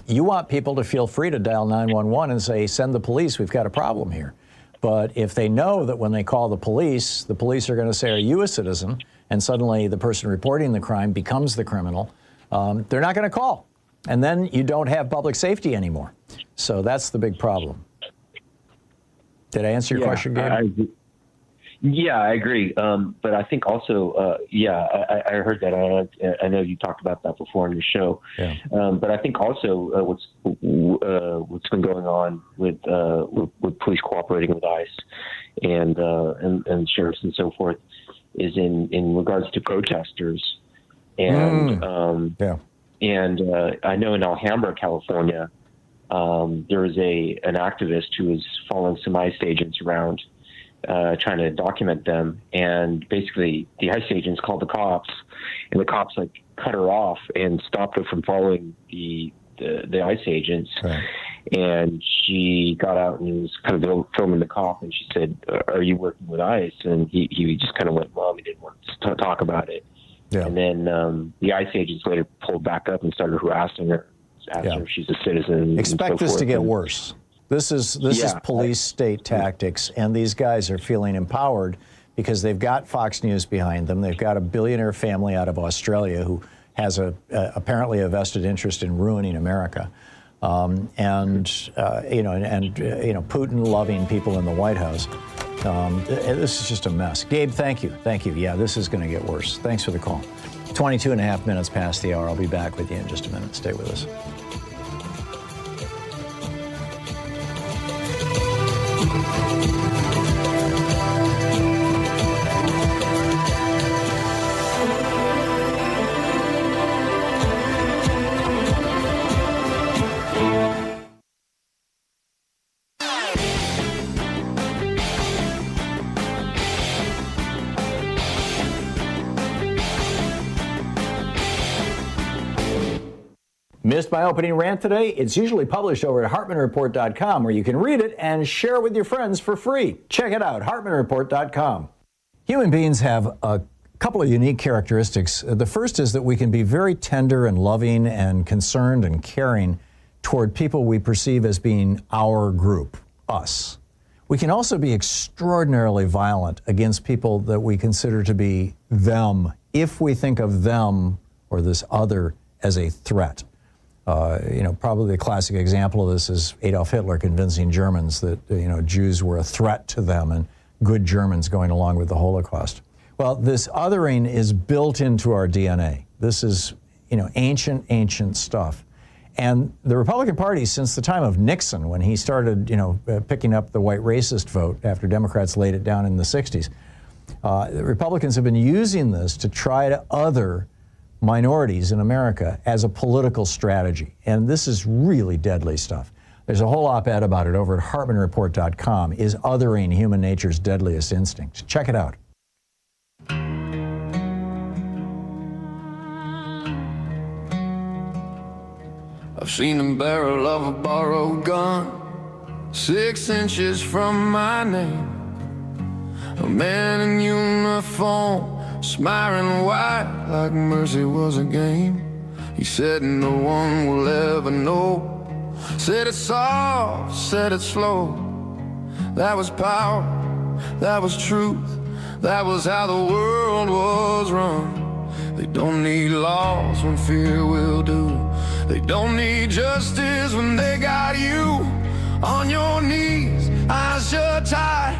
you want people to feel free to dial 911 and say, "Send the police. We've got a problem here." But if they know that when they call the police are going to say, "Are you a citizen?" and suddenly the person reporting the crime becomes the criminal, they're not going to call. And then you don't have public safety anymore. So that's the big problem. Did I answer your question, Gabe? I agree. But I think also, I heard that. I know you talked about that before on your show. Yeah. But I think also what's been going on with police cooperating with ICE and sheriffs and so forth is in regards to protesters. And I know in Alhambra, California, there was an activist who was following some ICE agents around, trying to document them, and basically the ICE agents called the cops, and the cops cut her off and stopped her from following the ICE agents. Right. And she got out and was kind of filming the cop, and she said, "Are you working with ICE?" And he just kind of went mum. He didn't want to talk about it. Yeah. And then the ICE agents later pulled back up and started harassing her, asking her if she's a citizen. Expect this to get worse. This is police state tactics, and these guys are feeling empowered because they've got Fox News behind them. They've got a billionaire family out of Australia who has apparently a vested interest in ruining America, and Putin loving people in the White House. This is just a mess. Gabe, thank you. Yeah, this is going to get worse. Thanks for the call. 22 and a half minutes past the hour. I'll be back with you in just a minute. Stay with us. Missed my opening rant today? It's usually published over at HartmannReport.com, where you can read it and share it with your friends for free. Check it out, HartmannReport.com. Human beings have a couple of unique characteristics. The first is that we can be very tender and loving and concerned and caring toward people we perceive as being our group, us. We can also be extraordinarily violent against people that we consider to be them, if we think of them or this other as a threat. Probably the classic example of this is Adolf Hitler convincing Germans that, Jews were a threat to them and good Germans going along with the Holocaust. Well, this othering is built into our DNA. This is, ancient stuff. And the Republican Party, since the time of Nixon, when he started, picking up the white racist vote after Democrats laid it down in the 60s, the Republicans have been using this to try to other minorities in America as a political strategy. And this is really deadly stuff. There's a whole op-ed about it over at HartmannReport.com. Is othering human nature's deadliest instinct? Check it out. I've seen the barrel of a borrowed gun 6 inches from my name. A man in uniform, smiling white like mercy was a game. He said no one will ever know. Said it soft, said it slow. That was power, that was truth. That was how the world was run. They don't need laws when fear will do. They don't need justice when they got you on your knees, eyes shut tight,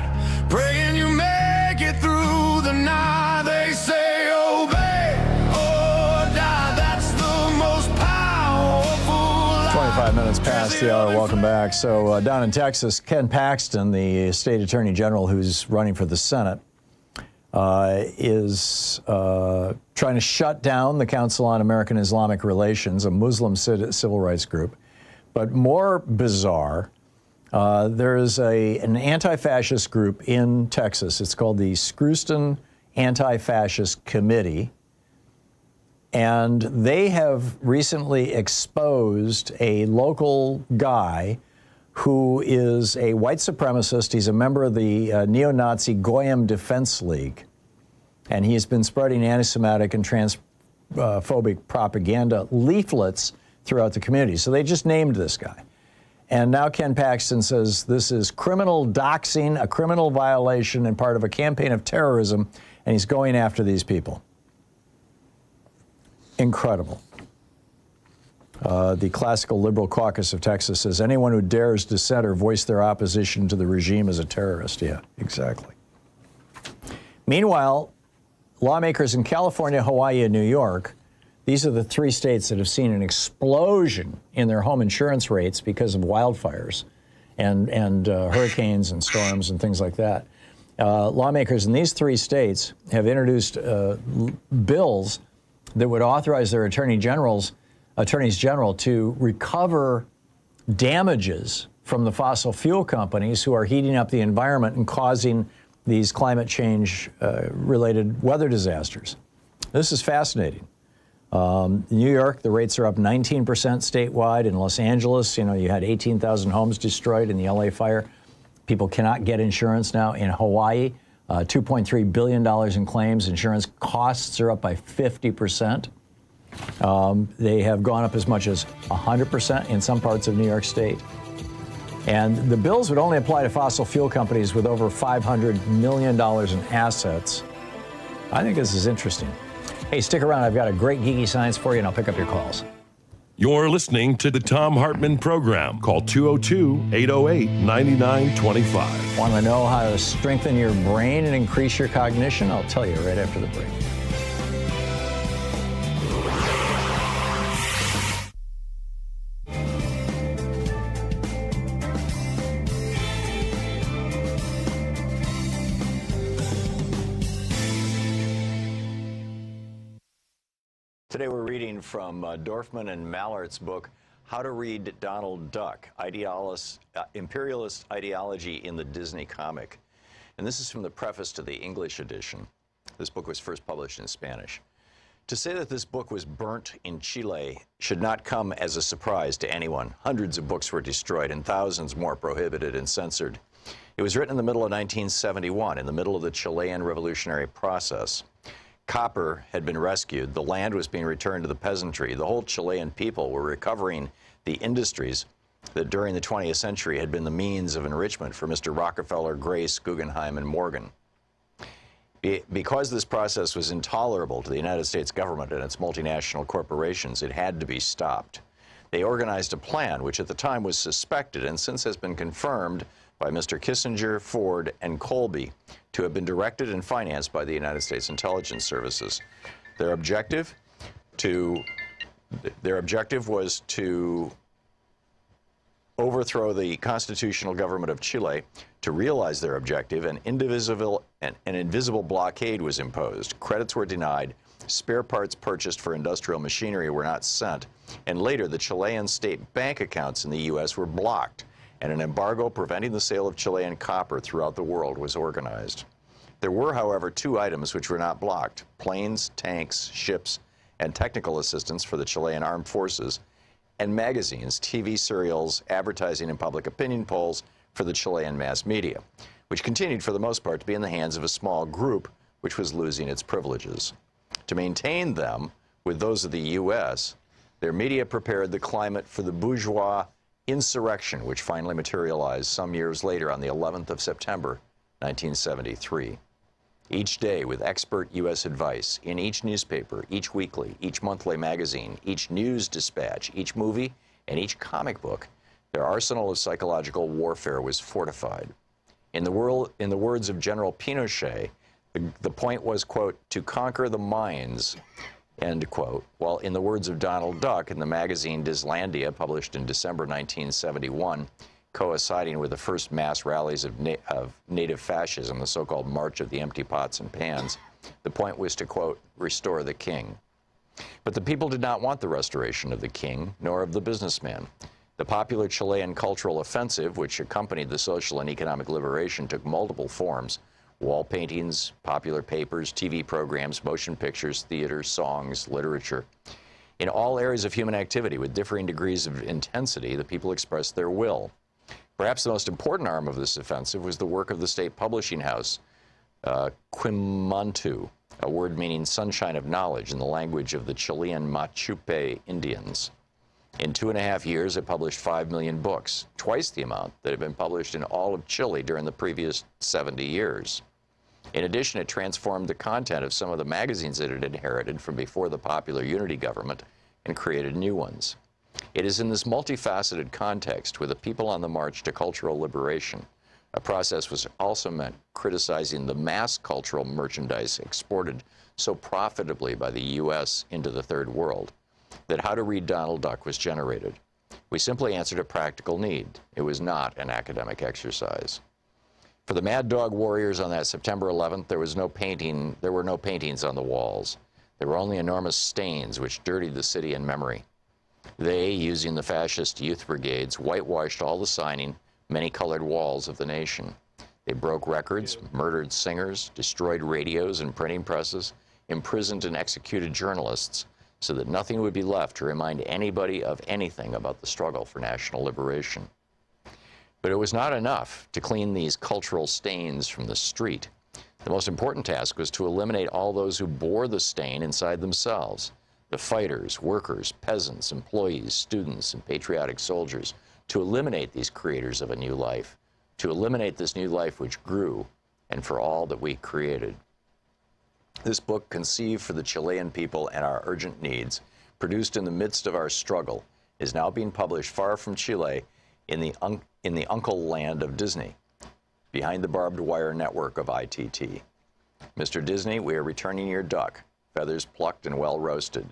praying you make it through the night. They say obey or die. That's the most powerful. 25 minutes past the hour. Welcome back. So down in Texas, Ken Paxton, the state attorney general who's running for the Senate, is trying to shut down the Council on American Islamic Relations, a Muslim civil rights group. But more bizarre, there is an anti-fascist group in Texas. It's called the Screwston Anti-Fascist Committee. And they have recently exposed a local guy who is a white supremacist. He's a member of the neo-Nazi Goyim Defense League. And he's been spreading anti-Semitic and transphobic propaganda leaflets throughout the community. So they just named this guy. And now Ken Paxton says this is criminal doxing, a criminal violation and part of a campaign of terrorism, and he's going after these people. Incredible. The classical liberal caucus of Texas says anyone who dares dissent or voice their opposition to the regime is a terrorist. Yeah, exactly. Meanwhile, lawmakers in California, Hawaii, and New York, these are the 3 states that have seen an explosion in their home insurance rates because of wildfires and hurricanes and storms and things like that. Lawmakers in these 3 states have introduced bills that would authorize their attorneys general to recover damages from the fossil fuel companies who are heating up the environment and causing these climate change related weather disasters. This is fascinating. New York, the rates are up 19% statewide. In Los Angeles, you had 18,000 homes destroyed in the LA fire. People cannot get insurance now. In Hawaii, $2.3 billion in claims. Insurance costs are up by 50%. They have gone up as much as 100% in some parts of New York State. And the bills would only apply to fossil fuel companies with over $500 million in assets. I think this is interesting. Hey, stick around. I've got a great geeky science for you, and I'll pick up your calls. You're listening to the Thom Hartmann Program. Call 202-808-9925. Want to know how to strengthen your brain and increase your cognition? I'll tell you right after the break. Today we're reading from Dorfman and Mallart's book, How to Read Donald Duck, Imperialist Ideology in the Disney Comic. And this is from the preface to the English edition. This book was first published in Spanish. To say that this book was burnt in Chile should not come as a surprise to anyone. Hundreds of books were destroyed and thousands more prohibited and censored. It was written in the middle of 1971, in the middle of the Chilean revolutionary process. Copper had been rescued, the land was being returned to the peasantry, the whole Chilean people were recovering the industries that during the 20th century had been the means of enrichment for Mr. Rockefeller, Grace, Guggenheim, and Morgan. Because this process was intolerable to the United States government and its multinational corporations, it had to be stopped. They organized a plan which at the time was suspected and since has been confirmed by Mr. Kissinger, Ford, and Colby to have been directed and financed by the United States intelligence services. Their objective was to overthrow the constitutional government of Chile. To realize their objective, an invisible blockade was imposed. Credits were denied, spare parts purchased for industrial machinery were not sent, and later the Chilean state bank accounts in the U.S. were blocked, and an embargo preventing the sale of Chilean copper throughout the world was organized. There were, however, two items which were not blocked: planes, tanks, ships, and technical assistance for the Chilean armed forces, and magazines, TV serials, advertising, and public opinion polls for the Chilean mass media, which continued for the most part to be in the hands of a small group which was losing its privileges. To maintain them with those of the U.S., their media prepared the climate for the bourgeois insurrection, which finally materialized some years later on the 11th of September, 1973. Each day, with expert U.S. advice, in each newspaper, each weekly, each monthly magazine, each news dispatch, each movie, and each comic book, their arsenal of psychological warfare was fortified. In the words of General Pinochet, the point was, quote, to conquer the minds, end quote, while in the words of Donald Duck in the magazine Dislandia, published in December 1971, coinciding with the first mass rallies of native fascism, the so-called March of the Empty Pots and Pans, the point was to, quote, restore the king. But the people did not want the restoration of the king, nor of the businessman. The popular Chilean cultural offensive, which accompanied the social and economic liberation, took multiple forms: wall paintings, popular papers, TV programs, motion pictures, theater, songs, literature. In all areas of human activity, with differing degrees of intensity, the people expressed their will. Perhaps the most important arm of this offensive was the work of the state publishing house, Quimantu, a word meaning sunshine of knowledge in the language of the Chilean Machupe Indians. In 2.5 years, it published 5 million books, twice the amount that had been published in all of Chile during the previous 70 years. In addition, it transformed the content of some of the magazines it had inherited from before the popular unity government and created new ones. It is in this multifaceted context, with the people on the march to cultural liberation, a process was also meant criticizing the mass cultural merchandise exported so profitably by the U.S. into the Third World, that How to Read Donald Duck was generated. We simply answered a practical need. It was not an academic exercise. For the Mad Dog Warriors on that September 11th, there were no paintings on the walls. There were only enormous stains which dirtied the city in memory. They, using the fascist youth brigades, whitewashed all the signing, many-colored walls of the nation. They broke records, murdered singers, destroyed radios and printing presses, imprisoned and executed journalists, so that nothing would be left to remind anybody of anything about the struggle for national liberation. But it was not enough to clean these cultural stains from the street. The most important task was to eliminate all those who bore the stain inside themselves: the fighters, workers, peasants, employees, students, and patriotic soldiers, to eliminate these creators of a new life, to eliminate this new life which grew, and for all that we created. This book, conceived for the Chilean people and our urgent needs, produced in the midst of our struggle, is now being published far from Chile in the uncle land of Disney, behind the barbed wire network of ITT. Mr. Disney, we are returning your duck, feathers plucked and well roasted.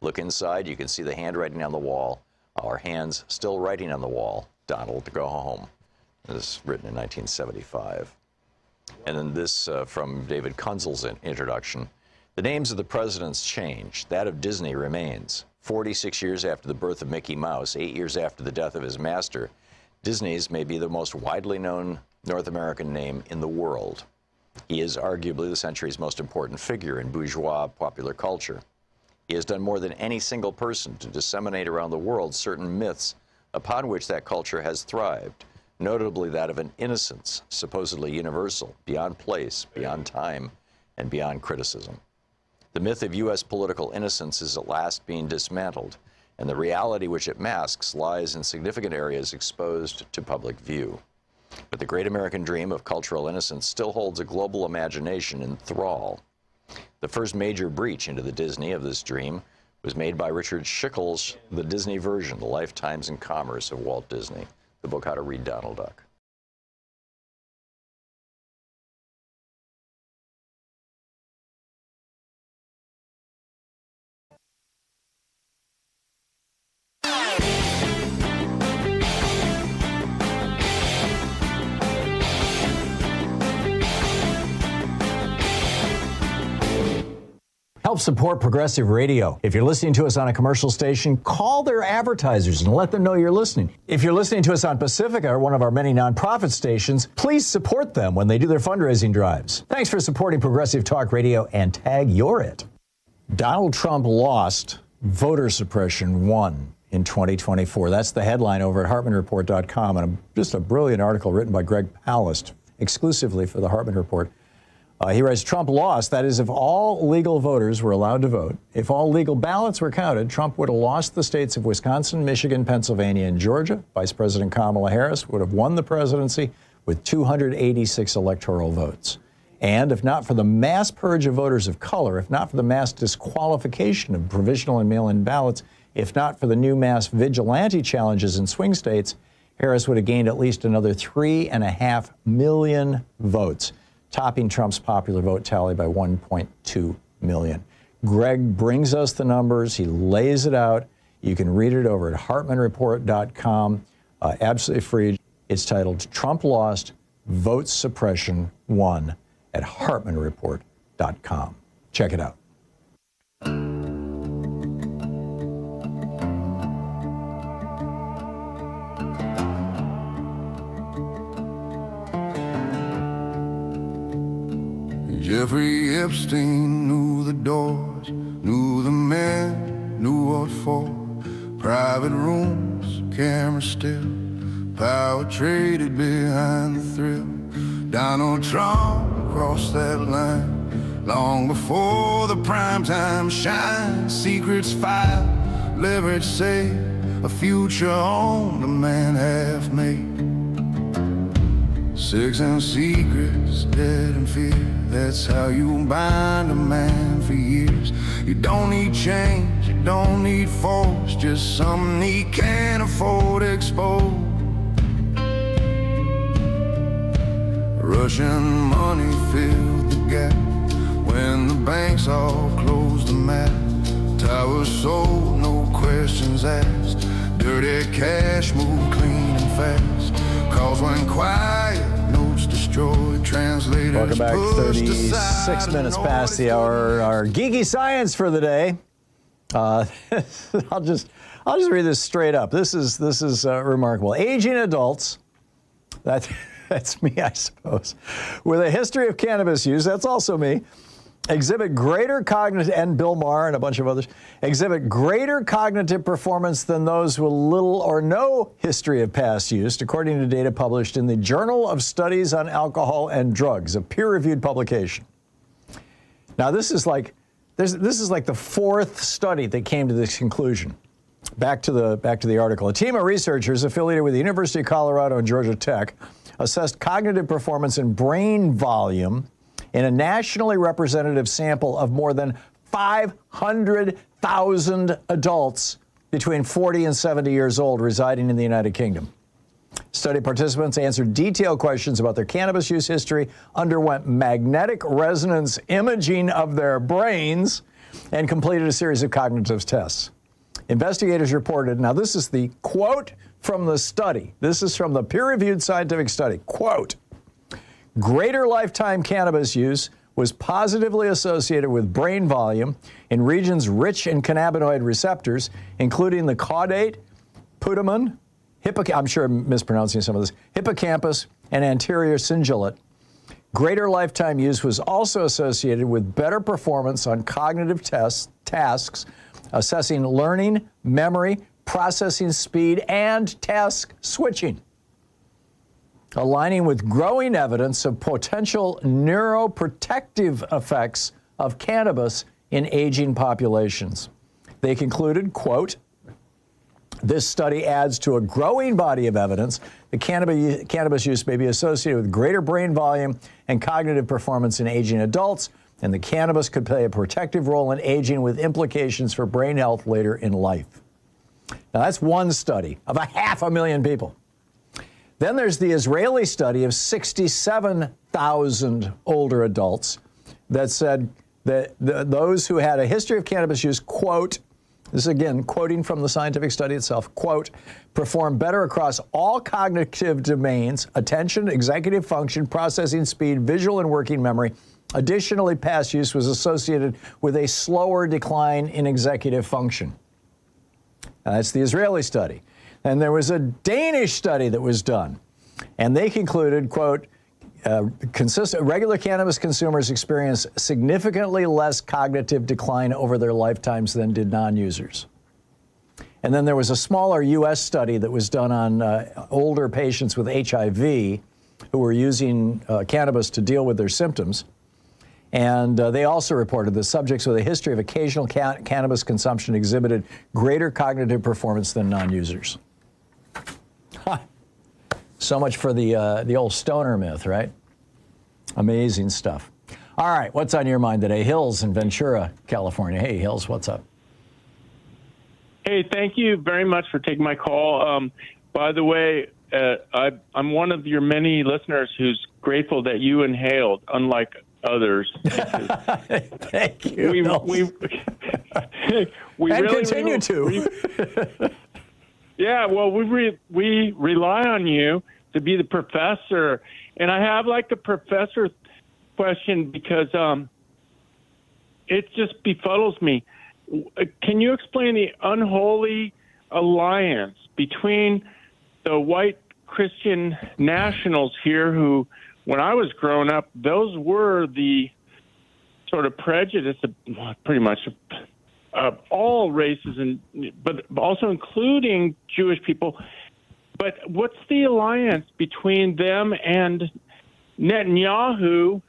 Look inside, you can see the handwriting on the wall, our hands still writing on the wall, Donald, to go home. This is written in 1975. And then this from David Kunzel's introduction. The names of the presidents change. That of Disney remains. 46 years after the birth of Mickey Mouse, 8 years after the death of his master, Disney's may be the most widely known North American name in the world. He is arguably the century's most important figure in bourgeois popular culture. He has done more than any single person to disseminate around the world certain myths upon which that culture has thrived, notably that of an innocence, supposedly universal, beyond place, beyond time, and beyond criticism. The myth of U.S. political innocence is at last being dismantled, and the reality which it masks lies in significant areas exposed to public view. But the great American dream of cultural innocence still holds a global imagination in thrall. The first major breach into the Disney of this dream was made by Richard Schickel's The Disney Version, The Lifetimes and Commerce of Walt Disney, the book How to Read Donald Duck. Help support progressive radio. If you're listening to us on a commercial station, call their advertisers and let them know you're listening. If you're listening to us on Pacifica, one of our many nonprofit stations, please support them when they do their fundraising drives. Thanks for supporting progressive talk radio, and tag you're it. Donald Trump lost, voter suppression won in 2024. That's the headline over at HartmannReport.com, and just a brilliant article written by Greg Palast exclusively for the Hartmann Report. He writes, Trump lost. That is, if all legal voters were allowed to vote, if all legal ballots were counted, Trump would have lost the states of Wisconsin, Michigan, Pennsylvania, and Georgia. Vice President Kamala Harris would have won the presidency with 286 electoral votes. And if not for the mass purge of voters of color, if not for the mass disqualification of provisional and mail-in ballots, if not for the new mass vigilante challenges in swing states, Harris would have gained at least another 3.5 million votes, topping Trump's popular vote tally by 1.2 million. Greg brings us the numbers. He lays it out. You can read it over at HartmannReport.com, absolutely free. It's titled Trump Lost, Vote Suppression Won at HartmannReport.com. Check it out. Jeffrey Epstein knew the doors, knew the men, knew what for. Private rooms, cameras still, power traded behind the thrill. Donald Trump crossed that line long before the primetime shine. Secrets filed, leverage saved, a future owned, a man half made. Sex and secrets, dead and fear. That's how you bind a man for years. You don't need change, you don't need force, just something he can't afford to expose. Russian money filled the gap when the banks all closed the map. Towers sold, no questions asked. Dirty cash moved clean and fast. Calls went quiet, notes destroyed, translators. Welcome back. 36 minutes past the hour. Our geeky science for the day. I'll just read this straight up. This is remarkable. Aging adults. That's me, I suppose. With a history of cannabis use, that's also me, exhibit greater cognitive, and Bill Maher and a bunch of others, exhibit greater cognitive performance than those with little or no history of past use, according to data published in the Journal of Studies on Alcohol and Drugs, a peer-reviewed publication. Now, this is like the fourth study that came to this conclusion. Back to the article. A team of researchers affiliated with the University of Colorado and Georgia Tech assessed cognitive performance and brain volume in a nationally representative sample of more than 500,000 adults between 40 and 70 years old residing in the United Kingdom. Study participants answered detailed questions about their cannabis use history, underwent magnetic resonance imaging of their brains, and completed a series of cognitive tests. Investigators reported, now this is the quote from the study. This is from the peer-reviewed scientific study. Quote, greater lifetime cannabis use was positively associated with brain volume in regions rich in cannabinoid receptors, including the caudate, putamen, I'm sure I'm mispronouncing some of this, hippocampus, and anterior cingulate. Greater lifetime use was also associated with better performance on cognitive tasks, assessing learning, memory, processing speed, and task switching, aligning with growing evidence of potential neuroprotective effects of cannabis in aging populations. They concluded, quote, This study adds to a growing body of evidence that cannabis use may be associated with greater brain volume and cognitive performance in aging adults, and the cannabis could play a protective role in aging with implications for brain health later in life. Now, that's one study of 500,000 people. Then there's the Israeli study of 67,000 older adults that said that those who had a history of cannabis use, quote, this is again quoting from the scientific study itself, quote, perform better across all cognitive domains, attention, executive function, processing speed, visual and working memory. Additionally, past use was associated with a slower decline in executive function. Now, that's the Israeli study. And there was a Danish study that was done, and they concluded, quote, regular cannabis consumers experience significantly less cognitive decline over their lifetimes than did non-users. And then there was a smaller U.S. study that was done on older patients with HIV who were using cannabis to deal with their symptoms. And they also reported that subjects with a history of occasional cannabis consumption exhibited greater cognitive performance than non-users. So much for the old stoner myth, right? Amazing stuff. All right, what's on your mind today? Hills in Ventura, California. Hey, Hills, what's up? Hey, thank you very much for taking my call. By the way, I'm one of your many listeners who's grateful that you inhaled, unlike others. Thank you. We and really continue to. Yeah, well, we rely on you to be the professor. And I have like a professor question because it just befuddles me. Can you explain the unholy alliance between the white Christian nationals here who, when I was growing up, those were the sort of prejudice of pretty much all races, but also including Jewish people. But what's the alliance between them and Netanyahu?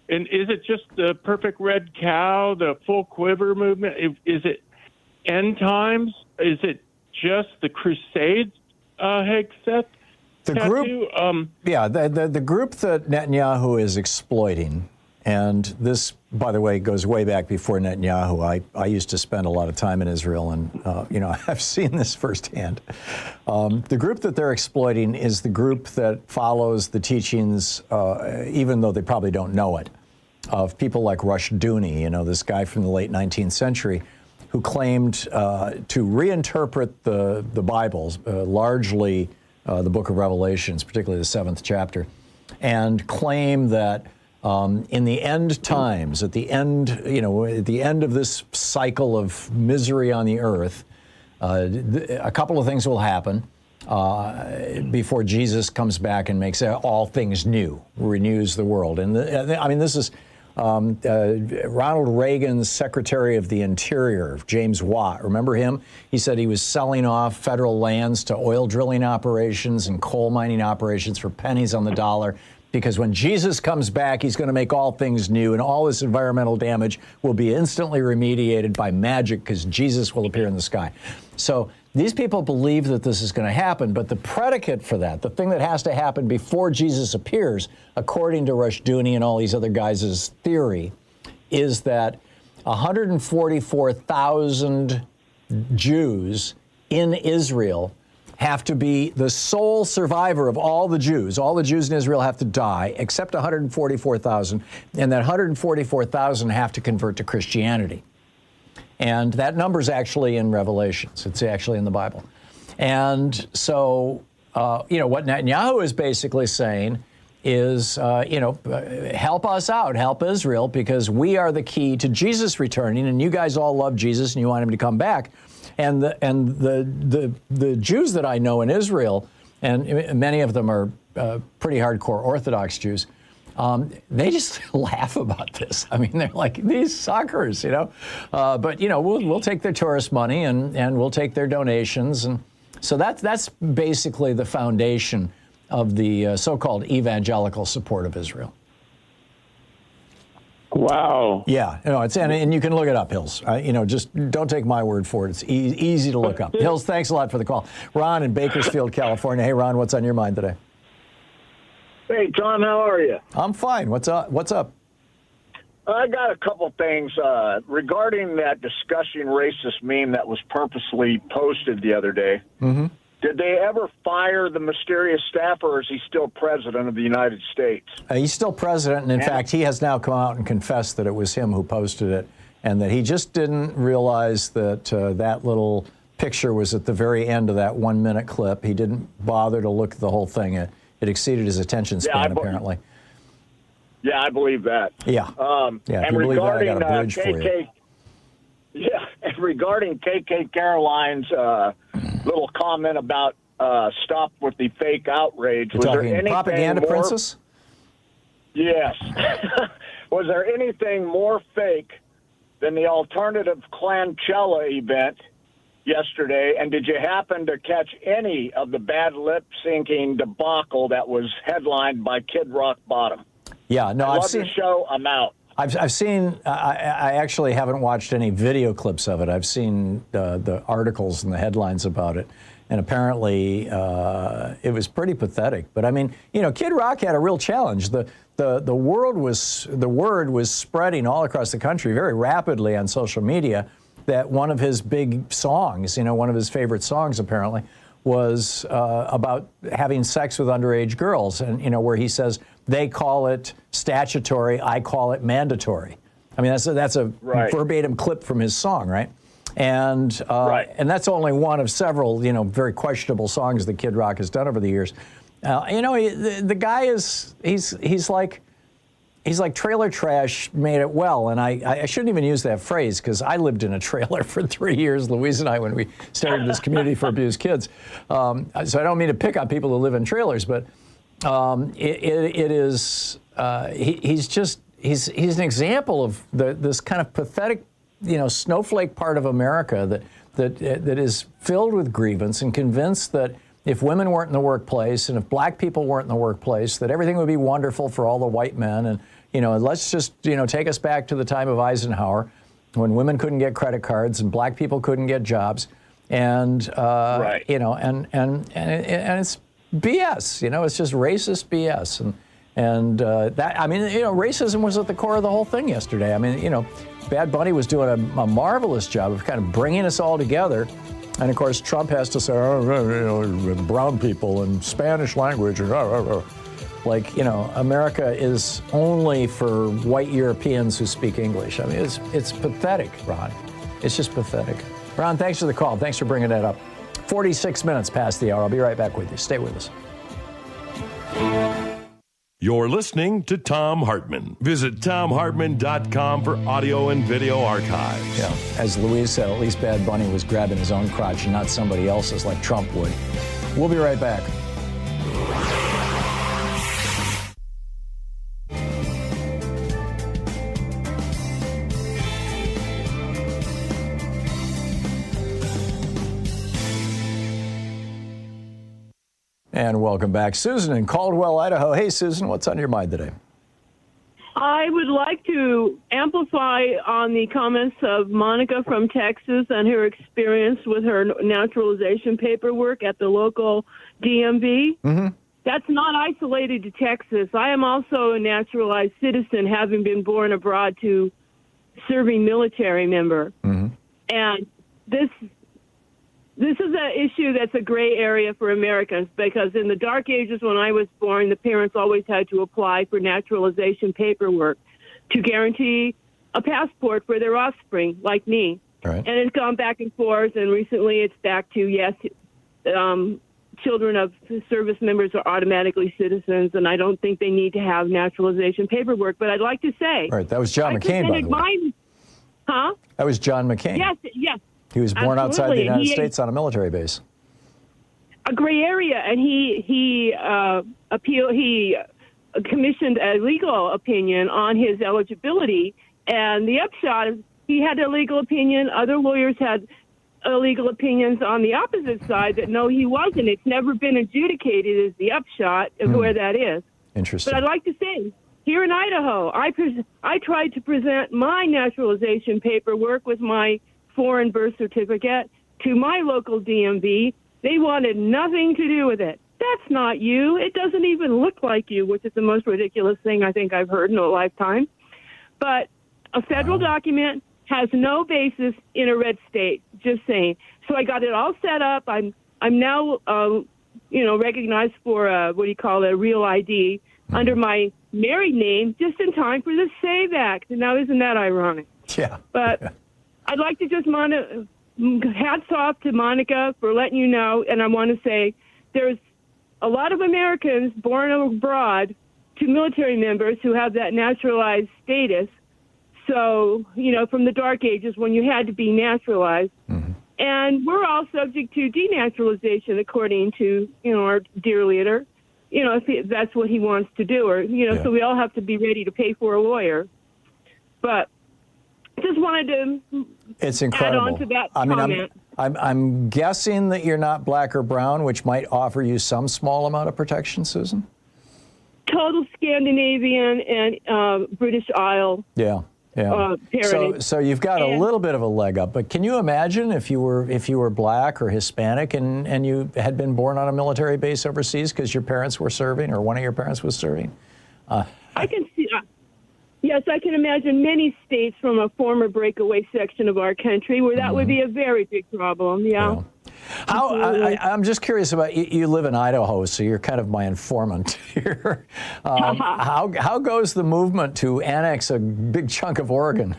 And is it just the perfect red cow, the full quiver movement? Is it end times? Is it just the Crusades, Hegseth? The group, the group that Netanyahu is exploiting, and this, by the way, goes way back before Netanyahu. I used to spend a lot of time in Israel, and I've seen this firsthand. The group that they're exploiting is the group that follows the teachings, even though they probably don't know it, of people like Rush Dooney, this guy from the late 19th century, who claimed to reinterpret the Bibles, largely the book of Revelations, particularly the 7th chapter, and claim that in the end times, at the end of this cycle of misery on the earth, a couple of things will happen before Jesus comes back and makes all things new, renews the world. And this is Ronald Reagan's Secretary of the Interior, James Watt. Remember him? He said he was selling off federal lands to oil drilling operations and coal mining operations for pennies on the dollar, because when Jesus comes back, he's going to make all things new, and all this environmental damage will be instantly remediated by magic because Jesus will appear in the sky. So these people believe that this is going to happen, but the predicate for that, the thing that has to happen before Jesus appears, according to Rush Dooney and all these other guys' theory, is that 144,000 Jews in Israel have to be the sole survivor of all the Jews. All the Jews in Israel have to die, except 144,000, and that 144,000 have to convert to Christianity. And that number's actually in Revelations. It's actually in the Bible. And so, what Netanyahu is basically saying is, help us out, help Israel, because we are the key to Jesus returning, and you guys all love Jesus and you want him to come back. And the Jews that I know in Israel, and many of them are pretty hardcore Orthodox Jews, they just laugh about this. I mean, they're like, these suckers, But we'll take their tourist money and we'll take their donations, and so that's basically the foundation of the so-called evangelical support of Israel. Wow. Yeah, it's and you can look it up, Hills. Just don't take my word for it. It's easy to look up. Hills, thanks a lot for the call. Ron in Bakersfield, California. Hey, Ron, what's on your mind today? Hey, Tom, how are you? I'm fine. What's up? I got a couple things regarding that disgusting racist meme that was purposely posted the other day. Mm-hmm. Did they ever fire the mysterious staffer, or is he still president of the United States? He's still president, and in fact, he has now come out and confessed that it was him who posted it, and that he just didn't realize that that little picture was at the very end of that 1 minute clip. He didn't bother to look at the whole thing. It exceeded his attention span, apparently. Yeah, I believe that. Yeah. Yeah, if and you believe that, I regarding got a bridge for you. Yeah, and regarding KK Caroline's little comment about stop with the fake outrage. You're talking propaganda princess? Yes. Was there anything more fake than the alternative Clanchella event yesterday? And did you happen to catch any of the bad lip-syncing debacle that was headlined by Kid Rock Bottom? Yeah, no, I've seen the show. I'm out. I've seen. I actually haven't watched any video clips of it. I've seen the articles and the headlines about it, and apparently it was pretty pathetic. But I mean, Kid Rock had a real challenge. The word was spreading all across the country very rapidly on social media that one of his big songs, one of his favorite songs apparently, was about having sex with underage girls, and where he says they call it statutory, I call it mandatory. I mean, that's a right. verbatim clip from his song, right? And and that's only one of several very questionable songs that Kid Rock has done over the years. The guy he's like trailer trash made it well, and I shouldn't even use that phrase because I lived in a trailer for 3 years, Louise and I, when we started this community for abused kids. So I don't mean to pick on people who live in trailers, but he's an example of this kind of pathetic, snowflake part of America that is filled with grievance and convinced that if women weren't in the workplace and if black people weren't in the workplace, that everything would be wonderful for all the white men. And, let's just, take us back to the time of Eisenhower when women couldn't get credit cards and black people couldn't get jobs. And, right. And it's BS, it's just racist BS. And racism was at the core of the whole thing yesterday. I mean, Bad Bunny was doing a marvelous job of kind of bringing us all together. And of course, Trump has to say, brown people and Spanish language, and America is only for white Europeans who speak English. I mean, it's pathetic, Ron. It's just pathetic. Ron, thanks for the call. Thanks for bringing that up. 46 minutes past the hour. I'll be right back with you. Stay with us. You're listening to Thom Hartmann. Visit ThomHartmann.com for audio and video archives. Yeah, as Louise said, at least Bad Bunny was grabbing his own crotch and not somebody else's like Trump would. We'll be right back. And welcome back. Susan in Caldwell, Idaho. Hey, Susan, what's on your mind today? I would like to amplify on the comments of Monica from Texas and her experience with her naturalization paperwork at the local DMV. Mm-hmm. That's not isolated to Texas. I am also a naturalized citizen, having been born abroad to serving military member. Mm-hmm. And this is an issue that's a gray area for Americans, because in the dark ages when I was born, the parents always had to apply for naturalization paperwork to guarantee a passport for their offspring, like me. Right. And it's gone back and forth, and recently it's back to, yes, children of service members are automatically citizens, and I don't think they need to have naturalization paperwork. But I'd like to say... Right, that was John McCain, by the way. Huh? That was John McCain. Yes. He was born outside the Absolutely. United States on a military base. A gray area, and he commissioned a legal opinion on his eligibility, and the upshot is he had a legal opinion. Other lawyers had legal opinions on the opposite side that no, he wasn't. It's never been adjudicated as the upshot of where that is. Interesting. But I'd like to say here in Idaho, I tried to present my naturalization paperwork with my foreign birth certificate to my local DMV. They wanted nothing to do with it. That's not you. It doesn't even look like you, which is the most ridiculous thing I think I've heard in a lifetime. But a federal document has no basis in a red state, just saying. So I got it all set up. I'm now, recognized for, a real ID under my married name just in time for the SAVE Act. Now, isn't that ironic? Yeah. But I'd like to just hats off to Monica for letting you know, and I want to say there's a lot of Americans born abroad to military members who have that naturalized status. So, from the dark ages when you had to be naturalized. Mm-hmm. And we're all subject to denaturalization, according to, our dear leader, if that's what he wants to do. Or, so we all have to be ready to pay for a lawyer. But just wanted to it's incredible. add on to that comment. I'm guessing that you're not black or brown, which might offer you some small amount of protection, Susan? Total Scandinavian and British Isle. Yeah. So you've got a little bit of a leg up, but can you imagine if you were black or Hispanic and you had been born on a military base overseas because your parents were serving or one of your parents was serving? I can see. Yes, I can imagine many states from a former breakaway section of our country where that would be a very big problem. Yeah. I'm just curious about you live in Idaho, so you're kind of my informant here. How goes the movement to annex a big chunk of Oregon?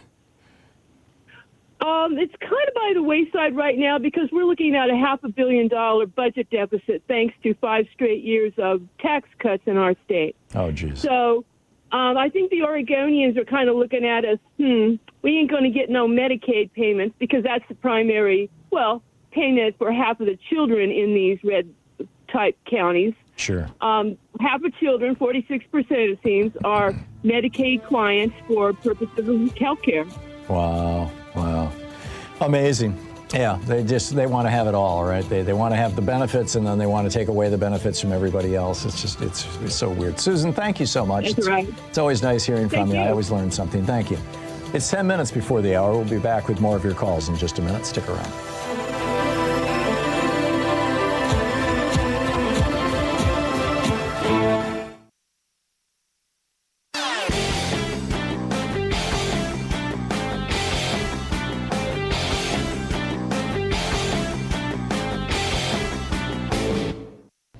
It's kind of by the wayside right now because we're looking at a $500 million budget deficit thanks to 5 straight years of tax cuts in our state. Oh, geez. So I think the Oregonians are kind of looking at us, we ain't going to get no Medicaid payments because that's the primary, payment for half of the children in these red-type counties. Sure. Half of children, 46% it seems, are Medicaid clients for purposes of health care. Wow. Amazing. Yeah, they want to have it all, right? They want to have the benefits, and then they want to take away the benefits from everybody else. It's so weird. Susan, thank you so much. That's right. It's always nice hearing from you. you. I always learn something. Thank you. It's 10 minutes before the hour. We'll be back with more of your calls in just a minute. Stick around.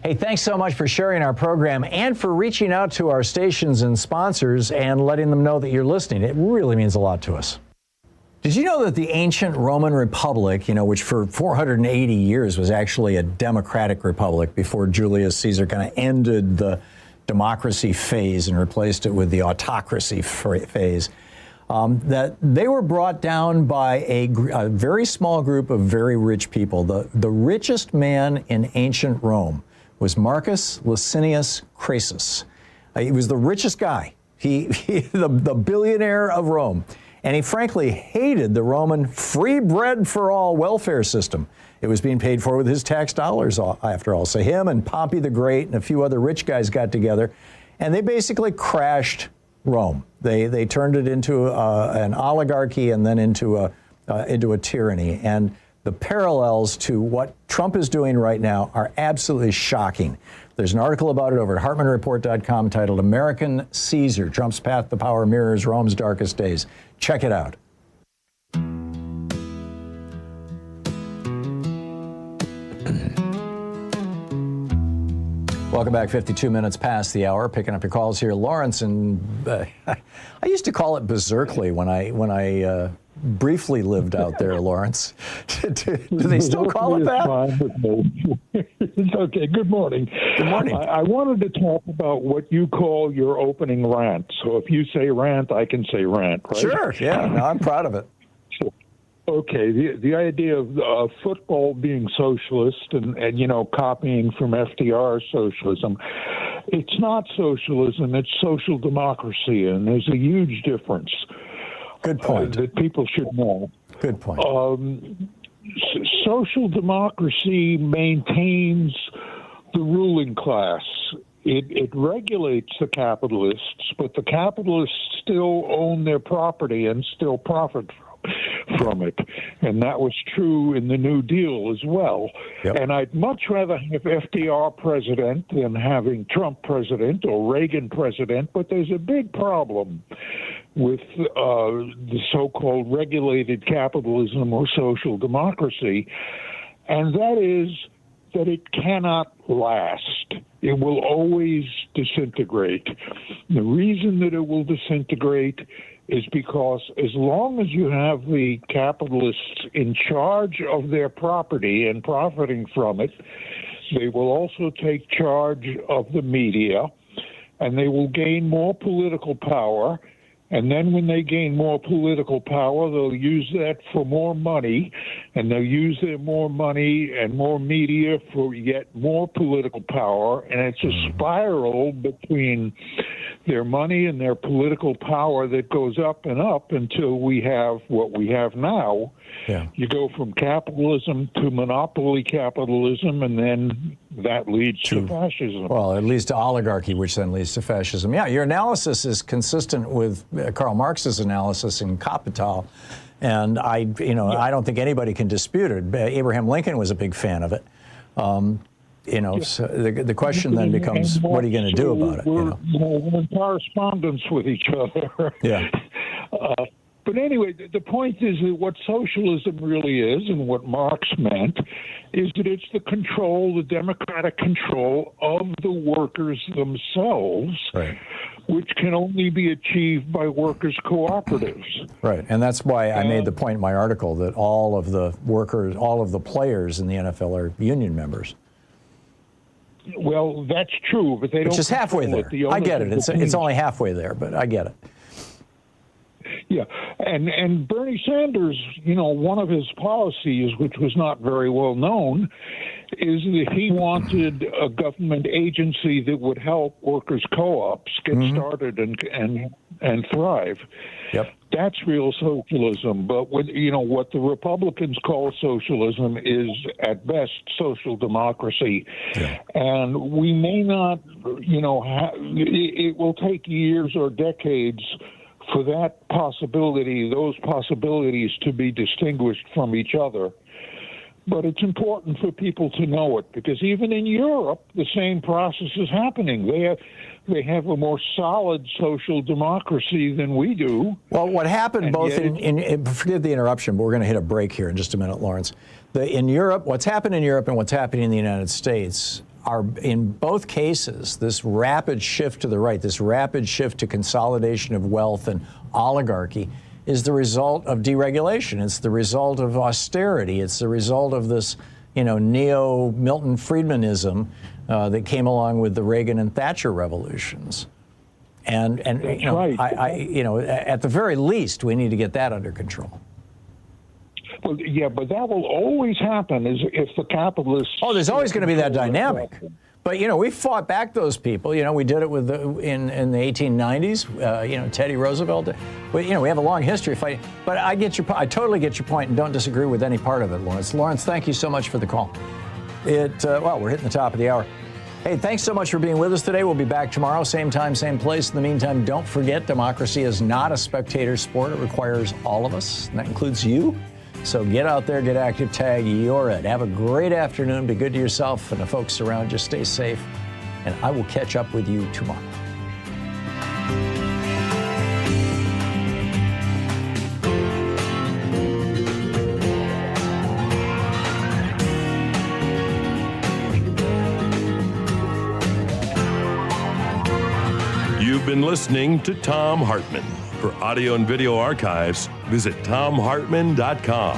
Hey, thanks so much for sharing our program and for reaching out to our stations and sponsors and letting them know that you're listening. It really means a lot to us. Did you know that the ancient Roman Republic, which for 480 years was actually a democratic republic before Julius Caesar kind of ended the democracy phase and replaced it with the autocracy phase, that they were brought down by a very small group of very rich people. The richest man in ancient Rome was Marcus Licinius Crassus. He was the richest guy, the billionaire of Rome. And he frankly hated the Roman free bread for all welfare system. It was being paid for with his tax dollars, after all. So him and Pompey the Great and a few other rich guys got together, and they basically crashed Rome. They turned it into an oligarchy and then into a tyranny. And the parallels to what Trump is doing right now are absolutely shocking. There's an article about it over at HartmannReport.com titled American Caesar, Trump's Path to Power Mirrors Rome's Darkest Days. Check it out. Welcome back. 52 minutes past the hour. Picking up your calls here, Lawrence. And I used to call it Berserkly when I briefly lived out there, Lawrence. Do they still call it that? It's okay. Good morning. Good morning. I wanted to talk about what you call your opening rant. So if you say rant, I can say rant, right? Sure. Yeah. No, I'm proud of it. Okay, the idea of football being socialist and copying from FDR's socialism, it's not socialism, it's social democracy, and there's a huge difference. Good point. That people should know. Good point. Social democracy maintains the ruling class. It regulates the capitalists but the capitalists still own their property and still profit from it. And that was true in the New Deal as well. Yep. And I'd much rather have FDR president than having Trump president or Reagan president, but there's a big problem with the so-called regulated capitalism or social democracy, and that is that it cannot last. It will always disintegrate. The reason that it will disintegrate is because as long as you have the capitalists in charge of their property and profiting from it, they will also take charge of the media, and they will gain more political power. And then when they gain more political power, they'll use that for more money, and they'll use their more money and more media for yet more political power. And it's a spiral between their money and their political power that goes up and up until we have what we have now. Yeah. You go from capitalism to monopoly capitalism, and then that leads to fascism. Well, it leads to oligarchy, which then leads to fascism. Yeah, your analysis is consistent with Karl Marx's analysis in Kapital, and I don't think anybody can dispute it. Abraham Lincoln was a big fan of it. So the question then becomes, what are you going to do about it? We're in correspondence with each other. Yeah. But anyway, the point is that what socialism really is, and what Marx meant, is that it's the control, the democratic control of the workers themselves, right, which can only be achieved by workers' cooperatives. Right, and that's why I made the point in my article that all of the workers, all of the players in the NFL are union members. Well, that's true, but they don't. Which is halfway there. I get it. It's only halfway there, but I get it. Yeah, and Bernie Sanders, one of his policies, which was not very well known, is that he wanted a government agency that would help workers' co-ops get started and thrive. Yep. That's real socialism. But what the Republicans call socialism is at best social democracy, and we may not, it will take years or decades for that possibility, those possibilities to be distinguished from each other. But it's important for people to know it, because even in Europe, the same process is happening. They have a more solid social democracy than we do. Well, what happened both forgive the interruption, but we're going to hit a break here in just a minute, Lawrence. In Europe, what's happened in Europe and what's happening in the United States are, in both cases, this rapid shift to the right, this rapid shift to consolidation of wealth and oligarchy is the result of deregulation. It's the result of austerity. It's the result of this, neo-Milton Friedmanism that came along with the Reagan and Thatcher revolutions. And right. At the very least, we need to get that under control. Well, yeah, but that will always happen if the capitalists... Oh, there's always going to be that dynamic. But, we fought back those people. We did it with in the 1890s. Teddy Roosevelt. We have a long history of fighting. But I totally get your point and don't disagree with any part of it, Lawrence. Lawrence, thank you so much for the call. We're hitting the top of the hour. Hey, thanks so much for being with us today. We'll be back tomorrow, same time, same place. In the meantime, don't forget, democracy is not a spectator sport. It requires all of us, and that includes you. So get out there, get active, tag, you're it. Have a great afternoon. Be good to yourself and the folks around you. Stay safe. And I will catch up with you tomorrow. You've been listening to Thom Hartmann. For audio and video archives, visit thomhartmann.com.